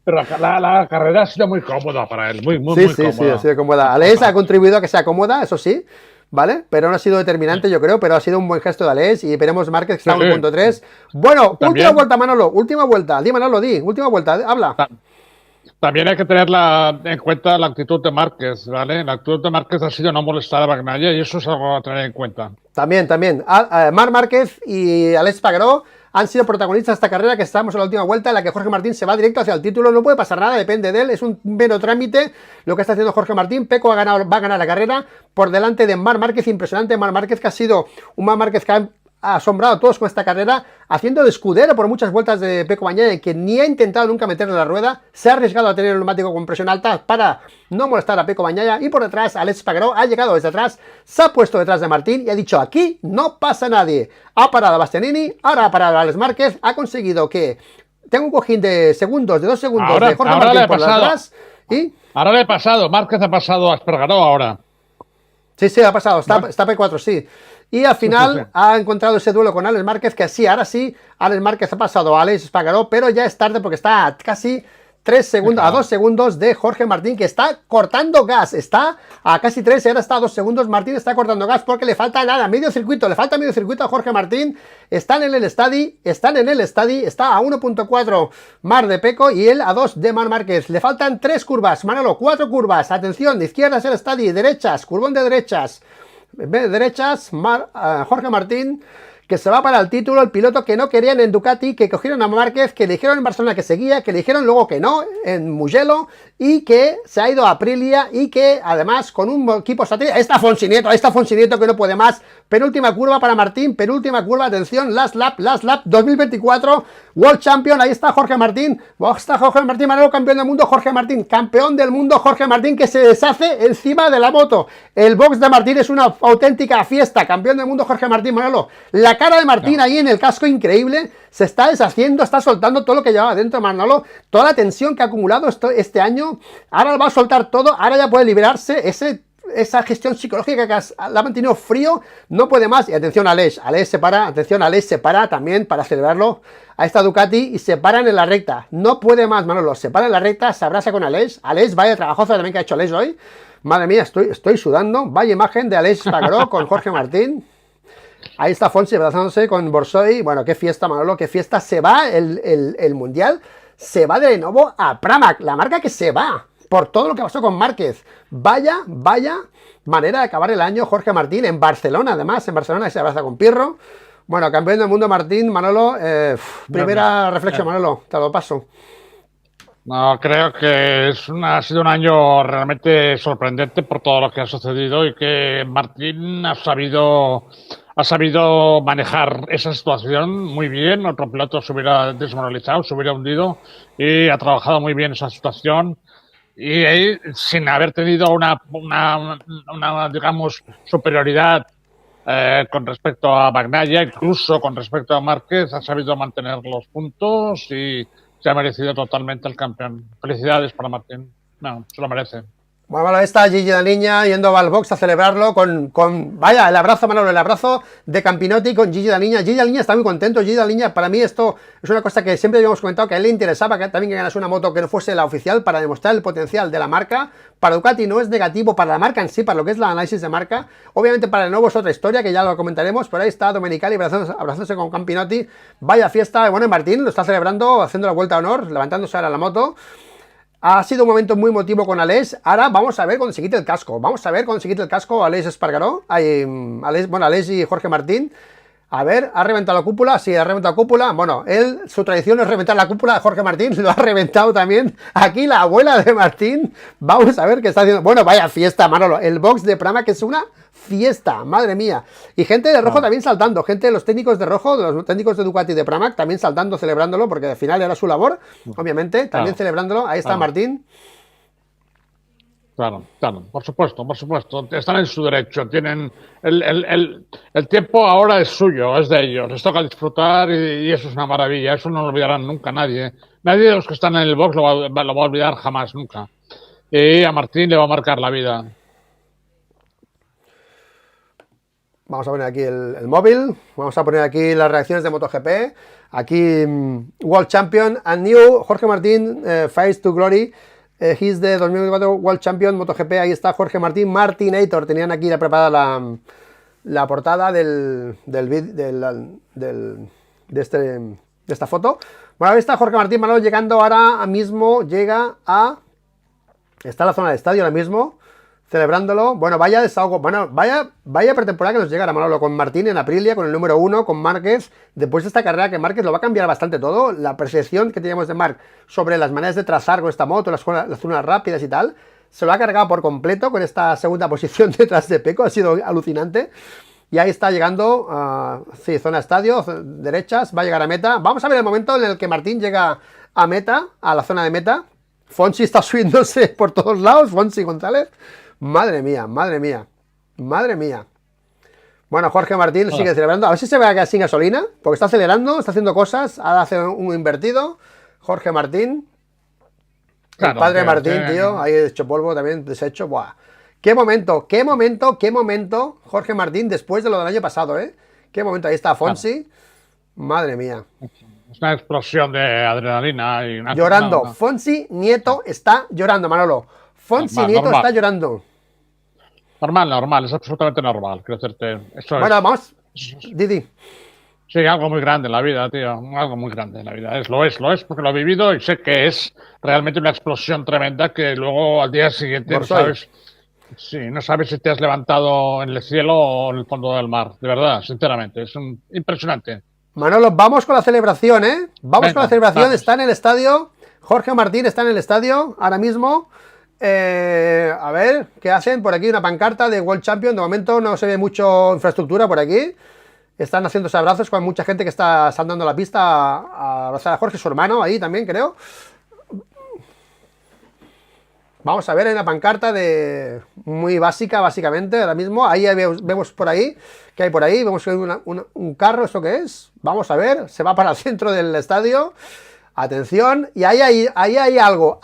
Speaker 2: pero la carrera ha sido muy cómoda para él, muy cómoda.
Speaker 1: Sí, ha sido cómoda. Aleix ha contribuido a que sea cómoda, eso sí, ¿vale? Pero no ha sido determinante, yo creo, pero ha sido un buen gesto de Aleix y veremos Márquez que está a 1.3. Bueno, última vuelta, Manolo, última vuelta. Di, Manolo, última vuelta, habla.
Speaker 2: También hay que tener en cuenta la actitud de Márquez, ¿vale? La actitud de Márquez ha sido no molestar a Bagnaia y eso es algo a tener en cuenta.
Speaker 1: También. Marc Márquez y Aleix Espargaró han sido protagonistas de esta carrera, que estamos en la última vuelta en la que Jorge Martín se va directo hacia el título. No puede pasar nada, depende de él, es un mero trámite lo que está haciendo Jorge Martín. Pecco va a ganar la carrera por delante de Marc Márquez, impresionante. Marc Márquez, que ha sido un Marc Márquez que ha asombrado a todos con esta carrera, haciendo de escudero por muchas vueltas de Pecco Bagnaia, que ni ha intentado nunca meterle la rueda, se ha arriesgado a tener el neumático con presión alta para no molestar a Pecco Bagnaia, y por detrás Aleix Espargaró ha llegado desde atrás, se ha puesto detrás de Martín y ha dicho: aquí no pasa nadie. Ha parado a Bastianini, ahora ha parado a Alex Márquez, ha conseguido que tenga un cojín de segundos, de 2 segundos de Jorge Martín por detrás, y
Speaker 2: ahora le ha pasado, Márquez ha pasado a Espargaró ahora.
Speaker 1: Sí, ha pasado, está P4, sí. Y al final ha encontrado ese duelo con Alex Márquez, que sí, ahora sí, Alex Márquez ha pasado a Aleix Espargaró, pero ya es tarde porque está a casi 3 segundos, a 2 segundos de Jorge Martín, que está cortando gas, está a casi 3 y ahora está a 2 segundos. Martín está cortando gas porque le falta nada, le falta medio circuito a Jorge Martín. Están en el estadio, está a 1.4 Marc de Pecco y él a 2 de Marc Márquez. Le faltan 3 curvas, Manolo, 4 curvas, atención, de izquierdas el estadio, derechas, curvón de derechas, Jorge Martín, que se va para el título, el piloto que no querían en Ducati, que cogieron a Márquez, que le dijeron en Barcelona que seguía, que le dijeron luego que no en Mugello, y que se ha ido a Aprilia, y que además con un equipo satélite, ahí está Fonsi Nieto que no puede más, penúltima curva para Martín, penúltima curva, atención, last lap, 2024, World Champion, ahí está Jorge Martín, Manolo, campeón del mundo, Jorge Martín, campeón del mundo, Jorge Martín, que se deshace encima de la moto. El box de Martín es una auténtica fiesta, campeón del mundo, Jorge Martín, Manolo. La cara de Martín ahí en el casco, increíble, se está deshaciendo, está soltando todo lo que llevaba dentro, Manolo, toda la tensión que ha acumulado este año, ahora lo va a soltar todo, ahora ya puede liberarse, esa gestión psicológica que la ha mantenido frío, no puede más. Y atención a Aleix se para también para celebrarlo a esta Ducati y se paran en la recta, no puede más, Manolo, se para en la recta, se abraza con Aleix, vaya trabajoso también que ha hecho Aleix hoy, madre mía, estoy sudando, vaya imagen de Aleix Espargaró con Jorge Martín, ahí está Fonsi abrazándose con Borsoi, bueno, qué fiesta, Manolo, qué fiesta, se va el Mundial, se va de nuevo a Pramac, la marca que se va por todo lo que pasó con Márquez. Vaya manera de acabar el año Jorge Martín en Barcelona, además, en Barcelona se abraza con Pirro. Bueno, campeón del mundo Martín, Manolo, primera reflexión, Manolo, te lo paso.
Speaker 2: No, creo que ha sido un año realmente sorprendente por todo lo que ha sucedido y que Martín ha sabido manejar esa situación muy bien. Otro piloto se hubiera desmoralizado, se hubiera hundido y ha trabajado muy bien esa situación. Y ahí, sin haber tenido una digamos, superioridad con respecto a Bagnaia, incluso con respecto a Márquez, ha sabido mantener los puntos y se ha merecido totalmente el campeón. Felicidades para Martín. No, se lo merece.
Speaker 1: Bueno, ahí está Gigi Daniña yendo al box a celebrarlo vaya, el abrazo, Manolo, el abrazo de Campinotti con Gigi Daniña. Gigi Daniña está muy contento. Gigi Daniña, para mí esto es una cosa que siempre habíamos comentado, que a él le interesaba que también que ganase una moto que no fuese la oficial para demostrar el potencial de la marca. Para Ducati no es negativo, para la marca en sí, para lo que es el análisis de marca. Obviamente para el nuevo es otra historia, que ya lo comentaremos, pero ahí está Domenicali abrazándose con Campinotti. Vaya fiesta, bueno, Martín lo está celebrando, haciendo la vuelta a honor, levantándose ahora la moto. Ha sido un momento muy emotivo con Aleix. Ahora vamos a ver cuando se quite el casco. Aleix Espargaró. Aleix y Jorge Martín. A ver, ¿ha reventado la cúpula? Sí, ha reventado la cúpula. Bueno, su tradición es reventar la cúpula de Jorge Martín. Lo ha reventado también. Aquí la abuela de Martín. Vamos a ver qué está haciendo. Bueno, vaya fiesta, Manolo. El box de Pramac es una fiesta, madre mía. Y gente de rojo también saltando. Gente de los técnicos de rojo, de los técnicos de Ducati de Pramac, también saltando, celebrándolo, porque al final era su labor, obviamente. También celebrándolo. Ahí está Martín.
Speaker 2: Claro, por supuesto. Están en su derecho. Tienen el tiempo ahora es suyo, es de ellos. Les toca disfrutar y eso es una maravilla. Eso no lo olvidarán nunca nadie. Nadie de los que están en el box lo va a olvidar jamás, nunca. Y a Martín le va a marcar la vida.
Speaker 1: Vamos a poner aquí el móvil. Vamos a poner aquí las reacciones de MotoGP. Aquí World Champion and New Jorge Martín, Face to Glory. He's the 2024 World Champion MotoGP. Ahí está Jorge Martín, Martinator. Tenían aquí preparada la portada de esta foto. Bueno, ahí está Jorge Martín, Manolo, llegando ahora mismo. Está en la zona de estadio ahora mismo, celebrándolo. Bueno, vaya desahogo. Bueno, vaya pretemporada que nos llega, Manolo, con Martín en Aprilia, con el número 1, con Márquez. Después de esta carrera, que Márquez lo va a cambiar bastante todo. La percepción que teníamos de Marc sobre las maneras de trazar con esta moto, las zonas rápidas y tal, se lo ha cargado por completo con esta segunda posición detrás de Pecco. Ha sido alucinante. Y ahí está llegando, zona estadio, derechas, va a llegar a meta. Vamos a ver el momento en el que Martín llega a meta, a la zona de meta. Fonsi está subiéndose por todos lados, Fonsi González. Madre mía. Bueno, Jorge Martín sigue celebrando. A ver si se ve sin gasolina, porque está acelerando, está haciendo cosas. Ahora hace un invertido. Jorge Martín. Claro, el padre Martín, tío. Ahí hecho polvo también, deshecho. Buah. Qué momento. Jorge Martín, después de lo del año pasado, ¿eh? Qué momento. Ahí está Fonsi. Claro. Madre mía.
Speaker 2: Es una explosión de adrenalina.
Speaker 1: Llorando. Fonsi Nieto está llorando, Manolo. Nieto está llorando.
Speaker 2: Normal, es absolutamente normal. Quiero decirte, eso
Speaker 1: bueno, vamos. Didi.
Speaker 2: Sí, algo muy grande en la vida, tío. Algo muy grande en la vida. Lo es, porque lo he vivido y sé que es realmente una explosión tremenda que luego al día siguiente, ¿sabes? Sí, no sabes si te has levantado en el cielo o en el fondo del mar, de verdad, sinceramente, impresionante.
Speaker 1: Manolo, vamos con la celebración, ¿eh? Vamos con la
Speaker 2: Venga,
Speaker 1: celebración, está
Speaker 2: vamos.
Speaker 1: en el estadio. Jorge Martín está en el estadio ahora mismo. A ver, ¿qué hacen? Por aquí una pancarta de World Champion. De momento no se ve mucho infraestructura por aquí. Están haciéndose abrazos con mucha gente que está saltando la pista a abrazar a Jorge, su hermano, ahí también, creo. Vamos a ver, hay una pancarta de muy básica, básicamente, ahora mismo. Ahí vemos por ahí, ¿qué hay por ahí? Vemos que hay un carro, ¿esto qué es? Vamos a ver, se va para el centro del estadio. Atención, y ahí hay algo.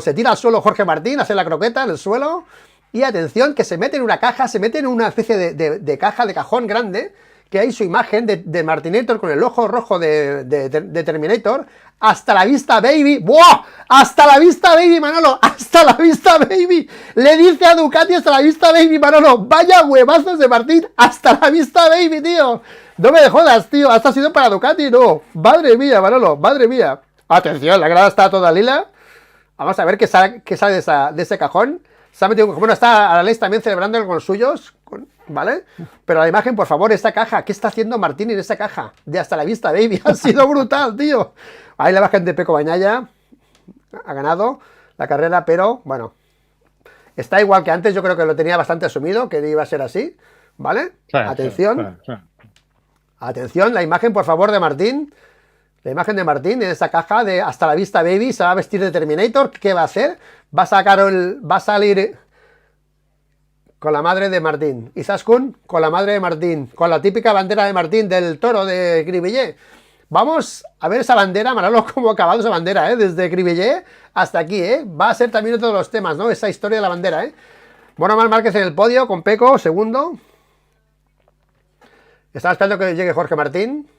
Speaker 1: Se tira al suelo Jorge Martín, hace la croqueta en el suelo. Y atención, que se mete en una caja, se mete en una especie de caja, de cajón grande, que hay su imagen de Martinator con el ojo rojo de Terminator. Hasta la vista, baby. ¡Buah! Hasta la vista, baby, Manolo. Hasta la vista, baby. Le dice a Ducati hasta la vista, baby, Manolo. Vaya huevazos de Martín. Hasta la vista, baby, tío. No me jodas, tío. Hasta ha sido para Ducati, no. Madre mía, Manolo. Madre mía. Atención, la grada está toda lila. Vamos a ver qué sale de ese cajón. Se ha metido, bueno, está Alex también celebrando con los suyos, ¿vale? Pero la imagen, por favor, esta caja. ¿Qué está haciendo Martín en esa caja? De hasta la vista, baby. Ha sido brutal, tío. Ahí la imagen de Pecco Bagnaia. Ha ganado la carrera, pero, bueno. Está igual que antes. Yo creo que lo tenía bastante asumido, que iba a ser así, ¿vale?
Speaker 2: Sí,
Speaker 1: Atención.
Speaker 2: sí, sí, sí.
Speaker 1: Atención, la imagen, por favor, de Martín. La imagen de Martín en esa caja de hasta la vista, baby. Se va a vestir de Terminator. ¿Qué va a hacer? Va a salir con la madre de Martín. Izaskun con la madre de Martín. Con la típica bandera de Martín del toro de Cribillé. Vamos a ver esa bandera, Manolo, cómo ha acabado esa bandera, ¿eh? Desde Cribillé hasta aquí, ¿eh? Va a ser también otro de los temas, ¿no? Esa historia de la bandera, ¿eh? Bueno, Marc Márquez en el podio con Pecco, segundo. Estaba esperando que llegue Jorge Martín.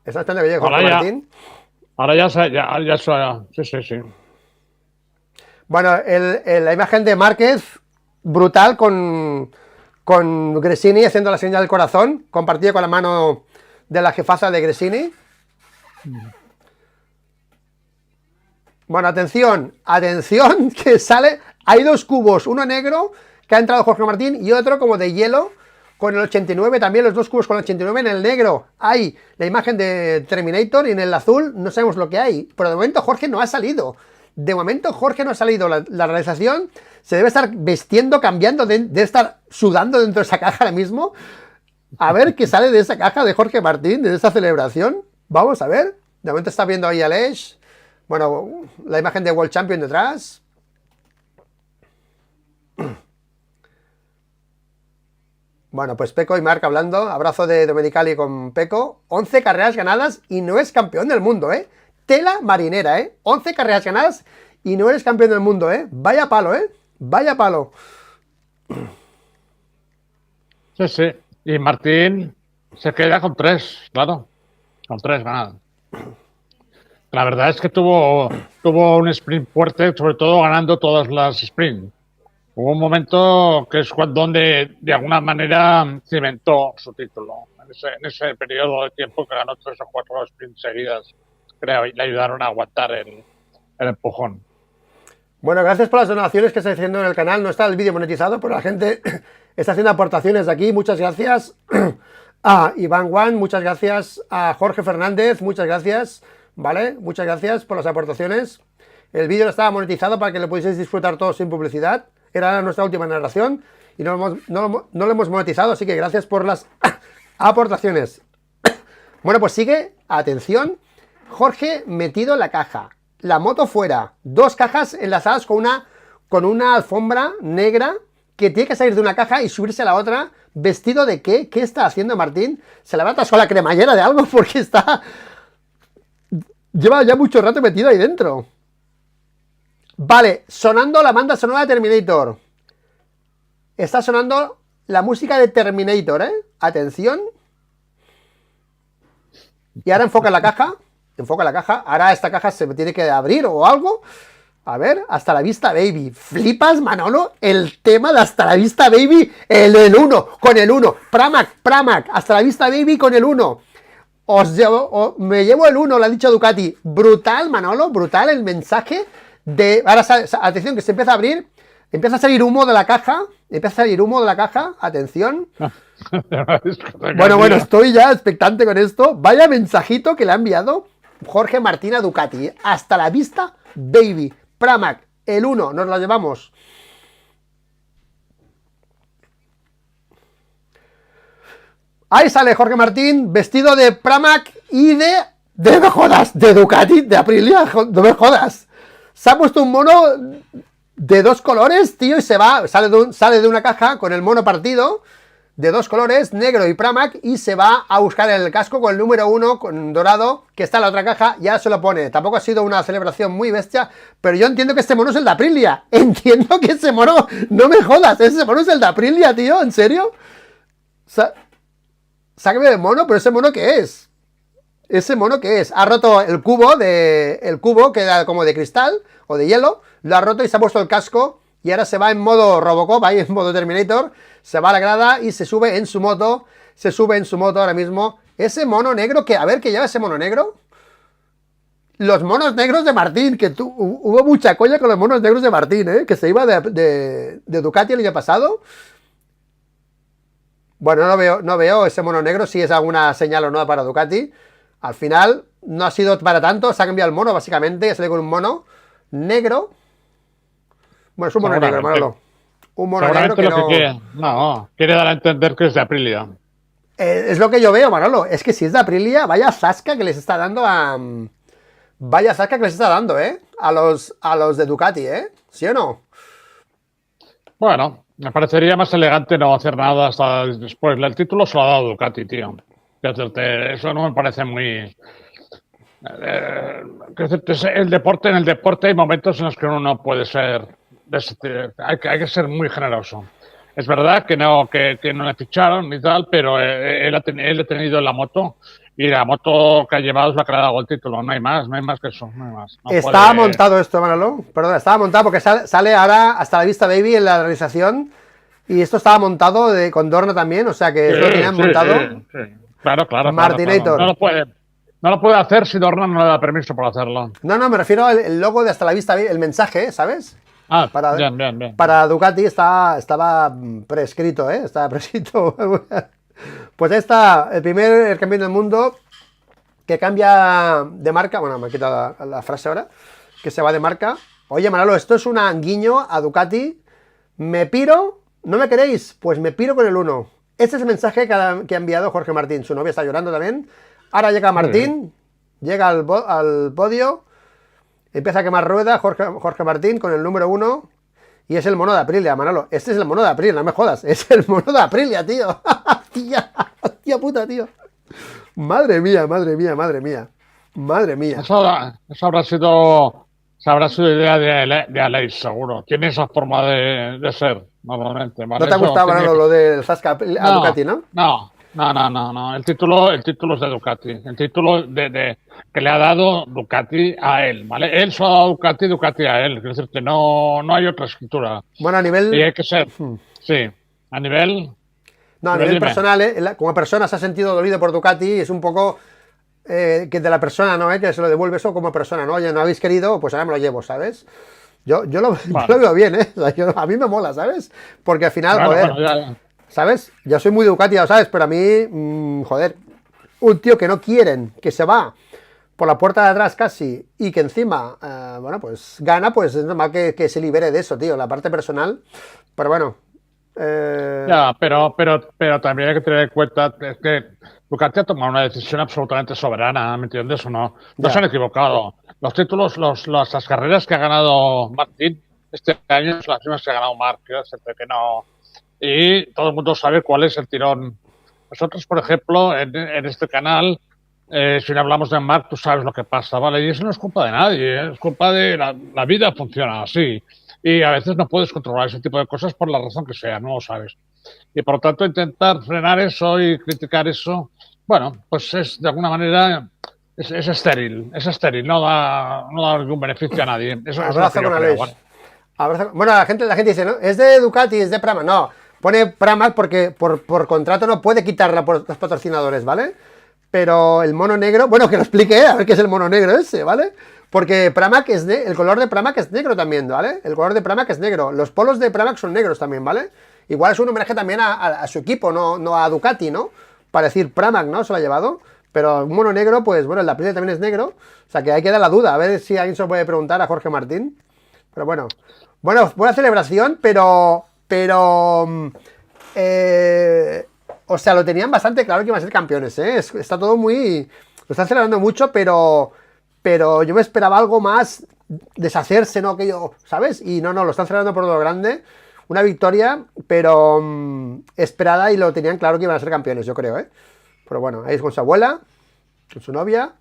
Speaker 1: Estaba esperando que llegue Jorge Martín.
Speaker 2: Ahora ya, sí, sí, sí.
Speaker 1: Bueno, la imagen de Márquez, brutal, con Gresini haciendo la señal del corazón, compartido con la mano de la jefaza de Gresini. Bueno, atención, que sale, hay dos cubos, uno negro, que ha entrado Jorge Martín, y otro como de hielo, con el 89, también los dos cubos con el 89, en el negro hay la imagen de Terminator, y en el azul no sabemos lo que hay, pero de momento Jorge no ha salido. De momento Jorge no ha salido. La realización se debe estar vestiendo, cambiando, de estar sudando dentro de esa caja ahora mismo. A ver qué sale de esa caja de Jorge Martín, de esa celebración. Vamos a ver. De momento está viendo ahí a Aleix. Bueno, la imagen de World Champion detrás. Bueno, pues Pecco y Marc hablando. Abrazo de Domenicali con Pecco. 11 carreras ganadas y no es campeón del mundo, ¿eh? Tela marinera, ¿eh? 11 carreras ganadas y no eres campeón del mundo, ¿eh? Vaya palo, ¿eh? Vaya palo.
Speaker 2: Sí, sí. Y Martín se queda con 3, claro. Con 3 ganadas. La verdad es que tuvo un sprint fuerte, sobre todo ganando todas las sprints. Hubo un momento que es donde de alguna manera cimentó su título. En ese periodo de tiempo que ganó 3 o 4 sprints seguidas, creo, y le ayudaron a aguantar el empujón.
Speaker 1: Bueno, gracias por las donaciones que estáis haciendo en el canal. No está el vídeo monetizado, pero la gente está haciendo aportaciones de aquí. Muchas gracias a Iván Juan, muchas gracias a Jorge Fernández, muchas gracias, ¿vale? Muchas gracias por las aportaciones. El vídeo no estaba monetizado para que lo pudieseis disfrutar todos sin publicidad. Era nuestra última narración y no lo hemos monetizado, así que gracias por las aportaciones. Bueno, pues sigue, atención, Jorge metido en la caja, la moto fuera, 2 cajas enlazadas con una alfombra negra que tiene que salir de una caja y subirse a la otra. ¿Vestido de qué? ¿Qué está haciendo Martín? ¿Se la va a atascar la cremallera de algo? Porque lleva ya mucho rato metido ahí dentro. Vale, sonando la banda sonora de Terminator. Está sonando la música de Terminator, ¿eh? Atención. Y ahora enfoca la caja. Enfoca la caja. Ahora esta caja se tiene que abrir o algo. A ver, hasta la vista, baby. ¿Flipas, Manolo? El tema de hasta la vista, baby. El 1, con el 1. Pramac. Hasta la vista, baby, con el 1. Me llevo el 1, lo ha dicho Ducati. Brutal, Manolo, brutal el mensaje de... Ahora, atención, que se empieza a abrir Empieza a salir humo de la caja. Atención. Bueno, estoy ya expectante con esto. Vaya mensajito que le ha enviado Jorge Martín a Ducati. Hasta la vista, baby. Pramac, el 1, nos la llevamos. Ahí sale Jorge Martín, vestido de Pramac y de no me jodas, de Ducati, de Aprilia, no me jodas. Se ha puesto un mono de 2 colores, tío, y sale de una caja con el mono partido de 2 colores, negro y Pramac, y se va a buscar el casco con el número 1, con dorado, que está en la otra caja, ya se lo pone. Tampoco ha sido una celebración muy bestia, pero yo entiendo que este mono es el de Aprilia. Entiendo que ese mono, no me jodas, ese mono es el de Aprilia, tío, ¿en serio? Sáqueme de mono, pero ¿ese mono qué es? ¿Ese mono qué es? Ha roto el cubo que era como de cristal o de hielo, lo ha roto y se ha puesto el casco y ahora se va en modo Robocop, ahí en modo Terminator, se va a la grada y se sube en su moto ahora mismo. Ese mono negro, que a ver, ¿qué lleva ese mono negro? Los monos negros de Martín, hubo mucha coña con los monos negros de Martín, que se iba de Ducati el año pasado. Bueno, no veo ese mono negro, si es alguna señal o no para Ducati. Al final, no ha sido para tanto, se ha cambiado el mono, básicamente, ya sale con un mono negro. Bueno, es un mono negro, Manolo. Un mono negro que no...
Speaker 2: quiere dar a entender que es de Aprilia.
Speaker 1: Es lo que yo veo, Manolo. Es que si es de Aprilia, vaya zasca que les está dando a... Vaya zasca que les está dando, a los de Ducati, ¿sí o no?
Speaker 2: Bueno, me parecería más elegante no hacer nada hasta después. El título se lo ha dado Ducati, tío. Eso no me parece muy... en el deporte hay momentos en los que uno no puede ser... Hay que ser muy generoso. Es verdad que no le ficharon ni tal, pero él ha tenido la moto y la moto que ha llevado es la que le ha dado el título. No hay más que eso. No hay más.
Speaker 1: Estaba montado esto, Manolo. Perdón, estaba montado porque sale ahora hasta la vista baby en la realización y esto estaba montado con Dorna también, o sea que lo tenían montado.
Speaker 2: Sí. Claro.
Speaker 1: Martinator.
Speaker 2: Claro. No lo puede hacer si Dorna no le da permiso para hacerlo.
Speaker 1: No, me refiero al logo de hasta la vista baby, el mensaje, ¿sabes?
Speaker 2: Bien.
Speaker 1: Para Ducati estaba prescrito, estaba prescrito. Pues ahí está el campeón del mundo que cambia de marca. Bueno, me he quitado la frase ahora, que se va de marca. Oye, Manolo, esto es un guiño a Ducati. Me piro, ¿no me queréis? Pues me piro con el 1. Este es el mensaje que ha enviado Jorge Martín. Su novia está llorando también. Ahora llega Martín, llega al podio. Empieza a quemar rueda Jorge Martín con el número 1. Y es el mono de Aprilia, Manolo. Este es el mono de Aprilia, no me jodas. Es el mono de Aprilia, tío. Hostia puta, tío. Madre mía.
Speaker 2: Eso habrá sido idea de Aleix, seguro. Tiene esa forma de ser, normalmente. ¿Vale?
Speaker 1: ¿No te ha gustado, Manolo, lo del Zasca a Ducati, no?
Speaker 2: No. El título es de Ducati. El título que le ha dado Ducati a él, ¿vale? Él solo ha dado Ducati a él. Es decir, que no hay otra escritura.
Speaker 1: Bueno, a nivel...
Speaker 2: Y hay que ser... Sí. A nivel...
Speaker 1: No, a nivel personal, como persona se ha sentido dolido por Ducati. Es un poco que de la persona, ¿no? Que se lo devuelve eso como persona, ¿no? Oye, no habéis querido, pues ahora me lo llevo, ¿sabes? Yo lo veo bien, O sea, a mí me mola, ¿sabes? Porque al final, joder... ¿Sabes? Ya soy muy Ducati, ya lo sabes, pero a mí, joder, un tío que no quieren, que se va por la puerta de atrás casi, y que encima, bueno, pues gana, pues es normal que se libere de eso, tío, la parte personal, pero bueno.
Speaker 2: Ya, pero también hay que tener en cuenta que Ducati ha tomado una decisión absolutamente soberana, ¿me entiendes o no? No se han equivocado. Los títulos, las carreras que ha ganado Martín este año son las mismas que ha ganado Marc, que no... Y todo el mundo sabe cuál es el tirón. Nosotros, por ejemplo, en este canal, si no hablamos de Marc, tú sabes lo que pasa, ¿vale? Y eso no es culpa de nadie, es culpa de la vida funciona así. Y a veces no puedes controlar ese tipo de cosas por la razón que sea, no lo sabes. Y por lo tanto, intentar frenar eso y criticar eso, bueno, pues es de alguna manera... Es estéril, no da ningún beneficio a nadie. Eso
Speaker 1: Abrazo con Aleix. Bueno, la gente dice, ¿no? Es de Ducati, es de Pramac. No, pone Pramac porque por contrato no puede quitar los patrocinadores, ¿vale? Pero el mono negro, bueno, que lo explique, a ver qué es el mono negro ese, ¿vale? Porque Pramac el color de Pramac es negro también, ¿vale? El color de Pramac es negro. Los polos de Pramac son negros también, ¿vale? Igual es un homenaje también a su equipo, no a Ducati, ¿no? Para decir Pramac, ¿no? Se lo ha llevado. Pero un mono negro, pues bueno, el de Aprilia también es negro. O sea que hay que dar la duda, a ver si alguien se lo puede preguntar a Jorge Martín. Pero bueno. Bueno, buena celebración, pero. O sea, lo tenían bastante claro que iban a ser campeones, ¿eh? Está todo muy... Lo están celebrando mucho, pero yo me esperaba algo más deshacerse, ¿no? Que yo, ¿sabes? Y no, lo están celebrando por lo grande. Una victoria, pero esperada y lo tenían claro que iban a ser campeones, yo creo, ¿eh? Pero bueno, ahí es con su abuela, con su novia.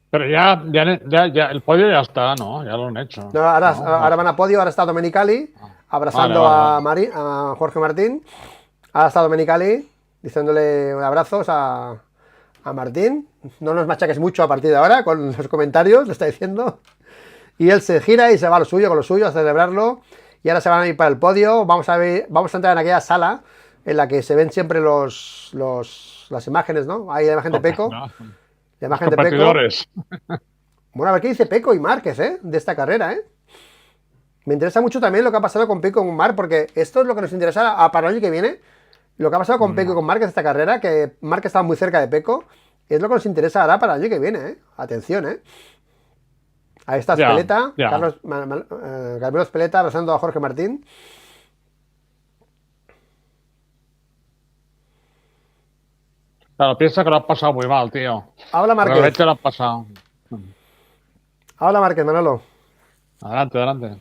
Speaker 2: Pero ya, el podio ya está, ¿no? Ya lo han hecho.
Speaker 1: No, ahora van a podio, ahora está Domenicali abrazando vale. A Jorge Martín. Ahora está Domenicali diciéndole un abrazo a Martín. No nos machaques mucho a partir de ahora con los comentarios, le está diciendo. Y él se gira y se va a lo suyo, con lo suyo, a celebrarlo. Y ahora se van a ir para el podio. Vamos a entrar en aquella sala en la que se ven siempre las imágenes, ¿no? Hay la imagen de Pecco.
Speaker 2: No.
Speaker 1: La imagen de Pecco. Bueno, a ver qué dice Pecco y Márquez, de esta carrera, Me interesa mucho también lo que ha pasado con Pecco y con Marc, porque esto es lo que nos interesa para el año que viene. Lo que ha pasado con Pecco y con Márquez esta carrera, que Márquez estaba muy cerca de Pecco, es lo que nos interesa ahora para el año que viene, Atención, Ahí está Speleta, Carmelo Speleta abrazando a Jorge Martín.
Speaker 2: Claro, piensa que lo has pasado muy mal, tío.
Speaker 1: Habla Márquez.
Speaker 2: Realmente lo has pasado.
Speaker 1: Habla Márquez, Manolo.
Speaker 2: Adelante.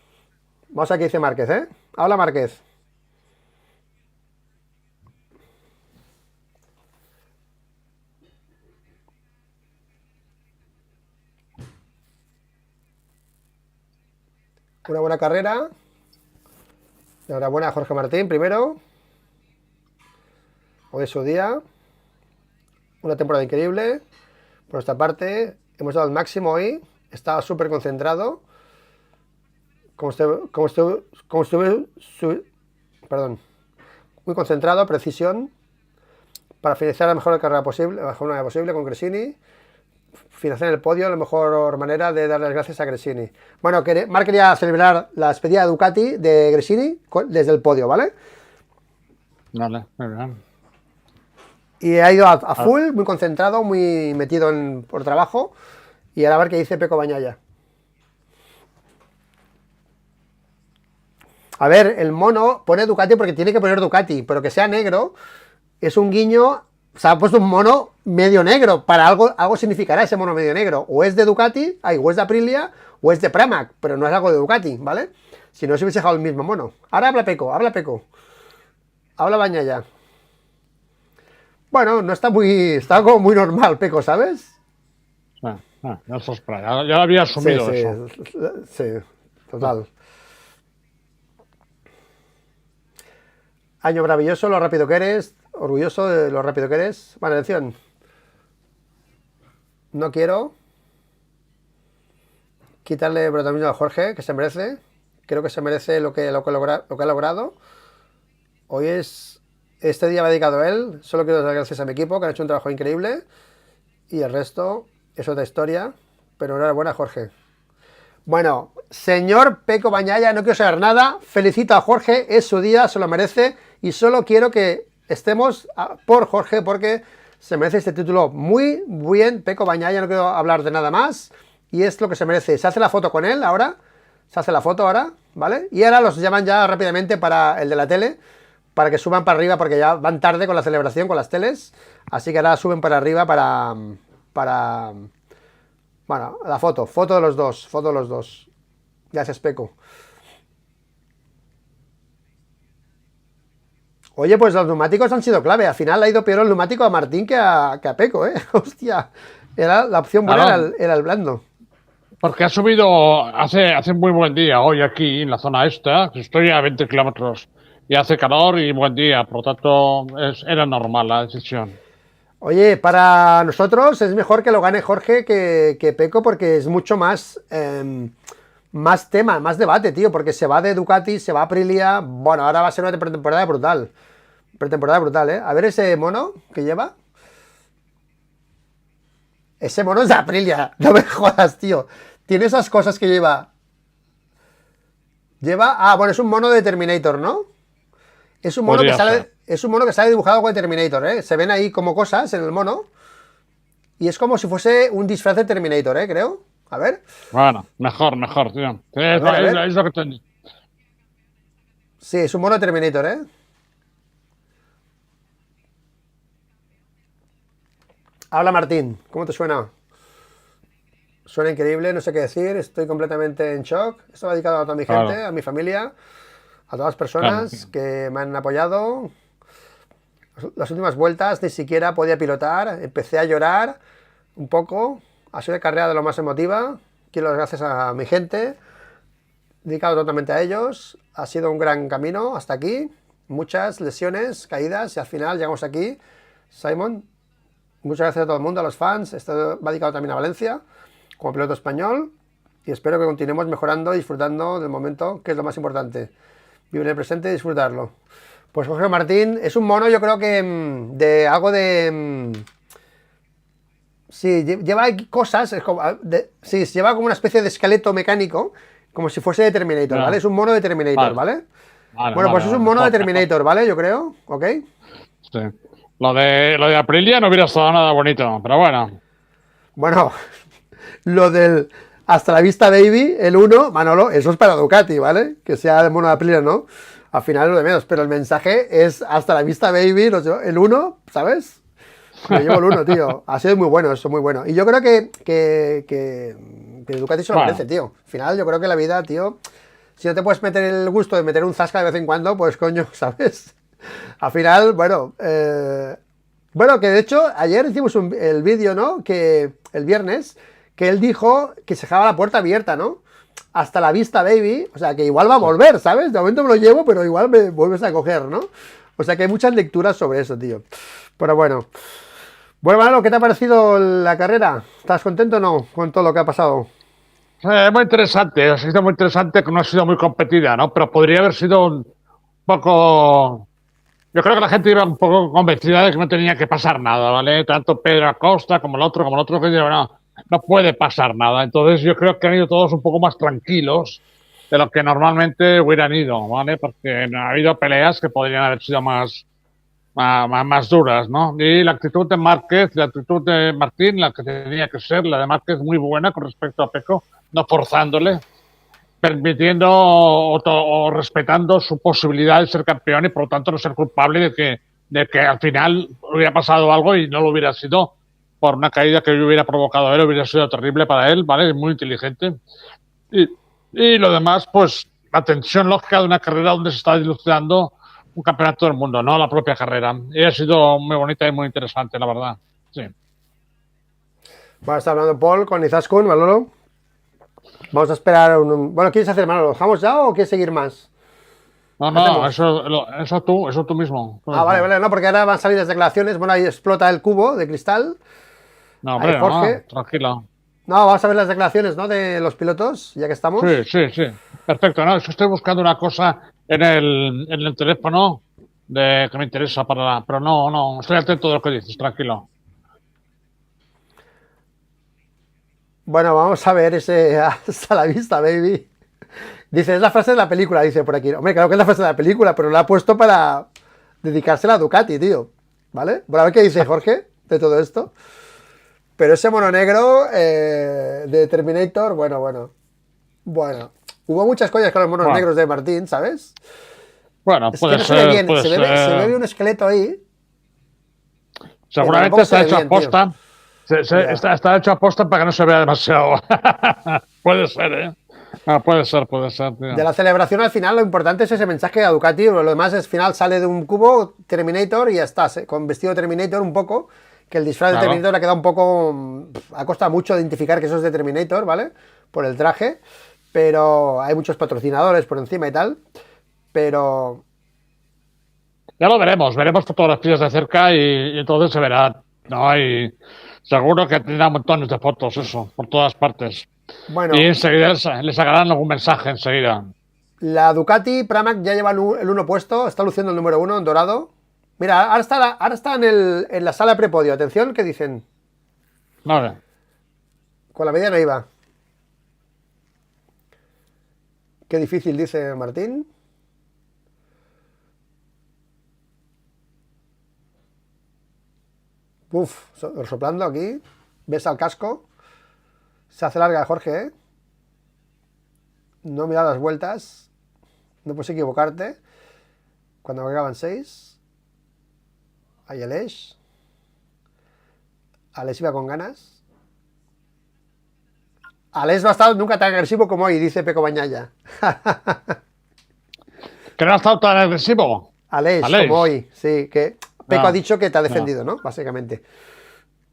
Speaker 1: Vamos a ver qué dice Márquez, Habla Márquez. Una buena carrera. Enhorabuena a Jorge Martín, primero. Hoy es su día. Una temporada increíble. Por nuestra parte, hemos dado el máximo hoy. Estaba súper concentrado. Muy concentrado, precisión. Para finalizar la mejor carrera posible, la mejor manera posible con Gresini. Finalizar en el podio, la mejor manera de darle las gracias a Gresini. Bueno, Marc quería celebrar la despedida de Ducati de Gresini desde el podio, ¿vale?
Speaker 2: Vale, muy bien.
Speaker 1: Y ha ido a full, muy concentrado, muy metido por trabajo. Y ahora a ver qué dice Pecco Bagnaia. A ver, el mono pone Ducati porque tiene que poner Ducati, pero que sea negro es un guiño. Se ha puesto un mono medio negro, para algo significará ese mono medio negro. O es de Ducati, o es de Aprilia, o es de Pramac, pero no es algo de Ducati, ¿vale? Si no se hubiese dejado el mismo mono. Ahora habla Pecco. Habla Bagnaia. Bueno, no está como muy normal, Pecco, ¿sabes?
Speaker 2: Ya lo había asumido eso.
Speaker 1: Sí, total. Año maravilloso, lo rápido que eres. Orgulloso de lo rápido que eres. Vale, atención. No quiero quitarle protagonismo a Jorge, que se merece. Creo que se merece lo que ha logrado. Hoy este día va dedicado a él. Solo quiero dar gracias a mi equipo, que han hecho un trabajo increíble. Y el resto es otra historia. Pero enhorabuena, Jorge. Bueno, señor Pecco Bagnaia, no quiero saber nada. Felicito a Jorge, es su día, se lo merece. Y solo quiero que estemos por Jorge, porque se merece este título muy bien. Pecco Bagnaia, no quiero hablar de nada más. Y es lo que se merece. Se hace la foto con él ahora. ¿Vale? Y ahora los llaman ya rápidamente para el de la tele, para que suban para arriba, porque ya van tarde con la celebración, con las teles. Así que ahora suben para arriba para bueno, la foto de los dos. Gracias, Pecco. Oye, pues los neumáticos han sido clave. Al final ha ido peor el neumático a Martín que a Pecco, Hostia. La opción buena era el blando.
Speaker 2: Porque ha subido, hace muy buen día hoy aquí en la zona esta, estoy a 20 kilómetros y hace calor y buen día, por lo tanto era normal la decisión.
Speaker 1: Oye, para nosotros es mejor que lo gane Jorge que Pecco, porque es mucho más más tema, más debate, tío, porque se va de Ducati, se va a Aprilia. Bueno, ahora va a ser una pretemporada brutal. Pretemporada brutal, ¿eh? A ver ese mono que lleva. Ese mono es de Aprilia. No me jodas, tío. Tiene esas cosas que lleva. Ah, bueno, es un mono de Terminator, ¿no? Es un mono que
Speaker 2: Podría
Speaker 1: sale.
Speaker 2: ser.
Speaker 1: Es un mono que sale dibujado con Terminator, ¿eh? Se ven ahí como cosas en el mono. Y es como si fuese un disfraz de Terminator, ¿eh? Creo. A ver.
Speaker 2: Bueno, mejor, tío. Sí,
Speaker 1: A ver, a ver.
Speaker 2: es lo que te...
Speaker 1: Sí, es un mono de Terminator, ¿eh? Habla Martín. ¿Cómo te suena? Suena increíble, no sé qué decir. Estoy completamente en shock. Esto va dedicado a toda mi gente,
Speaker 2: Claro,
Speaker 1: a mi familia, a todas las
Speaker 2: claro.
Speaker 1: personas que me han apoyado. Las últimas vueltas ni siquiera podía pilotar. Empecé a llorar un poco. Ha sido una carrera de lo más emotiva. Quiero dar gracias a mi gente. Dedicado totalmente a ellos. Ha sido un gran camino hasta aquí. Muchas lesiones, caídas y al final llegamos aquí. Simon, muchas gracias a todo el mundo, a los fans. Esto va dedicado también a Valencia, como piloto español. Y espero que continuemos mejorando y disfrutando del momento, que es lo más importante. Vivir el presente y disfrutarlo. Pues Jorge Martín es un mono, yo creo que de algo de... Sí, lleva cosas, es como, sí, lleva como una especie de esqueleto mecánico, como si fuese de Terminator, ¿vale?
Speaker 2: Ya.
Speaker 1: Es un mono de Terminator,
Speaker 2: Vale,
Speaker 1: ¿vale?
Speaker 2: vale,
Speaker 1: Bueno,
Speaker 2: vale,
Speaker 1: pues es
Speaker 2: vale.
Speaker 1: un mono de
Speaker 2: Mejor.
Speaker 1: Terminator, ¿vale? Yo creo, ¿ok?
Speaker 2: Sí. Lo de Aprilia no hubiera estado nada bonito, pero bueno.
Speaker 1: Bueno, lo del Hasta la vista baby, el uno Manolo, eso es para Ducati, ¿vale? Que sea de mono de Aprilia, ¿no? Al final es lo de menos, pero el mensaje es Hasta la vista baby, el uno, ¿sabes? Me llevo el uno, tío. Ha sido muy bueno, eso, muy bueno. Y yo creo que Ducati se lo merece,
Speaker 2: Bueno,
Speaker 1: tío. Al final, yo creo que la vida, tío, si no te puedes meter el gusto de meter un zasca de vez en cuando, pues coño, ¿sabes? Al final, bueno, bueno, que de hecho, ayer hicimos el vídeo, ¿no? Que el viernes, que él dijo que se dejaba la puerta abierta, ¿no? Hasta la vista, baby. O sea, que igual va a
Speaker 2: sí.
Speaker 1: volver, ¿sabes? De momento me lo llevo, pero igual me vuelves a coger, ¿no? O sea, que hay muchas lecturas sobre eso, tío. Pero bueno. Bueno, Manolo, ¿qué te ha parecido la carrera? ¿Estás contento o no con todo lo que ha pasado?
Speaker 2: Muy interesante, ha sido muy interesante, que no ha sido muy competida, ¿no? Pero podría haber sido un poco... Yo creo que la gente iba un poco convencida de que no tenía que pasar nada, ¿vale? Tanto Pedro Acosta como el otro, que dijeron, no, no puede pasar nada. Entonces yo creo que han ido todos un poco más tranquilos de lo que normalmente hubieran ido, ¿vale? Porque ha habido peleas que podrían haber sido más duras, ¿no? Y la actitud de Márquez, la actitud de Martín, la que tenía que ser, la de Márquez, muy buena con respecto a Peco, no forzándole, permitiendo o respetando su posibilidad de ser campeón y por lo tanto no ser culpable de que al final hubiera pasado algo y no lo hubiera sido por una caída que hubiera provocado él, hubiera sido terrible para él, ¿vale? Muy inteligente. Y, y lo demás, pues la tensión lógica de una carrera donde se está dilucidando un campeonato del mundo, no la propia carrera. Y ha sido muy bonita y muy interesante, la verdad. Sí.
Speaker 1: Bueno, está hablando Paul con Izaskun, Manolo. Vamos a esperar Bueno, ¿quieres hacer, Manolo? ¿Lo dejamos ya o quieres seguir más?
Speaker 2: No,
Speaker 1: ¿Qué
Speaker 2: no,
Speaker 1: hacemos?
Speaker 2: eso tú mismo. Tú
Speaker 1: Ah, vale,
Speaker 2: mismo.
Speaker 1: vale, no, porque ahora van a salir las declaraciones. Bueno, ahí explota el cubo de cristal.
Speaker 2: No,
Speaker 1: Ahí
Speaker 2: hombre, no,
Speaker 1: Jorge.
Speaker 2: tranquilo.
Speaker 1: No, vamos a ver las declaraciones, ¿no? De los pilotos, ya que
Speaker 2: Sí,
Speaker 1: estamos.
Speaker 2: sí, sí. Perfecto, no, es que estoy buscando una cosa en el teléfono que me interesa pero no, no, estoy atento de lo que dices, tranquilo.
Speaker 1: Bueno, vamos a ver ese Hasta la vista, baby. Dice, es la frase de la película, dice por aquí. Hombre, claro que es la frase de la película, pero la ha puesto para dedicársela a Ducati, tío. ¿Vale? Bueno, a ver qué dice Jorge de todo esto. Pero ese mono negro de Terminator, bueno, bueno. Bueno. Hubo muchas cosas con los monos
Speaker 2: Bueno,
Speaker 1: negros de Martín, ¿sabes?
Speaker 2: bueno,
Speaker 1: Es que no se ve bien, se ve un esqueleto ahí, pero
Speaker 2: seguramente
Speaker 1: tampoco se
Speaker 2: está
Speaker 1: ve
Speaker 2: hecho
Speaker 1: bien, tío.
Speaker 2: aposta.
Speaker 1: Ya.
Speaker 2: Está hecho aposta para que no se vea demasiado. Puede ser, ¿eh? Ah, puede ser,
Speaker 1: De
Speaker 2: tío.
Speaker 1: la celebración al final lo importante es ese mensaje a Ducati, lo demás es final sale de un cubo Terminator y ya está, con vestido de Terminator un poco, que el disfraz de
Speaker 2: Claro.
Speaker 1: Terminator ha quedado un poco, ha costado mucho identificar que eso es de Terminator, ¿vale? Por el traje, pero hay muchos patrocinadores por encima y tal, pero
Speaker 2: Ya lo veremos fotografías de cerca y entonces se verá, ¿no? Y seguro que tendrá montones de fotos, eso, por todas partes.
Speaker 1: Bueno,
Speaker 2: Y enseguida le sacarán algún mensaje enseguida.
Speaker 1: la Ducati Pramac ya lleva el 1 puesto, está luciendo el número 1 en dorado. Mira, ahora está en la sala prepodio. Atención, ¿qué dicen?
Speaker 2: Vale.
Speaker 1: Con la media no iba. Qué difícil, dice Martín. Uf, soplando aquí. Ves al casco. Se hace larga, Jorge, ¿eh? No mira las vueltas. No puedes equivocarte. Cuando acaban 6. Ahí Aleix. Aleix iba con ganas. Aleix no ha estado nunca tan agresivo como hoy, dice Peco Bañaya.
Speaker 2: ¿Que no ha estado tan agresivo?
Speaker 1: Aleix,
Speaker 2: Aleix.
Speaker 1: como hoy. Sí, que Peco
Speaker 2: Ah,
Speaker 1: ha dicho que te ha
Speaker 2: ah.
Speaker 1: defendido, ¿no? Básicamente.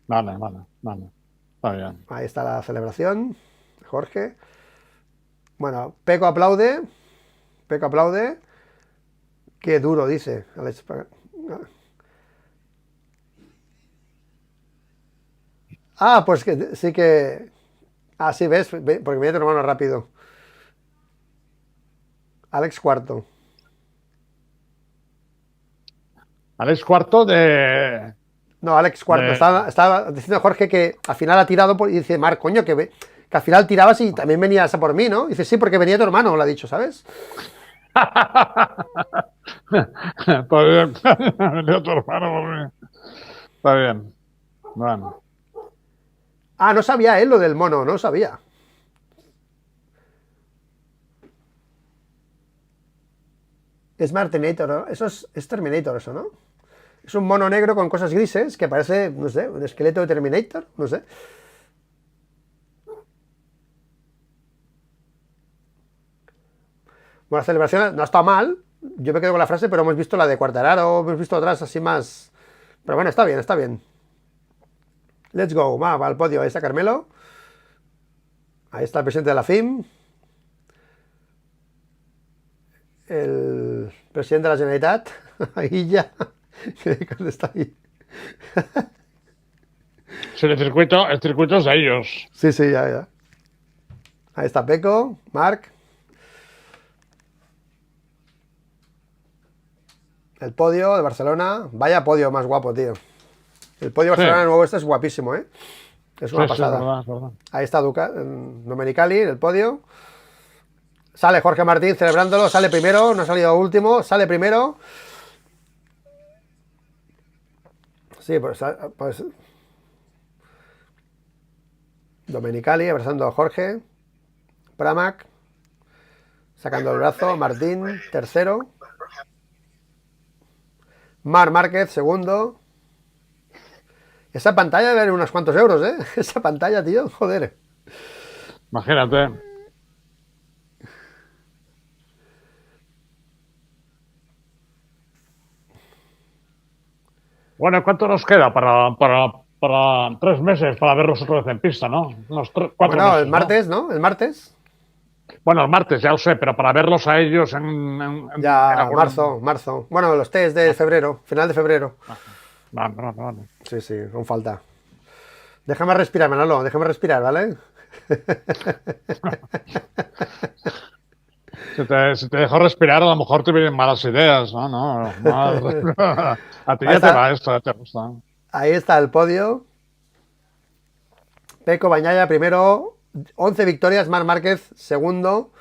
Speaker 2: Vale, vale, vale. Está bien.
Speaker 1: Ahí está la celebración. Jorge. Bueno, Peco aplaude. Peco aplaude. Qué duro, dice Aleix. Ah, pues que sí que. Ah, sí, ves, porque viene tu hermano rápido. Alex cuarto.
Speaker 2: Alex cuarto de.
Speaker 1: No, Alex cuarto.
Speaker 2: de...
Speaker 1: Estaba diciendo Jorge que al final ha tirado y dice, Mar, coño, que al final tirabas y también venías a por mí, ¿no? Dice, sí, porque venía tu hermano, lo ha dicho, ¿sabes?
Speaker 2: Está bien. Venía tu hermano por mí. Está bien. Bueno.
Speaker 1: Ah, no sabía él lo del mono, no sabía. Es Martinator, ¿no? Eso es Terminator, eso, ¿no? Es un mono negro con cosas grises que parece, no sé, un esqueleto de Terminator, no sé. Bueno, la celebración no ha estado mal. Yo me quedo con la frase, pero hemos visto la de Quartararo, hemos visto otras así más. Pero bueno, está bien, está bien. Let's go, va al podio. Ahí está Carmelo. Ahí está el presidente de la FIM. El presidente de la Generalitat. Ahí ya. ¿Dónde está ahí?
Speaker 2: Si el circuito es de ellos.
Speaker 1: Sí, sí, ya, ya. Ahí está Peco, Marc. El podio de Barcelona. Vaya podio más guapo, tío. El podio de
Speaker 2: Sí,
Speaker 1: Barcelona nuevo este es guapísimo, ¿eh? Es una
Speaker 2: sí, sí, es
Speaker 1: pasada.
Speaker 2: verdad, es verdad.
Speaker 1: Ahí está Domenicali en el podio. Sale Jorge Martín celebrándolo. Sale primero, no ha salido último. Sale primero. Sí, pues Domenicali abrazando a Jorge. Pramac sacando el brazo. Martín, tercero. Marc Márquez, segundo. Esa pantalla vale unos cuantos euros, ¿eh? Esa pantalla, tío, joder.
Speaker 2: Imagínate. Bueno, ¿cuánto nos queda para 3 meses para verlos otra vez en pista, ¿no? Unos 4
Speaker 1: Bueno, el
Speaker 2: meses, ¿no?
Speaker 1: martes, ¿no? El martes.
Speaker 2: Bueno, el martes, ya lo sé, pero para verlos a ellos en
Speaker 1: Ya,
Speaker 2: algún...
Speaker 1: marzo. Bueno, los test de febrero, final de febrero.
Speaker 2: Vale, vale, vale.
Speaker 1: Sí, sí, aún falta. Déjame respirar, Manolo, déjame respirar, ¿vale?
Speaker 2: Si te dejo respirar, a lo mejor te vienen malas ideas, ¿no? A ti
Speaker 1: Ahí
Speaker 2: ya te
Speaker 1: está,
Speaker 2: va esto, ya te gusta.
Speaker 1: ahí está el podio. Peco Bañaya primero, 11 victorias, Marc Márquez segundo.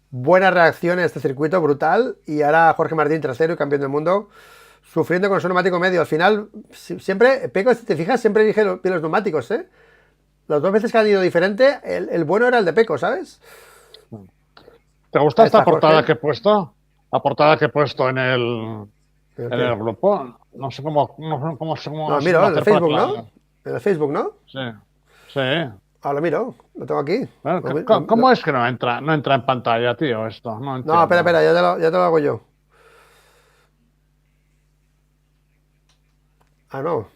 Speaker 1: Buena reacción en este circuito, brutal. Y ahora Jorge Martín tercero y campeón del mundo, sufriendo con su neumático medio. Al final, siempre, Peco, si te fijas, siempre elige bien los neumáticos, ¿eh? Las dos veces que han ido diferente, el bueno era el de Peco, ¿sabes?
Speaker 2: ¿Te gusta
Speaker 1: Ahí
Speaker 2: esta
Speaker 1: está
Speaker 2: portada
Speaker 1: Jorge.
Speaker 2: que he puesto? La portada que he puesto
Speaker 1: ¿Pero
Speaker 2: en
Speaker 1: qué?
Speaker 2: el grupo. No sé cómo,
Speaker 1: No,
Speaker 2: no sé
Speaker 1: miro,
Speaker 2: cómo
Speaker 1: en el
Speaker 2: hacer para
Speaker 1: Facebook,
Speaker 2: que
Speaker 1: ¿no? En el Facebook, ¿no?
Speaker 2: Sí, sí.
Speaker 1: Ah, lo miro, lo tengo aquí.
Speaker 2: Bueno, ¿cómo es que no entra en pantalla, tío, esto? No
Speaker 1: No, espera,
Speaker 2: entiendo.
Speaker 1: espera, ya te lo hago yo. Ah, no.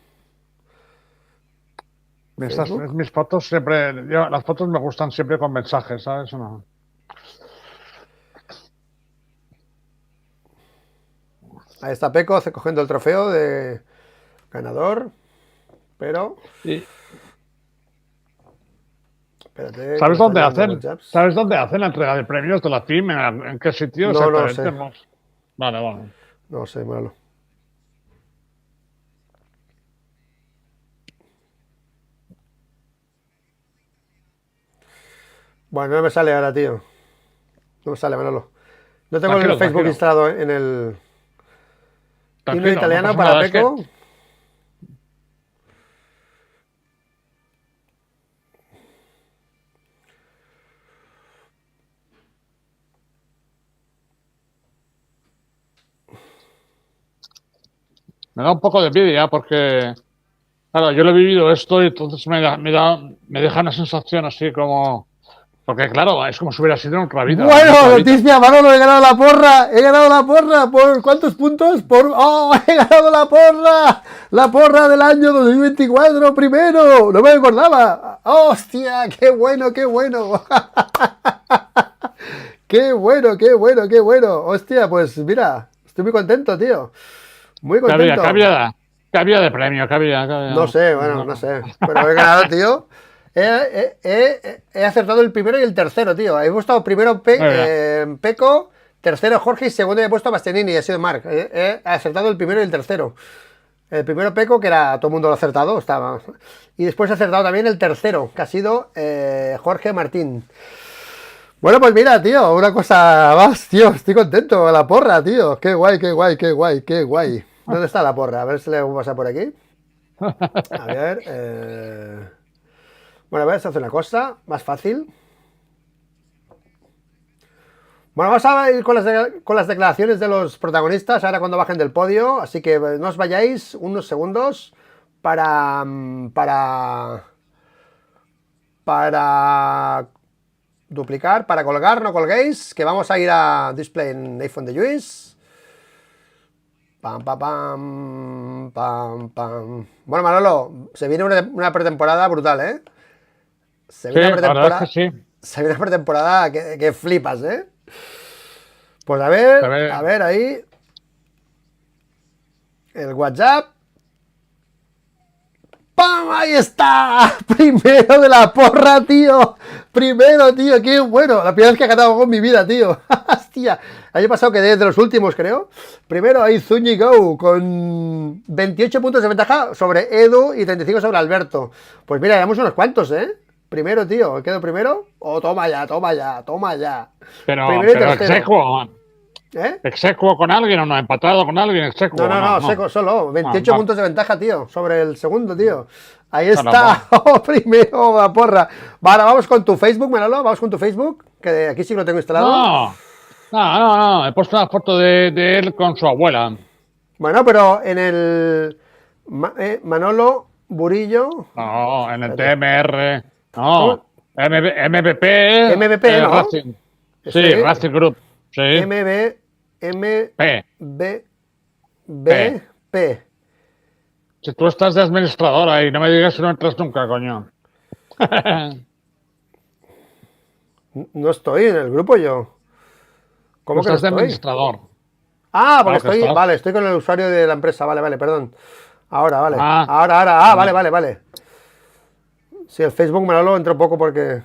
Speaker 1: Facebook.
Speaker 2: Mis fotos siempre, las fotos me gustan siempre con mensajes, ¿sabes? No.
Speaker 1: Ahí está Peco cogiendo el trofeo de ganador. Pero
Speaker 2: Y,
Speaker 1: Espérate, que me
Speaker 2: ¿Sabes
Speaker 1: están
Speaker 2: dónde
Speaker 1: llegando
Speaker 2: hacen?
Speaker 1: WhatsApps.
Speaker 2: ¿Sabes dónde hacen la entrega de premios de la FIM? ¿En qué sitio
Speaker 1: No, no
Speaker 2: exactamente?
Speaker 1: sé.
Speaker 2: No. Vale, vale.
Speaker 1: No sé, malo. Bueno, no me sale ahora, tío. No me sale, Manolo. No tengo el
Speaker 2: Tranquilo,
Speaker 1: Facebook
Speaker 2: tranquilo.
Speaker 1: instalado en el himno
Speaker 2: Tranquilo, no
Speaker 1: italiano
Speaker 2: pasa
Speaker 1: para
Speaker 2: nada. Es que
Speaker 1: Peco.
Speaker 2: me da un poco de envidia porque, claro, yo lo he vivido esto y entonces me deja una sensación así como... Porque, claro, es como si hubiera sido en otra vida, en
Speaker 1: Bueno,
Speaker 2: otra vida.
Speaker 1: noticia, Manolo, he ganado la porra. He ganado la porra. ¿Por cuántos puntos? ¡Oh, he ganado la porra! La porra del año 2024, primero. No me acordaba. ¡Hostia! ¡Qué bueno, qué bueno! ¡Qué bueno, qué bueno, qué bueno! Hostia, pues mira, estoy muy contento, tío. Muy
Speaker 2: ¿Qué había? ¿Qué
Speaker 1: contento.
Speaker 2: había? ¿Qué había de premio? ¿Qué había? ¿Qué
Speaker 1: No
Speaker 2: había?
Speaker 1: sé, bueno, no
Speaker 2: No.
Speaker 1: sé. Pero he ganado, tío. He acertado el primero y el tercero, tío. He puesto primero
Speaker 2: Muy bien.
Speaker 1: Peco, tercero Jorge y segundo he puesto Bastianini y he sido Marc. He acertado el primero y el tercero. El primero Peco, que era todo el mundo lo ha acertado, estaba. Y después he acertado también el tercero, que ha sido Jorge Martín. Bueno, pues mira, tío, una cosa más, tío. Estoy contento. La porra, tío. Qué guay, qué guay, qué guay, qué guay. ¿Dónde está la porra? A ver si le pasa por aquí. A ver. Bueno, a ver, se hace una cosa más fácil. Bueno, vamos a ir con las declaraciones de los protagonistas ahora cuando bajen del podio. Así que no os vayáis unos segundos para. Para duplicar, para colgar, no colguéis. Que vamos a ir a display en iPhone de Luis. Pam, pam, pam, pam, pam. Bueno, Manolo, se viene una pretemporada brutal, ¿eh? Se
Speaker 2: Sí,
Speaker 1: viene una
Speaker 2: la verdad es que
Speaker 1: pretemporada.
Speaker 2: sí.
Speaker 1: Se viene una pretemporada que flipas, ¿eh? Pues
Speaker 2: Se
Speaker 1: a
Speaker 2: ve-
Speaker 1: ver, ahí. El WhatsApp. ¡Pam! ¡Ahí está! Primero de la porra, tío. Primero, tío. Qué bueno. La primera vez que he ganado algo en mi vida, tío. Hostia. El año pasado quedé de los últimos, creo. Primero ahí Zúñigo con 28 puntos de ventaja sobre Edu y 35 sobre Alberto. Pues mira, éramos unos cuantos, ¿eh? Primero, tío. ¿Quedo primero? Oh, toma ya, toma ya, toma ya. Primero y
Speaker 2: pero
Speaker 1: tercero. ¿Eh?
Speaker 2: execuo con alguien o no, empatado con alguien,
Speaker 1: No,
Speaker 2: execuo,
Speaker 1: no,
Speaker 2: no,
Speaker 1: no,
Speaker 2: no.
Speaker 1: seco solo.
Speaker 2: No,
Speaker 1: 28
Speaker 2: vale.
Speaker 1: puntos de ventaja, tío, sobre el segundo, tío. Ahí
Speaker 2: Bueno,
Speaker 1: está. Oh, primero, la porra. Vale, vamos con tu Facebook, Manolo. Vamos con tu Facebook, que aquí sí que lo tengo instalado.
Speaker 2: no, no. He puesto una foto de él con su abuela.
Speaker 1: Bueno, pero en el Manolo Burillo.
Speaker 2: No, en el
Speaker 1: Espérate.
Speaker 2: TMR.
Speaker 1: ¿Cómo?
Speaker 2: No. MVP,
Speaker 1: MVP, ¿no?
Speaker 2: Racing. Sí,
Speaker 1: Ese
Speaker 2: Racing Group. Sí.
Speaker 1: MB, MB,
Speaker 2: P.
Speaker 1: P.
Speaker 2: Si tú estás de administradora y no me digas que no entras nunca, coño.
Speaker 1: No estoy en el grupo yo.
Speaker 2: Tú
Speaker 1: ¿Cómo que no
Speaker 2: estás de
Speaker 1: estoy?
Speaker 2: administrador.
Speaker 1: Ah, porque
Speaker 2: Claro que
Speaker 1: estoy.
Speaker 2: estás.
Speaker 1: Vale, estoy con el usuario de la empresa. Vale, vale, perdón. Ahora, vale.
Speaker 2: Ah,
Speaker 1: Ahora. Ah, vale,
Speaker 2: no.
Speaker 1: vale, vale. Sí, el Facebook me lo entró poco porque.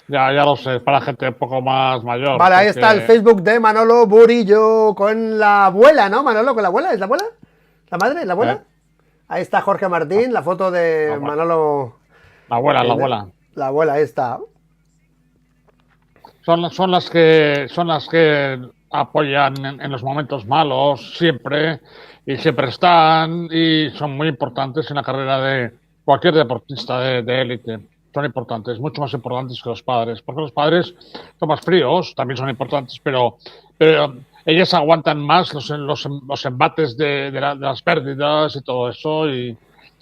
Speaker 2: Ya lo sé, es para gente un poco más mayor,
Speaker 1: Vale, ahí está el
Speaker 2: porque
Speaker 1: Facebook de Manolo Burillo con la abuela, ¿no? Manolo, con la abuela. ¿Es la abuela? ¿La madre? ¿La
Speaker 2: eh,
Speaker 1: abuela? Ahí está Jorge Martín, la foto
Speaker 2: la
Speaker 1: de
Speaker 2: abuela,
Speaker 1: Manolo.
Speaker 2: la
Speaker 1: en-
Speaker 2: abuela.
Speaker 1: La abuela, ahí está.
Speaker 2: Son las que apoyan en los momentos malos siempre y siempre están y son muy importantes en la carrera de cualquier deportista de élite. Son importantes, mucho más importantes que los padres, porque los padres son más fríos, también son importantes, pero ellas aguantan más los embates de las pérdidas y todo eso y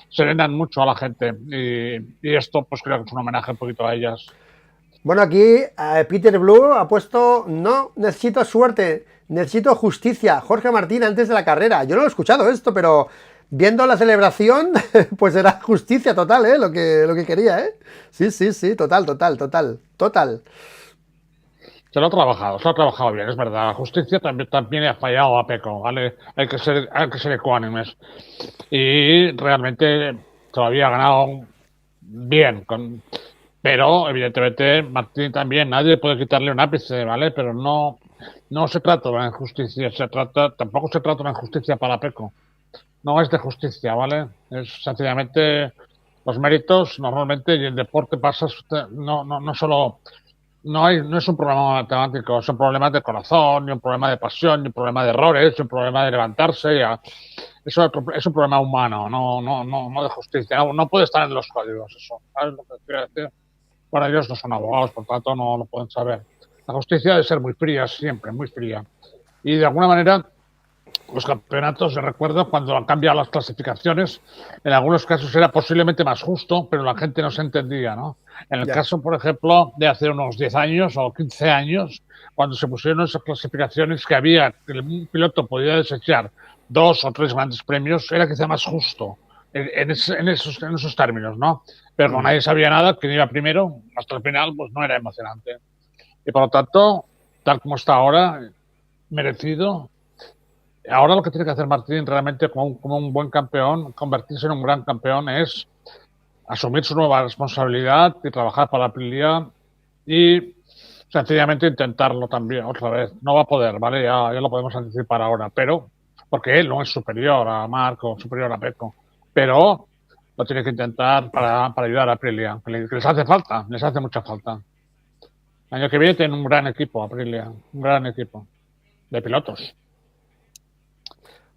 Speaker 2: serenan mucho a la gente y esto pues creo que es un homenaje un poquito a ellas.
Speaker 1: Bueno, aquí Peter Blue ha puesto, no necesito suerte, necesito justicia. Jorge Martín antes de la carrera. Yo no lo he escuchado esto, pero viendo la celebración, pues era justicia total, ¿eh? Lo que quería, ¿eh? Sí, sí, sí, total, total, total, total.
Speaker 2: Se lo ha trabajado bien, es verdad. La justicia también ha fallado a Peco, ¿vale? Hay que ser ecuánimes. Y realmente todavía ha ganado bien. Pero, evidentemente, Martín también, nadie puede quitarle un ápice, ¿vale? Pero no se trata de una injusticia, tampoco se trata de una injusticia para Peco. No es de justicia, ¿vale? Es sencillamente los méritos, normalmente, y el deporte pasa, no solo, no es un problema matemático, es un problema de corazón, ni un problema de pasión, ni un problema de errores, ni un problema de levantarse, es un problema humano, no de justicia, no puede estar en los códigos eso, ¿sabes lo que quiero decir? Bueno, ellos no son abogados, por tanto no lo pueden saber. La justicia debe ser muy fría, siempre, muy fría. Y de alguna manera, los campeonatos, recuerdo cuando han cambiado las clasificaciones, en algunos casos era posiblemente más justo, pero la gente no se entendía, ¿no? En el
Speaker 1: Ya.
Speaker 2: caso, por ejemplo, de hace unos 10 años o 15 años, cuando se pusieron esas clasificaciones que había, que un piloto podía desechar 2 o 3 grandes premios, era quizá más justo en esos términos, ¿no? Pero como nadie sabía nada, quien iba primero, hasta el final, pues no era emocionante. Y por lo tanto, tal como está ahora, merecido. Ahora lo que tiene que hacer Martín realmente como un buen campeón, convertirse en un gran campeón, es asumir su nueva responsabilidad y trabajar para Aprilia y sencillamente intentarlo también otra vez. No va a poder, ¿vale? Ya lo podemos anticipar ahora, pero porque él no es superior a Marco, superior a Pecco, pero lo tiene que intentar para ayudar a Aprilia, que les hace falta, les hace mucha falta. El año que viene tiene un gran equipo, Aprilia, un gran equipo de pilotos.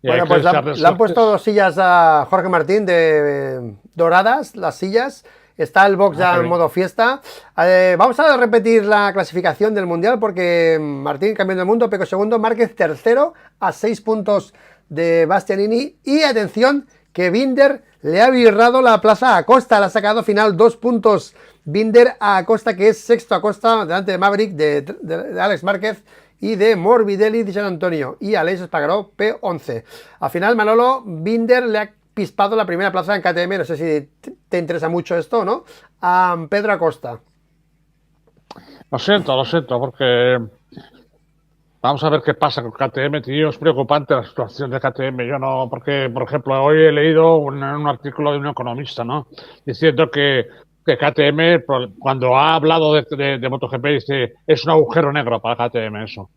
Speaker 2: Y hay
Speaker 1: Bueno,
Speaker 2: que
Speaker 1: pues
Speaker 2: desearles
Speaker 1: le han puesto
Speaker 2: suertes.
Speaker 1: 2 sillas a Jorge Martín de doradas, las sillas. Está el box
Speaker 2: Ah,
Speaker 1: ya
Speaker 2: qué
Speaker 1: en
Speaker 2: bien.
Speaker 1: modo fiesta. Vamos a repetir la clasificación del Mundial porque Martín campeón del mundo, Peco segundo, Márquez tercero a 6 puntos de Bastianini. Y atención, que Binder le ha birrado la plaza a Acosta, le ha sacado final 2 puntos Binder a Acosta, que es sexto Acosta, delante de Maverick, de Alex Márquez y de Morbidelli de San Antonio y Aleix Espargaró P11. Al final Manolo Binder le ha pispado la primera plaza en KTM, no sé si te interesa mucho esto, ¿no? A Pedro Acosta.
Speaker 2: Lo siento, porque vamos a ver qué pasa con KTM, tío. Es preocupante la situación de KTM. Yo no, porque, por ejemplo, hoy he leído un artículo de un economista, ¿no? Diciendo que KTM, cuando ha hablado de MotoGP, dice, es un agujero negro para KTM eso.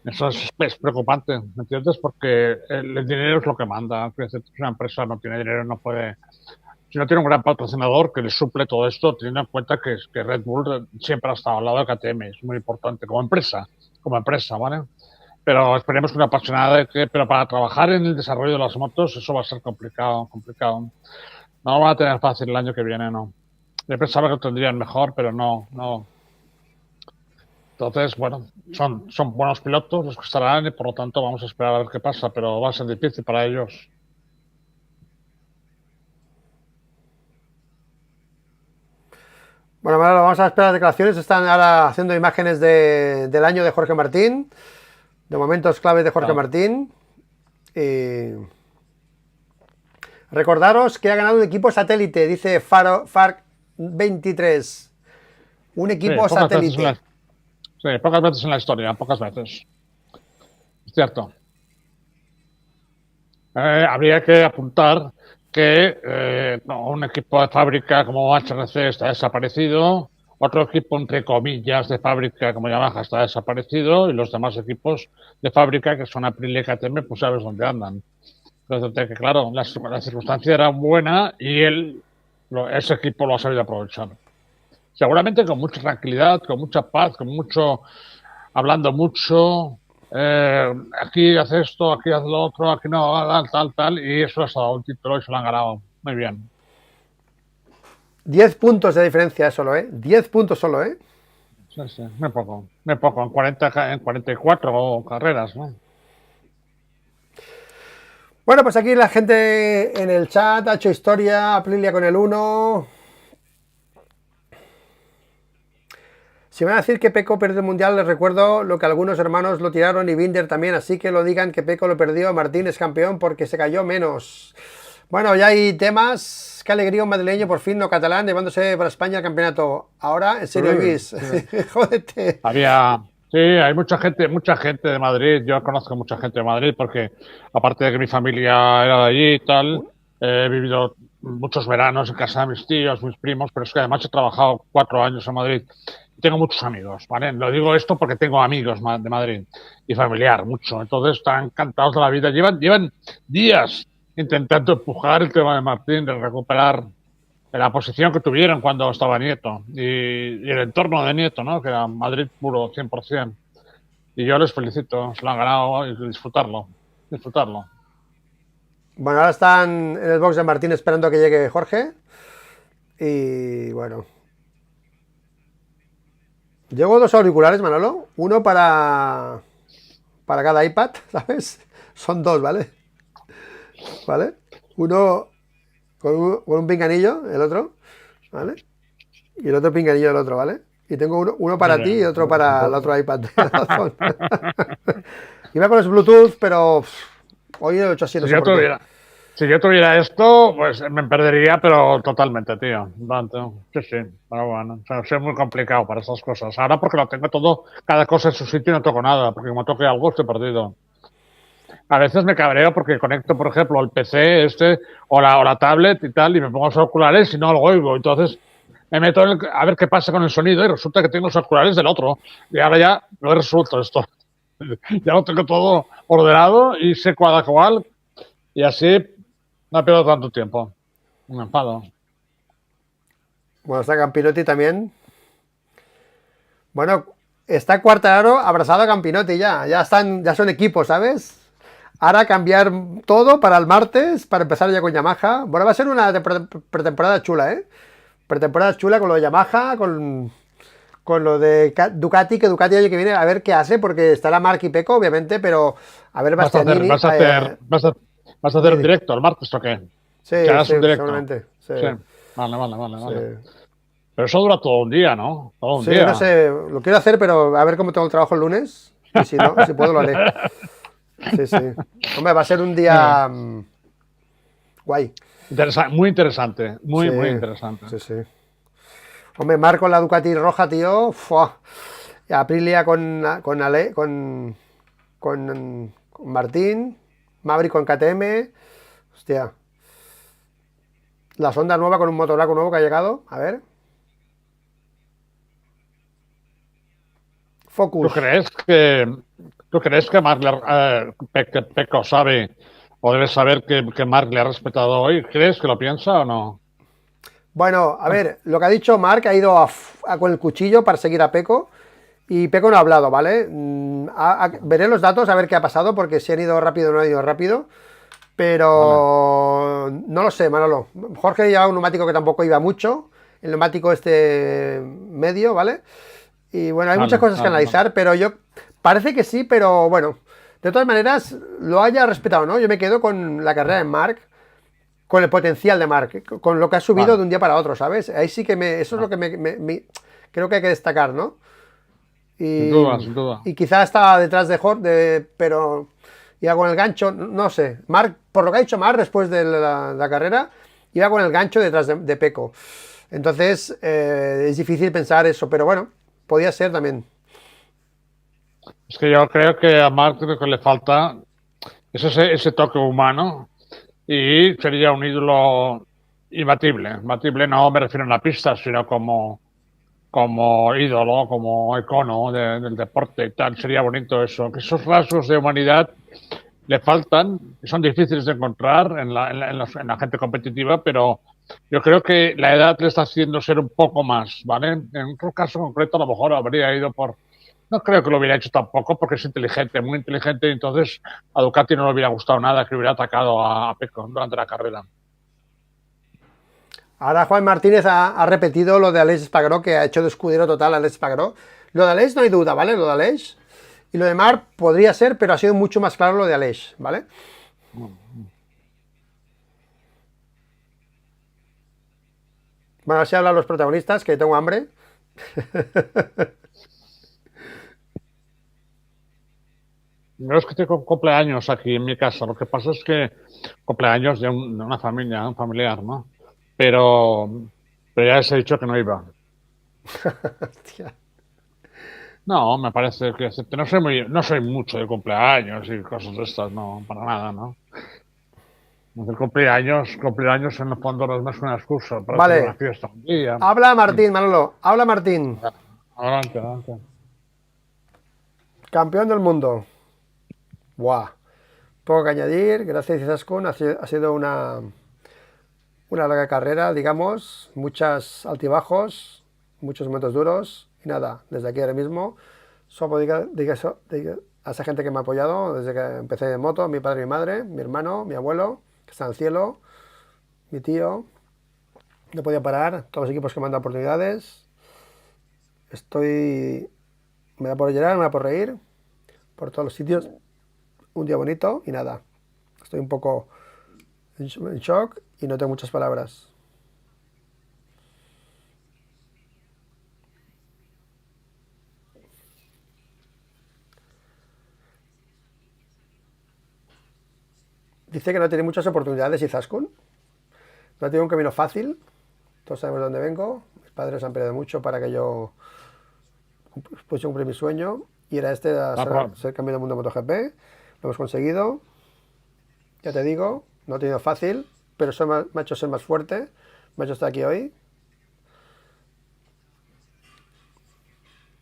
Speaker 2: Eso es preocupante, ¿me entiendes? Porque el dinero es lo que manda. Si una empresa no tiene dinero, no puede. Si no tiene un gran patrocinador que le suple todo esto, teniendo en cuenta que Red Bull siempre ha estado al lado de KTM, es muy importante como empresa, ¿vale? Pero esperemos que una apasionada pero para trabajar en el desarrollo de las motos eso va a ser complicado, complicado. No lo van a tener fácil el año que viene, no. Yo pensaba que lo tendrían mejor, pero no. Entonces, bueno, son buenos pilotos los que estarán y por lo tanto vamos a esperar a ver qué pasa, pero va a ser difícil para ellos.
Speaker 1: Bueno, Manolo, vamos a esperar las declaraciones. Están ahora haciendo imágenes del año de Jorge Martín, de momentos claves de Jorge
Speaker 2: Claro.
Speaker 1: Martín. Recordaros que ha ganado un equipo satélite, dice Farc 23. Un
Speaker 2: Sí,
Speaker 1: equipo satélite.
Speaker 2: pocas veces en la historia, pocas veces. Es cierto. Habría que apuntar que un equipo de fábrica como HRC está desaparecido, otro equipo entre comillas de fábrica como Yamaha está desaparecido y los demás equipos de fábrica que son Aprilia y KTM pues sabes dónde andan. Entonces, que claro, la circunstancia era buena y ese equipo lo ha sabido aprovechar. Seguramente con mucha tranquilidad, con mucha paz, hablando mucho, aquí hace esto, aquí hace lo otro, aquí no, tal, y eso ha dado un título y se lo han ganado muy bien.
Speaker 1: 10 puntos de diferencia solo, ¿eh? 10 puntos solo, ¿eh?
Speaker 2: Sí, muy poco, en 44 carreras, ¿no?
Speaker 1: Bueno, pues aquí la gente en el chat ha hecho historia, Aprilia con el 1. Si me van a decir que Peco perdió el Mundial, les recuerdo lo que algunos hermanos lo tiraron y Binder también, así que lo digan que Peco lo perdió, Martín es campeón porque se cayó menos. Bueno, ya hay temas. Qué alegría un madrileño por fin no catalán llevándose para España el campeonato. Ahora, en serio, Luis. Jódete.
Speaker 2: Hay mucha gente de Madrid. Yo conozco mucha gente de Madrid porque, aparte de que mi familia era de allí y tal, he vivido muchos veranos en casa de mis tíos, mis primos, pero es que además he trabajado 4 años en Madrid y tengo muchos amigos, ¿vale? Lo digo esto porque tengo amigos de Madrid y familiar, mucho. Entonces están encantados de la vida. Llevan días intentando empujar el tema de Martín, de recuperar la posición que tuvieron cuando estaba Nieto y el entorno de Nieto, ¿no? Que era Madrid puro, 100%. Y yo les felicito, se lo han ganado y disfrutarlo, disfrutarlo.
Speaker 1: Bueno, ahora están en el box de Martín esperando a que llegue Jorge. Y bueno. Llevo dos auriculares, Manolo. Uno para cada iPad, ¿sabes? Son dos, ¿vale? ¿Vale? Uno con un pinganillo, el otro, ¿vale? Y el otro pinganillo del otro, ¿vale? Y tengo uno
Speaker 2: Muy
Speaker 1: para ti y
Speaker 2: bien.
Speaker 1: otro para el otro iPad de Amazon. Iba con los Bluetooth, pero hoy lo he hecho así, no
Speaker 2: Si
Speaker 1: sé
Speaker 2: yo
Speaker 1: por qué.
Speaker 2: tuviera, si yo tuviera esto, pues me perdería, pero totalmente, tío. Tanto. Sí, sí, pero bueno, o sea, soy muy complicado para esas cosas. Ahora porque lo tengo todo, cada cosa en su sitio y no toco nada, porque como toque algo estoy perdido. A veces me cabreo porque conecto, por ejemplo, el PC o la tablet y tal, y me pongo los auriculares y no lo oigo. Entonces me meto a ver qué pasa con el sonido y resulta que tengo los auriculares del otro. Y ahora ya lo he resuelto esto. Ya lo tengo todo ordenado y sé cuál, y así no pierdo tanto tiempo. Me enfado.
Speaker 1: Bueno, está Campinotti también. Bueno, está Quartararo abrazado a Campinotti ya. Ya son equipos, ¿sabes? Ahora cambiar todo para el martes, para empezar ya con Yamaha. Bueno, va a ser una pretemporada chula, ¿eh? Pretemporada chula con lo de Yamaha, con lo de Ducati, que Ducati el año que viene a ver qué hace, porque estará Mark y Pecco, obviamente, pero a ver
Speaker 2: ¿Vas a hacer,
Speaker 1: Bastianini.
Speaker 2: vas a hacer, vas a, vas a hacer un
Speaker 1: Didi.
Speaker 2: directo el martes o qué? ¿Que
Speaker 1: Sí,
Speaker 2: hagas
Speaker 1: sí,
Speaker 2: un directo?
Speaker 1: seguramente. Sí,
Speaker 2: Sí. Vale, vale, vale,
Speaker 1: sí.
Speaker 2: vale. Pero eso dura todo un día, ¿no? Todo un
Speaker 1: Sí, no
Speaker 2: día.
Speaker 1: sé, lo quiero hacer, pero a ver cómo tengo el trabajo el lunes. Y si no, si puedo, lo haré. Sí, sí. Hombre, va a ser un
Speaker 2: Muy bien.
Speaker 1: día guay.
Speaker 2: Muy interesante,
Speaker 1: Sí,
Speaker 2: muy, muy interesante.
Speaker 1: sí, sí. Hombre, Marco con la Ducati roja, tío. Fua. Aprilia con Martín. Maverick con KTM. Hostia. La sonda nueva con un motoraco nuevo que ha llegado. A ver.
Speaker 2: ¿Tú
Speaker 1: Focus.
Speaker 2: crees que, tú crees que Mark Pecco sabe o debe saber que Mark le ha respetado hoy? ¿Crees que lo piensa o no?
Speaker 1: Bueno, a ver, lo que ha dicho Mark ha ido con el cuchillo para seguir a Peco. Y Peco no ha hablado, ¿vale? Veré los datos a ver qué ha pasado, porque si han ido rápido o no han ido rápido.
Speaker 2: Vale,
Speaker 1: Pero no lo sé, Manolo. Jorge llevaba un neumático que tampoco iba mucho. El neumático este medio, ¿vale? Y bueno, hay muchas
Speaker 2: vale,
Speaker 1: cosas que
Speaker 2: vale, vale.
Speaker 1: analizar, pero yo parece que sí, pero bueno, de todas maneras lo haya respetado, ¿no? Yo me quedo con la carrera de Mark, con el potencial de Mark, con lo que ha subido
Speaker 2: Vale,
Speaker 1: de un día para otro, ¿sabes? Ahí sí que eso es lo
Speaker 2: vale.
Speaker 1: que creo que hay que destacar, ¿no?
Speaker 2: Sin
Speaker 1: Y,
Speaker 2: duda, sin duda.
Speaker 1: y quizá estaba detrás de Jorge, pero iba con el gancho, no sé. Mark, por lo que ha dicho Mark después de la carrera, iba con el gancho detrás de Peco. Entonces es difícil pensar eso, pero bueno, podía ser también.
Speaker 2: Es que yo creo que a Mark lo que le falta es ese toque humano y sería un ídolo imbatible. Imbatible no me refiero a la pista, sino como ídolo, como icono del deporte y tal. Sería bonito eso. Que esos rasgos de humanidad le faltan, son difíciles de encontrar en la gente competitiva, pero yo creo que la edad le está haciendo ser un poco más, ¿vale? En otro caso concreto, a lo mejor habría ido por. No creo que lo hubiera hecho tampoco, porque es inteligente, muy inteligente, y entonces a Ducati no le hubiera gustado nada que hubiera atacado a Pecco durante la carrera.
Speaker 1: Ahora Juan Martínez ha repetido lo de Alex Espargaró, que ha hecho de escudero total a Alex Espargaró. Lo de Alex no hay duda, ¿vale? Lo de Alex. Y lo de Marc podría ser, pero ha sido mucho más claro lo de Alex, ¿vale? Bueno, así hablan los protagonistas, que tengo hambre.
Speaker 2: No es que tengo cumpleaños aquí en mi casa, lo que pasa es que cumpleaños de una familia, un familiar, ¿no? Pero, pero ya les he dicho que no iba.
Speaker 1: Hostia.
Speaker 2: No, me parece que no soy mucho de cumpleaños y cosas de estas, no, para nada, ¿no? El cumpleaños en el fondo no es más una excusa para hacer una
Speaker 1: Vale.
Speaker 2: fiesta un día.
Speaker 1: Habla Martín, Manolo. Habla Martín.
Speaker 2: Adelante, adelante.
Speaker 1: Campeón del mundo. Buah. Poco que añadir. Gracias, Izaskun. Ha sido una larga carrera, digamos. Muchos altibajos, muchos momentos duros. Y nada, desde aquí ahora mismo, solo dedicar a esa gente que me ha apoyado desde que empecé en moto: mi padre, mi madre, mi hermano, mi abuelo, que está en el cielo, mi tío. No podía parar. Todos los equipos que me han dado oportunidades. Estoy. Me da por llorar, me da por reír. Por todos los sitios. Un día bonito y nada. Estoy un poco en shock y no tengo muchas palabras. Dice que no tiene muchas oportunidades Izaskun. No tiene un camino fácil. Todos sabemos de dónde vengo. Mis padres han peleado mucho para que yo pudiese cumplir mi sueño. Y era ser campeón del mundo de MotoGP. Lo hemos conseguido. Ya te digo, no ha tenido fácil, pero eso me ha hecho ser más fuerte. Me ha hecho estar aquí hoy.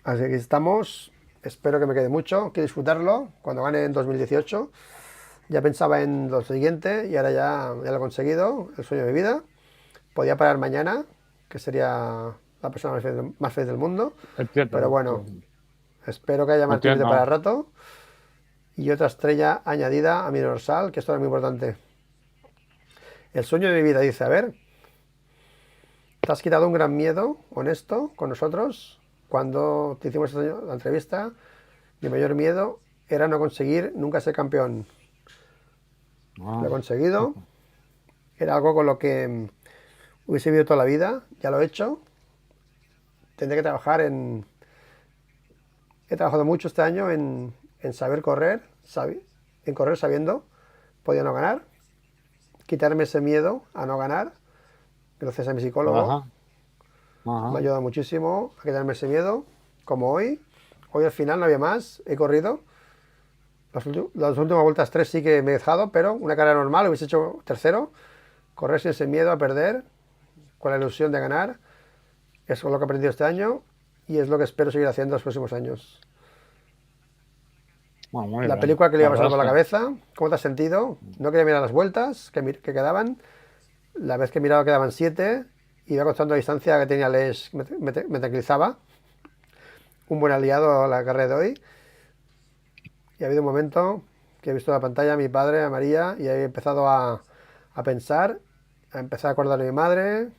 Speaker 1: Así que estamos. Espero que me quede mucho. Quiero disfrutarlo. Cuando gane en 2018. Ya pensaba en lo siguiente y ahora ya lo he conseguido. El sueño de mi vida. Podía parar mañana, que sería la persona más feliz del mundo.
Speaker 2: Entiendo.
Speaker 1: Pero bueno, espero que haya más tiempo para rato. Y otra estrella añadida a mi dorsal, que esto es muy importante. El sueño de mi vida, dice, a ver, te has quitado un gran miedo, honesto, con nosotros. Cuando te hicimos la entrevista, mi mayor miedo era no conseguir nunca ser campeón. Lo he conseguido. Era algo con lo que hubiese vivido toda la vida. Ya lo he hecho. Tendré que trabajar en... He trabajado mucho este año en saber correr, en correr sabiendo podía no ganar, quitarme ese miedo a no ganar, gracias a mi psicólogo. Me ha ayudado muchísimo a quitarme ese miedo, como hoy. Hoy al final no había más, he corrido. Las últimas vueltas 3 sí que me he dejado, pero una carrera normal hubiese hecho tercero. Correr sin ese miedo a perder, con la ilusión de ganar. Eso es lo que he aprendido este año y es lo que espero seguir haciendo en los próximos años. La película que le iba pasando por la cabeza. ¿Cómo te has sentido? No quería mirar las vueltas que quedaban. La vez que he mirado quedaban 7. Iba contando la distancia que tenía Les, me tranquilizaba. Un buen aliado a la carrera de hoy. Y ha habido un momento que he visto en la pantalla a mi padre, a María, y he empezado a pensar, a empezar a acordar de mi madre,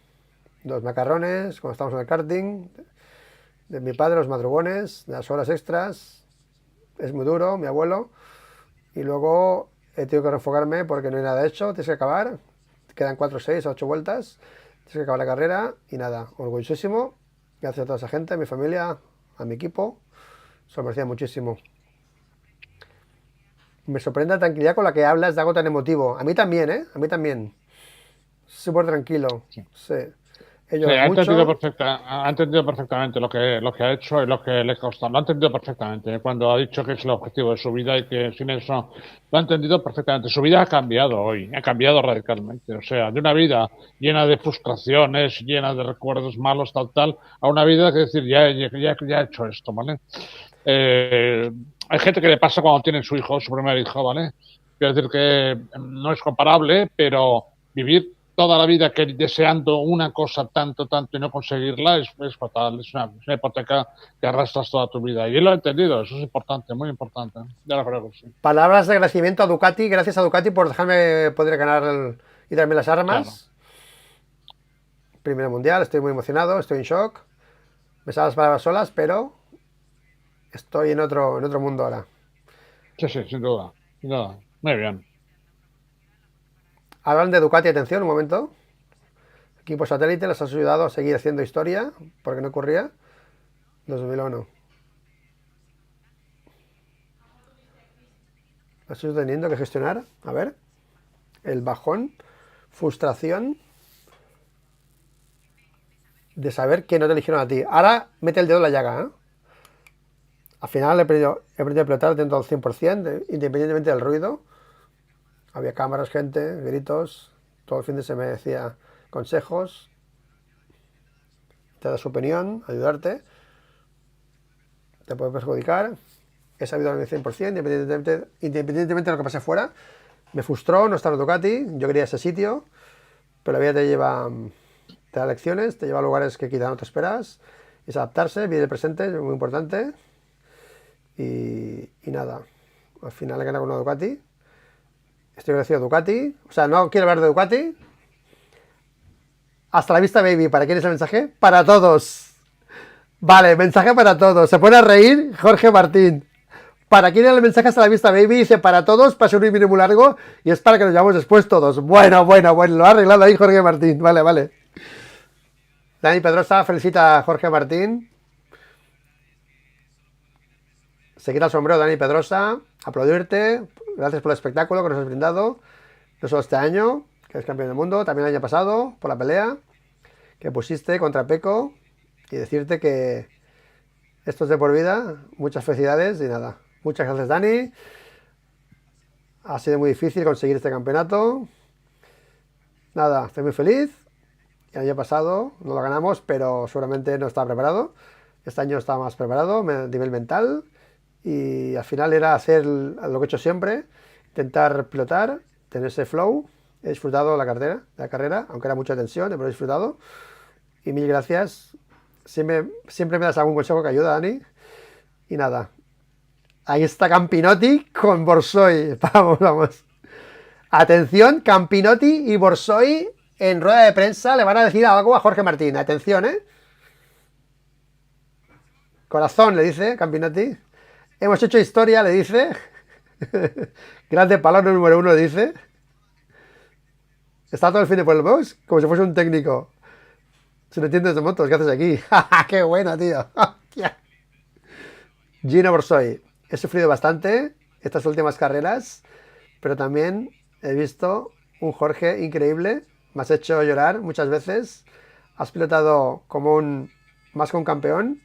Speaker 1: los macarrones, cuando estábamos en el karting, de mi padre, los madrugones, de las horas extras. Es muy duro, mi abuelo. Y luego he tenido que reenfocarme porque no hay nada hecho, tienes que acabar. Quedan 4, 6, 8 vueltas. Tienes que acabar la carrera y nada, orgullosísimo. Gracias a toda esa gente, a mi familia, a mi equipo. Se lo merecía muchísimo. Me sorprende la tranquilidad con la que hablas de algo tan emotivo. A mí también, ¿eh? A mí también. Súper tranquilo. Sí.
Speaker 2: Ha entendido perfectamente lo que ha hecho y lo que le costó. Lo ha entendido perfectamente. Cuando ha dicho que es el objetivo de su vida y que sin eso lo ha entendido perfectamente. Su vida ha cambiado hoy, ha cambiado radicalmente. O sea, de una vida llena de frustraciones, llena de recuerdos malos, tal, a una vida que decir, ya he hecho esto, ¿vale? Hay gente que le pasa cuando tienen su primer hijo, ¿vale? Quiero decir que no es comparable, pero vivir toda la vida deseando una cosa tanto y no conseguirla es fatal, es una hipoteca que arrastras toda tu vida. Y él lo ha entendido, eso es importante, muy importante. Ya lo creo que sí.
Speaker 1: Palabras de agradecimiento a Ducati, gracias a Ducati por dejarme poder ganar y darme las armas. Claro. Primero mundial, estoy muy emocionado, estoy en shock. Me salen las palabras solas, pero estoy en otro mundo ahora.
Speaker 2: Sí, sin duda. Muy bien.
Speaker 1: Hablan de Ducati, atención, un momento. Equipo satélite les ha ayudado a seguir haciendo historia, porque no ocurría. 2001. Estoy teniendo que gestionar, a ver, el bajón, frustración de saber que no te eligieron a ti. Ahora mete el dedo en la llaga, ¿eh? Al final he aprendido a pilotar dentro del 100%, independientemente del ruido. Había cámaras, gente, gritos. Todo el fin de semana me decía consejos, te da su opinión, ayudarte, te puede perjudicar. He sabido al 100%, independientemente de lo que pase fuera. Me frustró no estar en Ducati, yo quería ese sitio, pero la vida te da lecciones, te lleva a lugares que quizá no te esperas. Es adaptarse, vivir el presente, es muy importante. Y nada, al final he ganado con una Ducati. Estoy agradecido a Ducati. O sea, no quiero hablar de Ducati. Hasta la vista, baby. ¿Para quién es el mensaje? Para todos. Vale, mensaje para todos. Se pone a reír Jorge Martín. ¿Para quién es el mensaje hasta la vista, baby? Dice para todos, para ser un vídeo muy largo y es para que nos llevamos después todos. Bueno. Lo ha arreglado ahí Jorge Martín. Vale. Dani Pedrosa felicita a Jorge Martín. Se quita el sombrero Dani Pedrosa. Aplaudirte. Gracias por el espectáculo que nos has brindado. No solo este año, que eres campeón del mundo, también el año pasado, por la pelea que pusiste contra Peco. Y decirte que esto es de por vida. Muchas felicidades y nada. Muchas gracias, Dani. Ha sido muy difícil conseguir este campeonato. Nada, estoy muy feliz. El año pasado no lo ganamos, pero seguramente no estaba preparado. Este año estaba más preparado a nivel mental. Y al final era hacer lo que he hecho siempre. Intentar pilotar, tener ese flow. He disfrutado de la carrera, aunque era mucha tensión, pero he disfrutado. Y mil gracias. Siempre me das algún consejo que ayuda, Dani. Y nada. Ahí está Campinotti con Borsoi. Vamos. Atención, Campinotti y Borsoi en rueda de prensa le van a decir algo a Jorge Martín. Atención, Corazón, le dice Campinotti. Hemos hecho historia, le dice. Grande palabra número 1, le dice. Está todo el fin de por el box, como si fuese un técnico. Si no entiendes de motos, ¿qué haces aquí? ¡Qué bueno, tío! Gino Borsoi. He sufrido bastante estas últimas carreras, pero también he visto un Jorge increíble. Me has hecho llorar muchas veces. Has pilotado más que un campeón.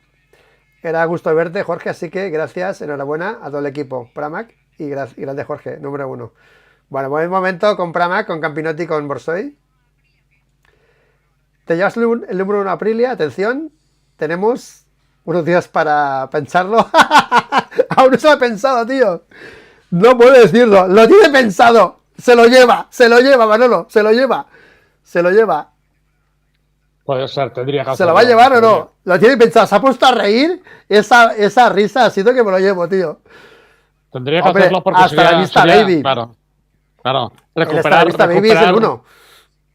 Speaker 1: Era gusto verte, Jorge, así que gracias, enhorabuena a todo el equipo. Pramac y grande Jorge, número 1. Bueno, buen momento con Pramac, con Campinotti, con Borsoi. Te llevas el número 1 Aprilia, atención. Tenemos unos días para pensarlo. Aún no se lo ha pensado, tío. No puedo decirlo. Lo tiene pensado. Se lo lleva, Manolo. Se lo lleva.
Speaker 2: Puede ser, tendría que
Speaker 1: ¿Se lo va a llevar o no? Lo tiene pensado. Se ha puesto a reír. Esa risa ha sido que me lo llevo, tío.
Speaker 2: Tendría que hacerlo porque
Speaker 1: hasta la vista, baby.
Speaker 2: Claro.
Speaker 1: Hasta la vista, baby es el 1.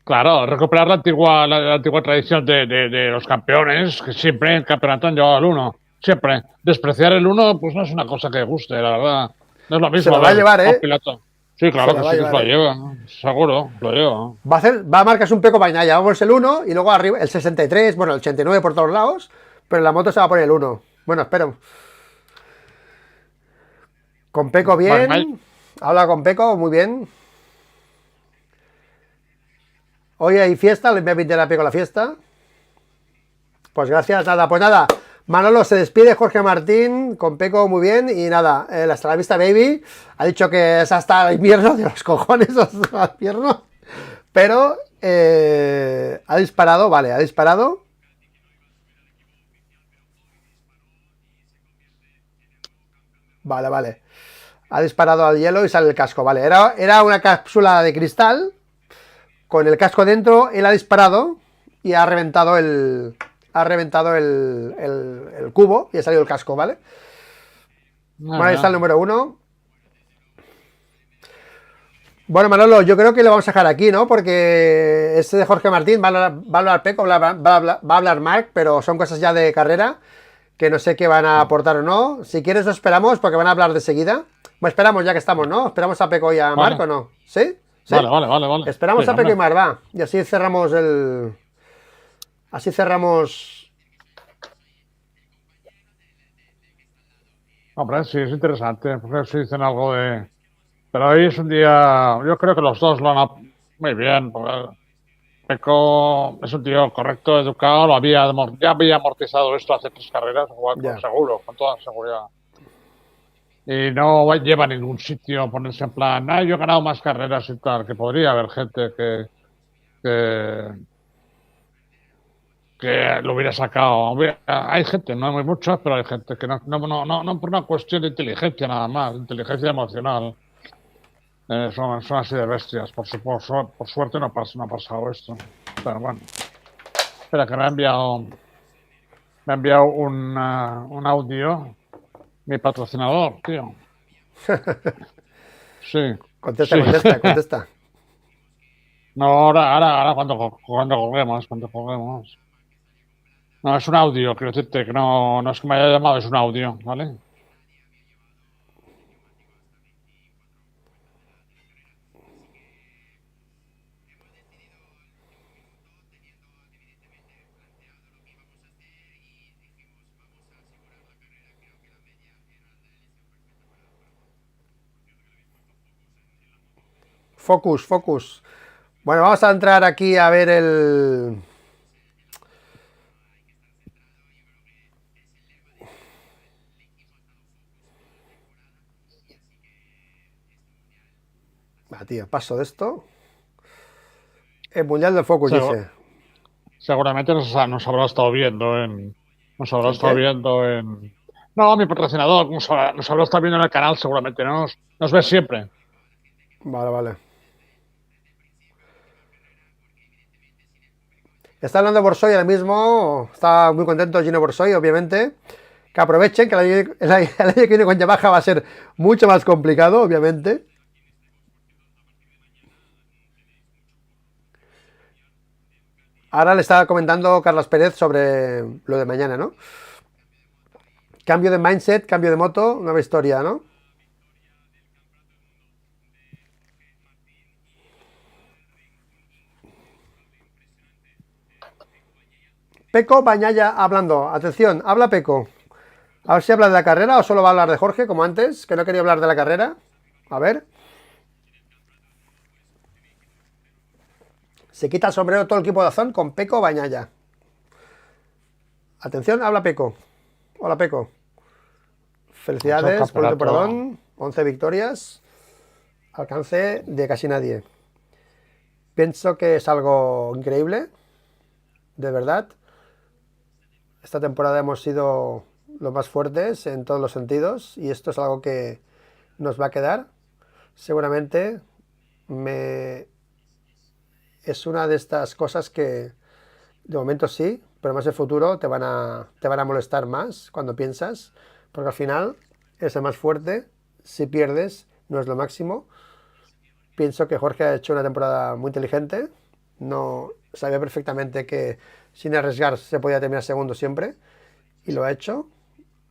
Speaker 2: Claro, recuperar la antigua tradición de los campeones, que siempre en el campeonato han llevado al 1. Siempre. Despreciar el 1, pues no es una cosa que guste, la verdad. No es lo mismo.
Speaker 1: Se lo va a llevar,
Speaker 2: piloto. Sí, claro que sí que se lo lleva. Seguro, lo lleva.
Speaker 1: Va a marcarse un Peco Bagnaia. Vamos el 1 y luego arriba el 63, bueno, el 89 por todos lados, pero en la moto se va a poner el 1. Bueno, espero. Con Peco bien. Habla con Peco, muy bien. Hoy hay fiesta, le voy a invitar a Peco a la fiesta. Pues gracias, pues nada. Manolo se despide, Jorge Martín, con Peco muy bien. Y nada, hasta la vista, baby. Ha dicho que es hasta el invierno, de los cojones, hasta el invierno. Pero ha disparado, vale, ha disparado. Vale. Ha disparado al hielo y sale el casco, vale. Era una cápsula de cristal. Con el casco dentro, él ha disparado y ha reventado el cubo y ha salido el casco, ¿vale? Bueno, ahí está el número 1. Bueno, Manolo, yo creo que lo vamos a dejar aquí, ¿no? Porque este de Jorge Martín va a hablar Peco, va a hablar Marc, pero son cosas ya de carrera que no sé qué van a aportar o no. Si quieres lo esperamos porque van a hablar de seguida. Bueno, esperamos ya que estamos, ¿no? ¿Esperamos a Peco y a Marc o no? ¿Sí? ¿Sí?
Speaker 2: Vale.
Speaker 1: Esperamos a Peco y Marc, va. Y así cerramos
Speaker 2: Hombre, sí, es interesante, porque si dicen algo de... Pero hoy es un día... Yo creo que los dos lo han... Muy bien, porque Peco es un tío correcto, educado, ya había amortizado esto hace 3 carreras, seguro, con toda seguridad. y no lleva a ningún sitio ponerse en plan, yo he ganado más carreras y tal, que podría haber gente que, que lo hubiera sacado. Hay gente, no hay muchos, pero hay gente que no por una cuestión de inteligencia nada más, inteligencia emocional. Son así de bestias. Por suerte no ha pasado esto. Pero bueno. Espera, que me ha enviado un audio mi patrocinador, tío. Sí,
Speaker 1: Contesta,
Speaker 2: sí.
Speaker 1: contesta, contesta.
Speaker 2: No, ahora cuando colguemos. No, es un audio, quiero decirte que no es que me haya llamado, es un audio, ¿vale?
Speaker 1: Focus, focus. Bueno, vamos a entrar aquí a ver el... Va, tío, paso de esto. El Mundial del Focus,
Speaker 2: Segu-
Speaker 1: dice.
Speaker 2: Seguramente nos habrá estado viendo nos habrá
Speaker 1: ¿El
Speaker 2: estado
Speaker 1: qué?
Speaker 2: viendo no, mi patrocinador nos habrá estado viendo en el canal, seguramente, nos ve siempre.
Speaker 1: Vale, vale. Está hablando Borsoy ahora mismo. Está muy contento Gino Borsoy, obviamente. Que aprovechen que el año que viene con Yamaha va a ser mucho más complicado, obviamente. Ahora le estaba comentando Carlos Pérez sobre lo de mañana, ¿no? Cambio de mindset, cambio de moto, nueva historia, ¿no? Peco Bañaya hablando. Atención, habla Peco. A ver si habla de la carrera o solo va a hablar de Jorge, como antes, que no quería hablar de la carrera. A ver. Se quita el sombrero todo el equipo de Azón con Peco Bañaya. Atención, habla Peco. Hola Peco.
Speaker 2: Ha hecho el
Speaker 1: Felicidades por el
Speaker 2: campeonato.
Speaker 1: temporadón. 11 victorias. Alcance de casi nadie. Pienso que es algo increíble. De verdad. Esta temporada hemos sido los más fuertes en todos los sentidos. Y esto es algo que nos va a quedar. Seguramente me... es una de estas cosas que de momento sí, pero más en futuro te van a molestar más cuando piensas, porque al final es el más fuerte. Si pierdes, no es lo máximo. Pienso que Jorge ha hecho una temporada muy inteligente. No sabía perfectamente que sin arriesgar se podía terminar segundo siempre, y lo ha hecho.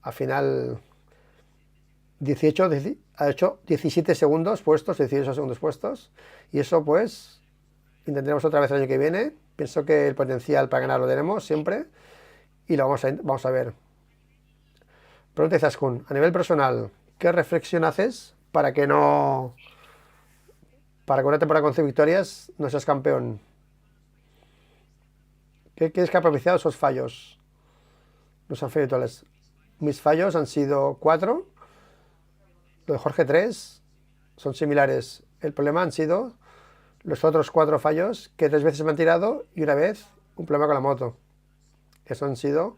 Speaker 1: Al final, 18, ha hecho 17 segundos puestos, 18 segundos puestos, y eso pues intentaremos otra vez el año que viene. Pienso que el potencial para ganar lo tenemos siempre y lo vamos a ver. Pregunta Zaskun, a nivel personal, ¿qué reflexión haces para que una temporada con 5 victorias no seas campeón? ¿Qué crees que ha propiciado esos fallos? No han fallo totales. Mis fallos han sido 4, lo de Jorge 3, son similares. El problema han sido los otros 4 fallos, que 3 veces me han tirado y una vez un problema con la moto. Eso han sido,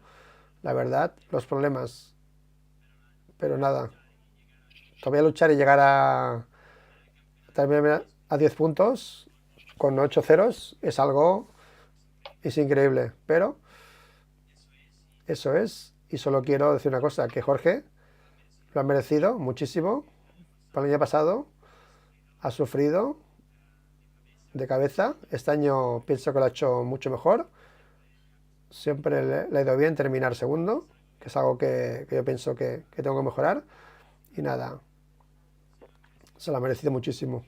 Speaker 1: la verdad, los problemas. Pero nada, todavía luchar y llegar a terminar a 10 puntos con 8 ceros es increíble. Pero eso es, y solo quiero decir una cosa, que Jorge lo ha merecido muchísimo. Para el año pasado ha sufrido de cabeza. Este año pienso que lo ha hecho mucho mejor. Siempre le ha ido bien terminar segundo, que es algo que yo pienso que tengo que mejorar. Y nada, se lo ha merecido muchísimo.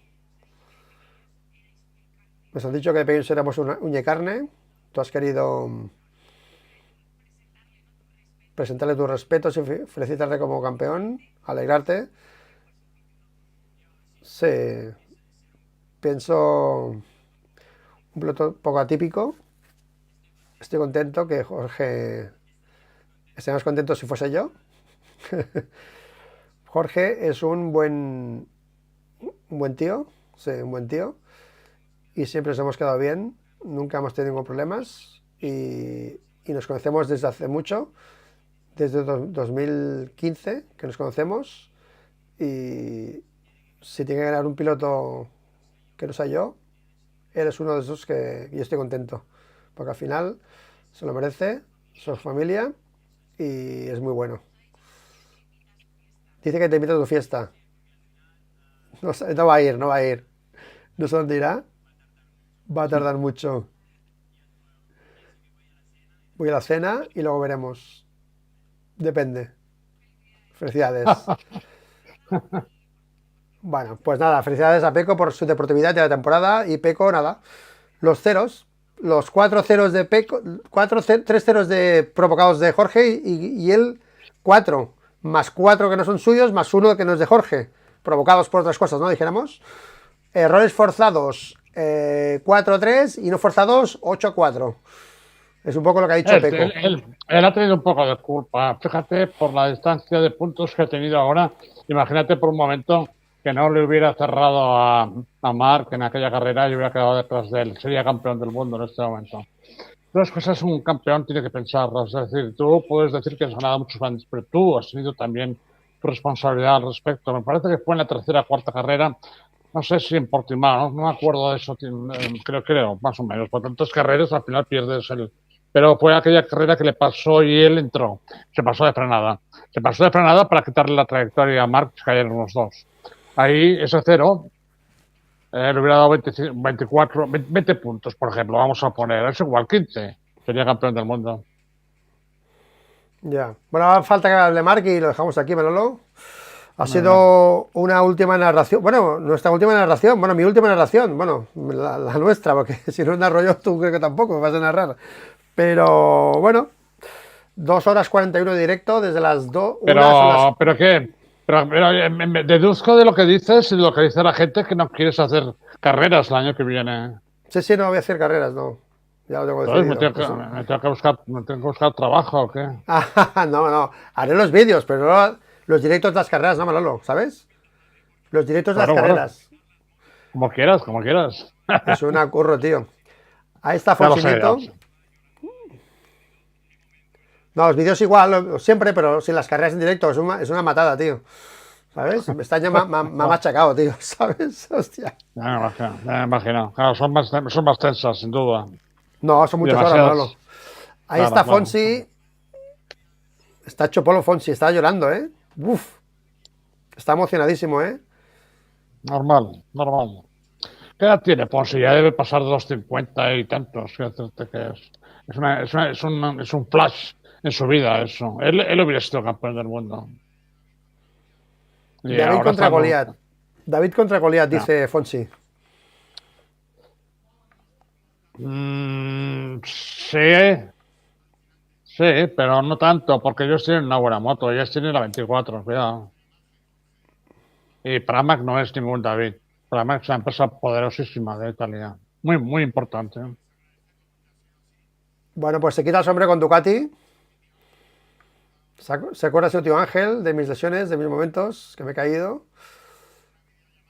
Speaker 1: Nos han dicho que de pequeños éramos una uña y carne. Tú has querido presentarle tus respetos y felicitarte como campeón, alegrarte. Sí, pienso un piloto poco atípico. Estoy contento que Jorge esté más contento si fuese yo. Jorge es un buen tío, sí, un buen tío, y siempre nos hemos quedado bien, nunca hemos tenido ningún problemas y nos conocemos desde hace mucho, desde 2015 que nos conocemos y si tiene que ganar un piloto que no sea yo, eres uno de esos que yo estoy contento, porque al final se lo merece, sos familia y es muy bueno. Dice que te invita a tu fiesta. No, no va a ir, no va a ir. No sé dónde irá. Va a tardar mucho. Voy a la cena y luego veremos. Depende. Felicidades. Bueno, pues nada, felicidades a Peco por su deportividad de la temporada y Peco, nada. Los ceros, los cuatro ceros de Peco, tres ceros de provocados de Jorge y él cuatro, más cuatro que no son suyos, más uno que no es de Jorge, provocados por otras cosas, ¿no? Dijéramos. Errores forzados 4-3 y no forzados 8-4. Es un poco lo que ha dicho Peco.
Speaker 2: Él ha tenido un poco de culpa. Fíjate por la distancia de puntos que ha tenido ahora. Imagínate por un momento que no le hubiera cerrado a Marc en aquella carrera y hubiera quedado detrás de él. Sería campeón del mundo en este momento. Las cosas un campeón tiene que pensarlas. Es decir, tú puedes decir que has ganado muchos grandes, pero tú has tenido también tu responsabilidad al respecto. Me parece que fue en la tercera o cuarta carrera. No sé si en Portimao, no me acuerdo de eso, creo, más o menos. Por tantas carreras al final pierdes el... Pero fue aquella carrera que le pasó y él entró. Se pasó de frenada. Se pasó de frenada para quitarle la trayectoria a Marc, que cayeron los dos. Ahí ese cero le hubiera dado 24, 20 puntos, por ejemplo. Vamos a poner, es igual 15. Sería campeón del mundo.
Speaker 1: Ya. Bueno, falta que hable Marc y lo dejamos aquí, Manolo. Ha sido una última narración, bueno, nuestra última narración, bueno, mi última narración, bueno, la nuestra, porque si no narro yo, tú creo que tampoco me vas a narrar. Pero bueno, 2 horas 41 de directo desde las 2.
Speaker 2: ¿Pero qué? Pero me deduzco de lo que dices y de lo que dice la gente que no quieres hacer carreras el año que viene.
Speaker 1: Sí, no voy a hacer carreras, no. Ya lo tengo decidido.
Speaker 2: Me tengo que buscar trabajo, ¿o qué?
Speaker 1: No, haré los vídeos, pero no los directos de las carreras, no, Manolo, ¿sabes? Los directos de las carreras.
Speaker 2: Como quieras.
Speaker 1: Es una curro, tío. Ahí está Fonsinito. No, los vídeos igual, siempre, pero sin las carreras en directo, es una matada, tío. ¿Sabes? Este año me ha machacado, tío, ¿sabes? Hostia.
Speaker 2: Ya me imagino. Claro, son más tensas, sin duda.
Speaker 1: No, son muchas horas, Manolo. Ahí está Fonsi. Está hecho polvo Fonsi, está llorando, ¿eh? Uf. Está emocionadísimo, ¿eh?
Speaker 2: Normal. ¿Qué edad tiene Fonsi? Ya debe pasar de los 50 y tantos. Es un flash en su vida, eso. Él hubiera sido campeón del mundo.
Speaker 1: David contra Goliat. David contra Goliat, dice Fonsi.
Speaker 2: Sí, pero no tanto, porque ellos tienen una buena moto, ellos tienen la 24, cuidado. Y Pramac no es ningún David. Pramac es una empresa poderosísima de Italia. Muy importante.
Speaker 1: Bueno, pues se quita el sombrero con Ducati. Se acuerda ese tío Ángel de mis lesiones, de mis momentos, que me he caído.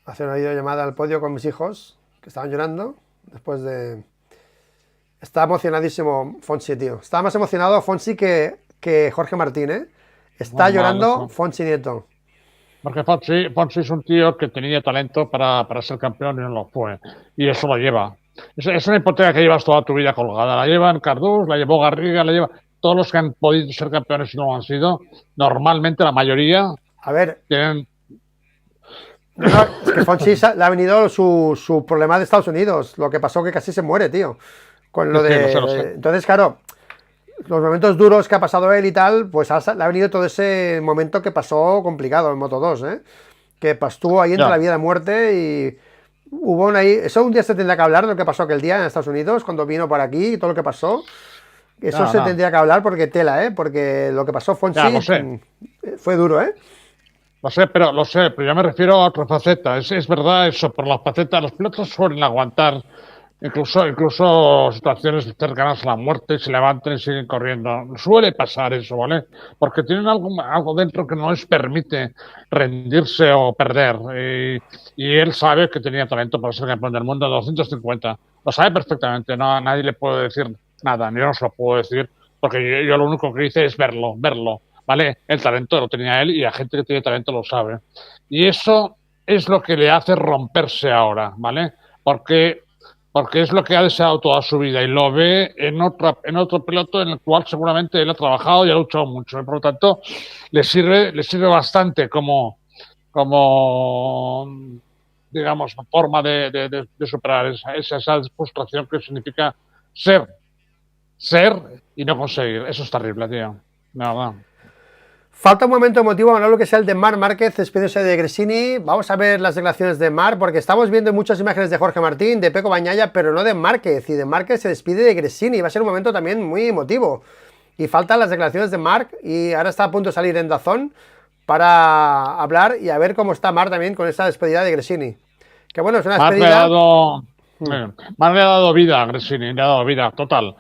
Speaker 1: Hace una videollamada al podio con mis hijos, que estaban llorando, después de... Está emocionadísimo Fonsi, tío. Está más emocionado Fonsi que Jorge Martín, ¿eh? Está llorando Fonsi Nieto.
Speaker 2: Porque Fonsi es un tío que tenía talento para ser campeón y no lo fue. Y eso lo lleva. Es una hipoteca que llevas toda tu vida colgada. La llevan Cardús, la llevó Garriga, la lleva... Todos los que han podido ser campeones y no lo han sido, normalmente la mayoría
Speaker 1: a ver,
Speaker 2: tienen...
Speaker 1: No, es que Fonsi le ha venido su problema de Estados Unidos. Lo que pasó que casi se muere, tío. Con lo de...
Speaker 2: Lo sé.
Speaker 1: Entonces, claro, los momentos duros que ha pasado él y tal, pues le ha venido todo ese momento que pasó complicado en Moto 2, ¿eh? Que estuvo ahí entre la vida y la muerte y hubo eso un día se tendría que hablar de lo que pasó aquel día en Estados Unidos, cuando vino por aquí y todo lo que pasó. Eso se tendría que hablar porque tela, ¿eh? Porque lo que pasó Fonsi fue duro, ¿eh?
Speaker 2: Lo sé, pero yo me refiero a otra faceta. Es verdad eso, por las facetas, los pilotos suelen aguantar incluso situaciones cercanas a la muerte, se levantan y siguen corriendo. Suele pasar eso, ¿vale? Porque tienen algo dentro que no les permite rendirse o perder. Y él sabe que tenía talento para ser campeón del mundo de 250. Lo sabe perfectamente, no, a nadie le puede decir nada, ni yo no se lo puedo decir, porque yo lo único que hice es verlo, ¿vale? El talento lo tenía él y la gente que tiene talento lo sabe. Y eso es lo que le hace romperse ahora, ¿vale? Porque porque es lo que ha deseado toda su vida y lo ve en otro piloto en el cual seguramente él ha trabajado y ha luchado mucho. Y por lo tanto, le sirve bastante como digamos, forma de superar esa frustración que significa ser, ser y no conseguir. Eso es terrible, tío. La verdad.
Speaker 1: Falta un momento emotivo, Manolo, que sea el de Marc Márquez despidiéndose de Gresini. Vamos a ver las declaraciones de Marc, porque estamos viendo muchas imágenes de Jorge Martín, de Peco Bañaya, pero no de Márquez. Y de Márquez se despide de Gresini. Va a ser un momento también muy emotivo. Y faltan las declaraciones de Marc, y ahora está a punto de salir en Dazón para hablar y a ver cómo está Marc también con esa despedida de Gresini. Que bueno, es una despedida.
Speaker 2: Marc le ha dado vida a Gresini, le ha dado vida total.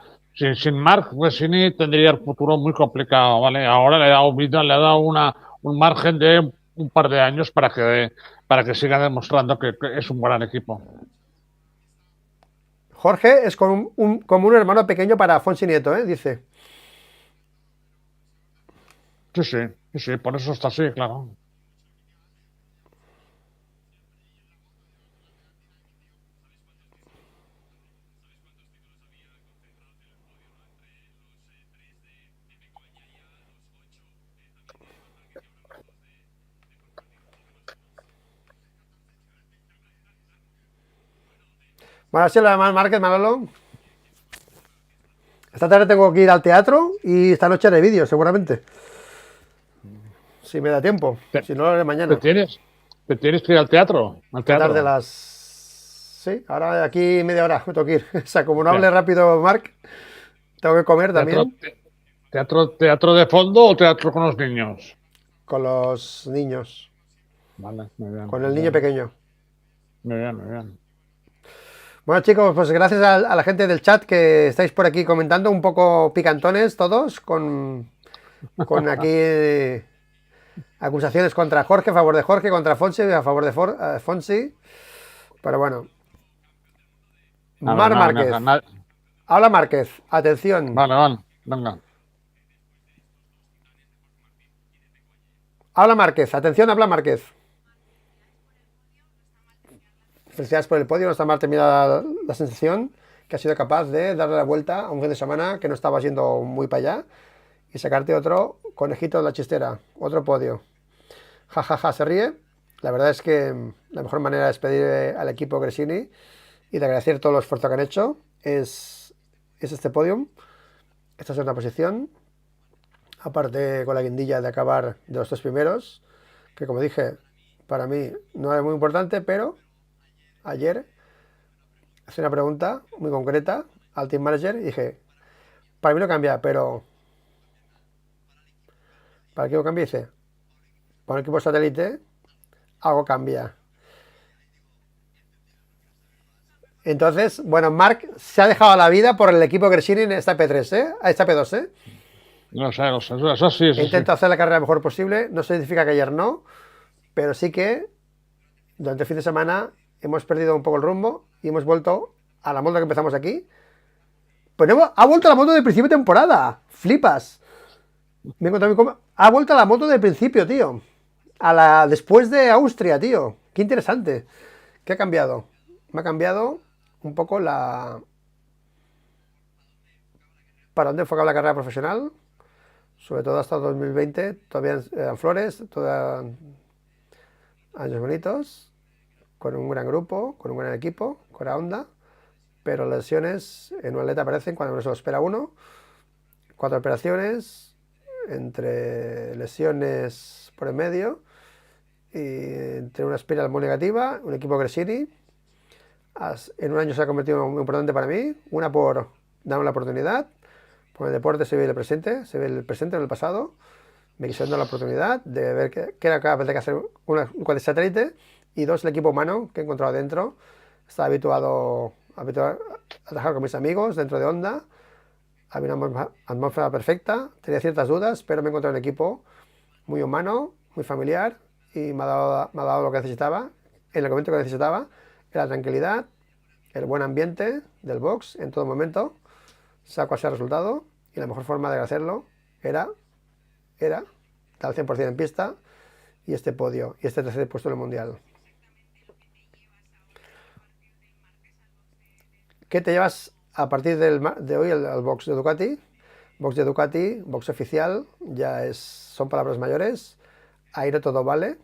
Speaker 2: Sin Marc, Gresini tendría el futuro muy complicado, ¿vale? Ahora le ha dado vida, le ha dado un margen de un par de años para que siga demostrando que es un gran equipo.
Speaker 1: Jorge es como un hermano pequeño para Afonso Nieto, dice.
Speaker 2: Sí, por eso está así, claro.
Speaker 1: Bueno, así lo demás, Márquez, Manolo. Esta tarde tengo que ir al teatro y esta noche haré vídeo, seguramente. Si me da tiempo. Si no, lo haré mañana.
Speaker 2: ¿Te tienes que ir al teatro?
Speaker 1: Esta tarde las... Sí, ahora de aquí media hora me tengo que ir. O sea, como no hable rápido, Marc, tengo que comer también.
Speaker 2: ¿Teatro de fondo o teatro con los niños?
Speaker 1: Con los niños.
Speaker 2: Vale, muy bien.
Speaker 1: Con el niño pequeño.
Speaker 2: Muy bien, muy bien.
Speaker 1: Bueno, chicos, pues gracias a la gente del chat que estáis por aquí comentando, un poco picantones todos, con aquí acusaciones contra Jorge, a favor de Jorge, contra Fonsi, a favor de Fonsi. Pero bueno. Marc Márquez. Habla Márquez, atención.
Speaker 2: Vale, venga.
Speaker 1: Habla Márquez, atención, habla Márquez. Felicidades por el podio, no está mal terminada la sensación que has sido capaz de darle la vuelta a un fin de semana que no estaba yendo muy para allá y sacarte otro conejito de la chistera, otro podio. Ja, ja, ja, se ríe. La verdad es que la mejor manera de despedir al equipo Gresini y de agradecer todo el esfuerzo que han hecho es este podium. Esta es una posición, aparte con la guindilla de acabar de los tres primeros, que como dije, para mí no era muy importante, pero ayer hice una pregunta muy concreta al team manager y dije, para mí no cambia, pero ¿para qué cambia? Dice, para un equipo satélite algo cambia. Entonces, bueno, Marc se ha dejado la vida por el equipo Gresini en esta P3, esta P2,
Speaker 2: No sé, eso sí.
Speaker 1: Intento hacer la carrera lo mejor posible, no significa que ayer no, pero sí que durante el fin de semana hemos perdido un poco el rumbo y hemos vuelto a la moto que empezamos aquí. Pues no, ha vuelto a la moto del principio de temporada. Flipas. Me he encontrado ha vuelto a la moto del principio, tío. Después de Austria, tío. Qué interesante. ¿Qué ha cambiado? Me ha cambiado un poco para dónde enfocaba la carrera profesional. Sobre todo hasta 2020. Todavía eran flores. Todavía años bonitos. Con un gran grupo, con un gran equipo, con la Honda, pero las lesiones en un atleta aparecen cuando no se lo espera uno. 4 operaciones, entre lesiones por en medio, y entre una espiral muy negativa, un equipo Gresini. En un año se ha convertido en muy importante para mí, una por darme la oportunidad, por el deporte se ve el presente en el pasado, me quisieron dar la oportunidad de ver qué era capaz de hacer un cuadrisatélite. Y 2, el equipo humano que he encontrado dentro. Está habituado habitual a trabajar con mis amigos dentro de Honda. Había una atmósfera perfecta, tenía ciertas dudas, pero me encontré un equipo muy humano, muy familiar y me ha dado lo que necesitaba, en el momento que necesitaba, la tranquilidad, el buen ambiente del box en todo momento, sea cual sea el resultado, y la mejor forma de hacerlo era dar al 100% en pista y este podio y este tercer puesto en el mundial. ¿Qué te llevas a partir de hoy al box de Ducati? Box de Ducati, box oficial, son palabras mayores. Ahí no todo vale.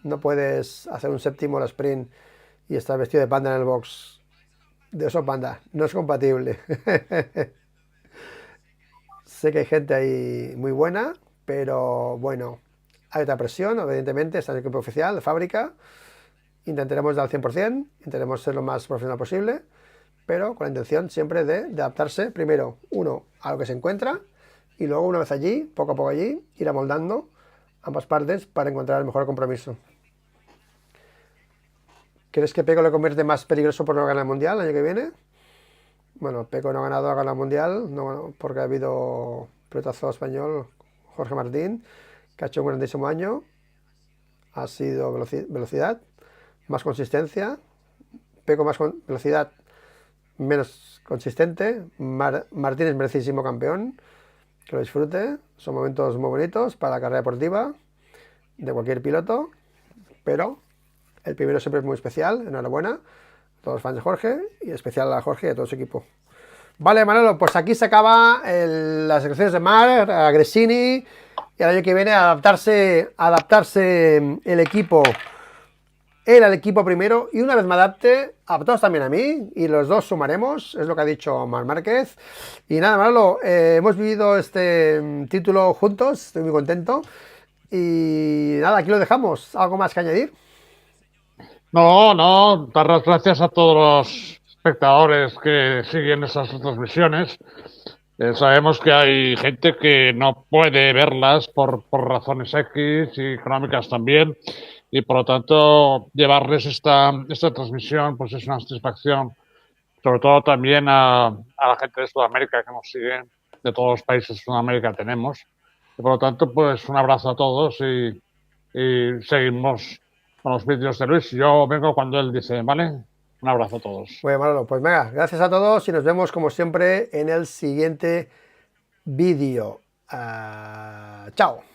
Speaker 1: No puedes hacer un séptimo al sprint y estar vestido de panda en el box de oso panda. No es compatible. Sé que hay gente ahí muy buena, pero bueno, hay otra presión, evidentemente, está en el equipo oficial de fábrica. Intentaremos dar al 100%, intentaremos ser lo más profesional posible, pero con la intención siempre de adaptarse, primero, uno, a lo que se encuentra, y luego, una vez allí, poco a poco allí, ir amoldando ambas partes para encontrar el mejor compromiso. ¿Crees que Pecco le convierte más peligroso por no ganar el Mundial el año que viene? Bueno, Pecco no ha ganado el Mundial no, porque ha habido pelotazo español, Jorge Martín, que ha hecho un grandísimo año. Ha sido velocidad, más consistencia. Pecco más velocidad, menos consistente. Martín es merecidísimo campeón. Que lo disfrute. Son momentos muy bonitos para la carrera deportiva de cualquier piloto. Pero el primero siempre es muy especial. Enhorabuena a todos los fans de Jorge y especial a Jorge y a todo su equipo. Vale, Manolo, pues aquí se acaba las elecciones de Marc, a Gresini, y el año que viene adaptarse el equipo, él al equipo primero, y una vez me adapte, adaptados también a mí, y los dos sumaremos, es lo que ha dicho Marc Márquez. Y nada, Manolo, hemos vivido este título juntos, estoy muy contento, y nada, aquí lo dejamos. ¿Algo más que añadir?
Speaker 2: No, dar las gracias a todos los espectadores que siguen esas transmisiones. Sabemos que hay gente que no puede verlas por razones X y económicas también, y por lo tanto llevarles esta transmisión pues es una satisfacción, sobre todo también a la gente de Sudamérica que nos sigue, de todos los países de Sudamérica tenemos, y por lo tanto pues un abrazo a todos y seguimos con los vídeos de Luis. Yo vengo cuando él dice, ¿vale? Un abrazo a todos.
Speaker 1: Bueno, Manolo, pues venga, gracias a todos y nos vemos como siempre en el siguiente vídeo. Chao.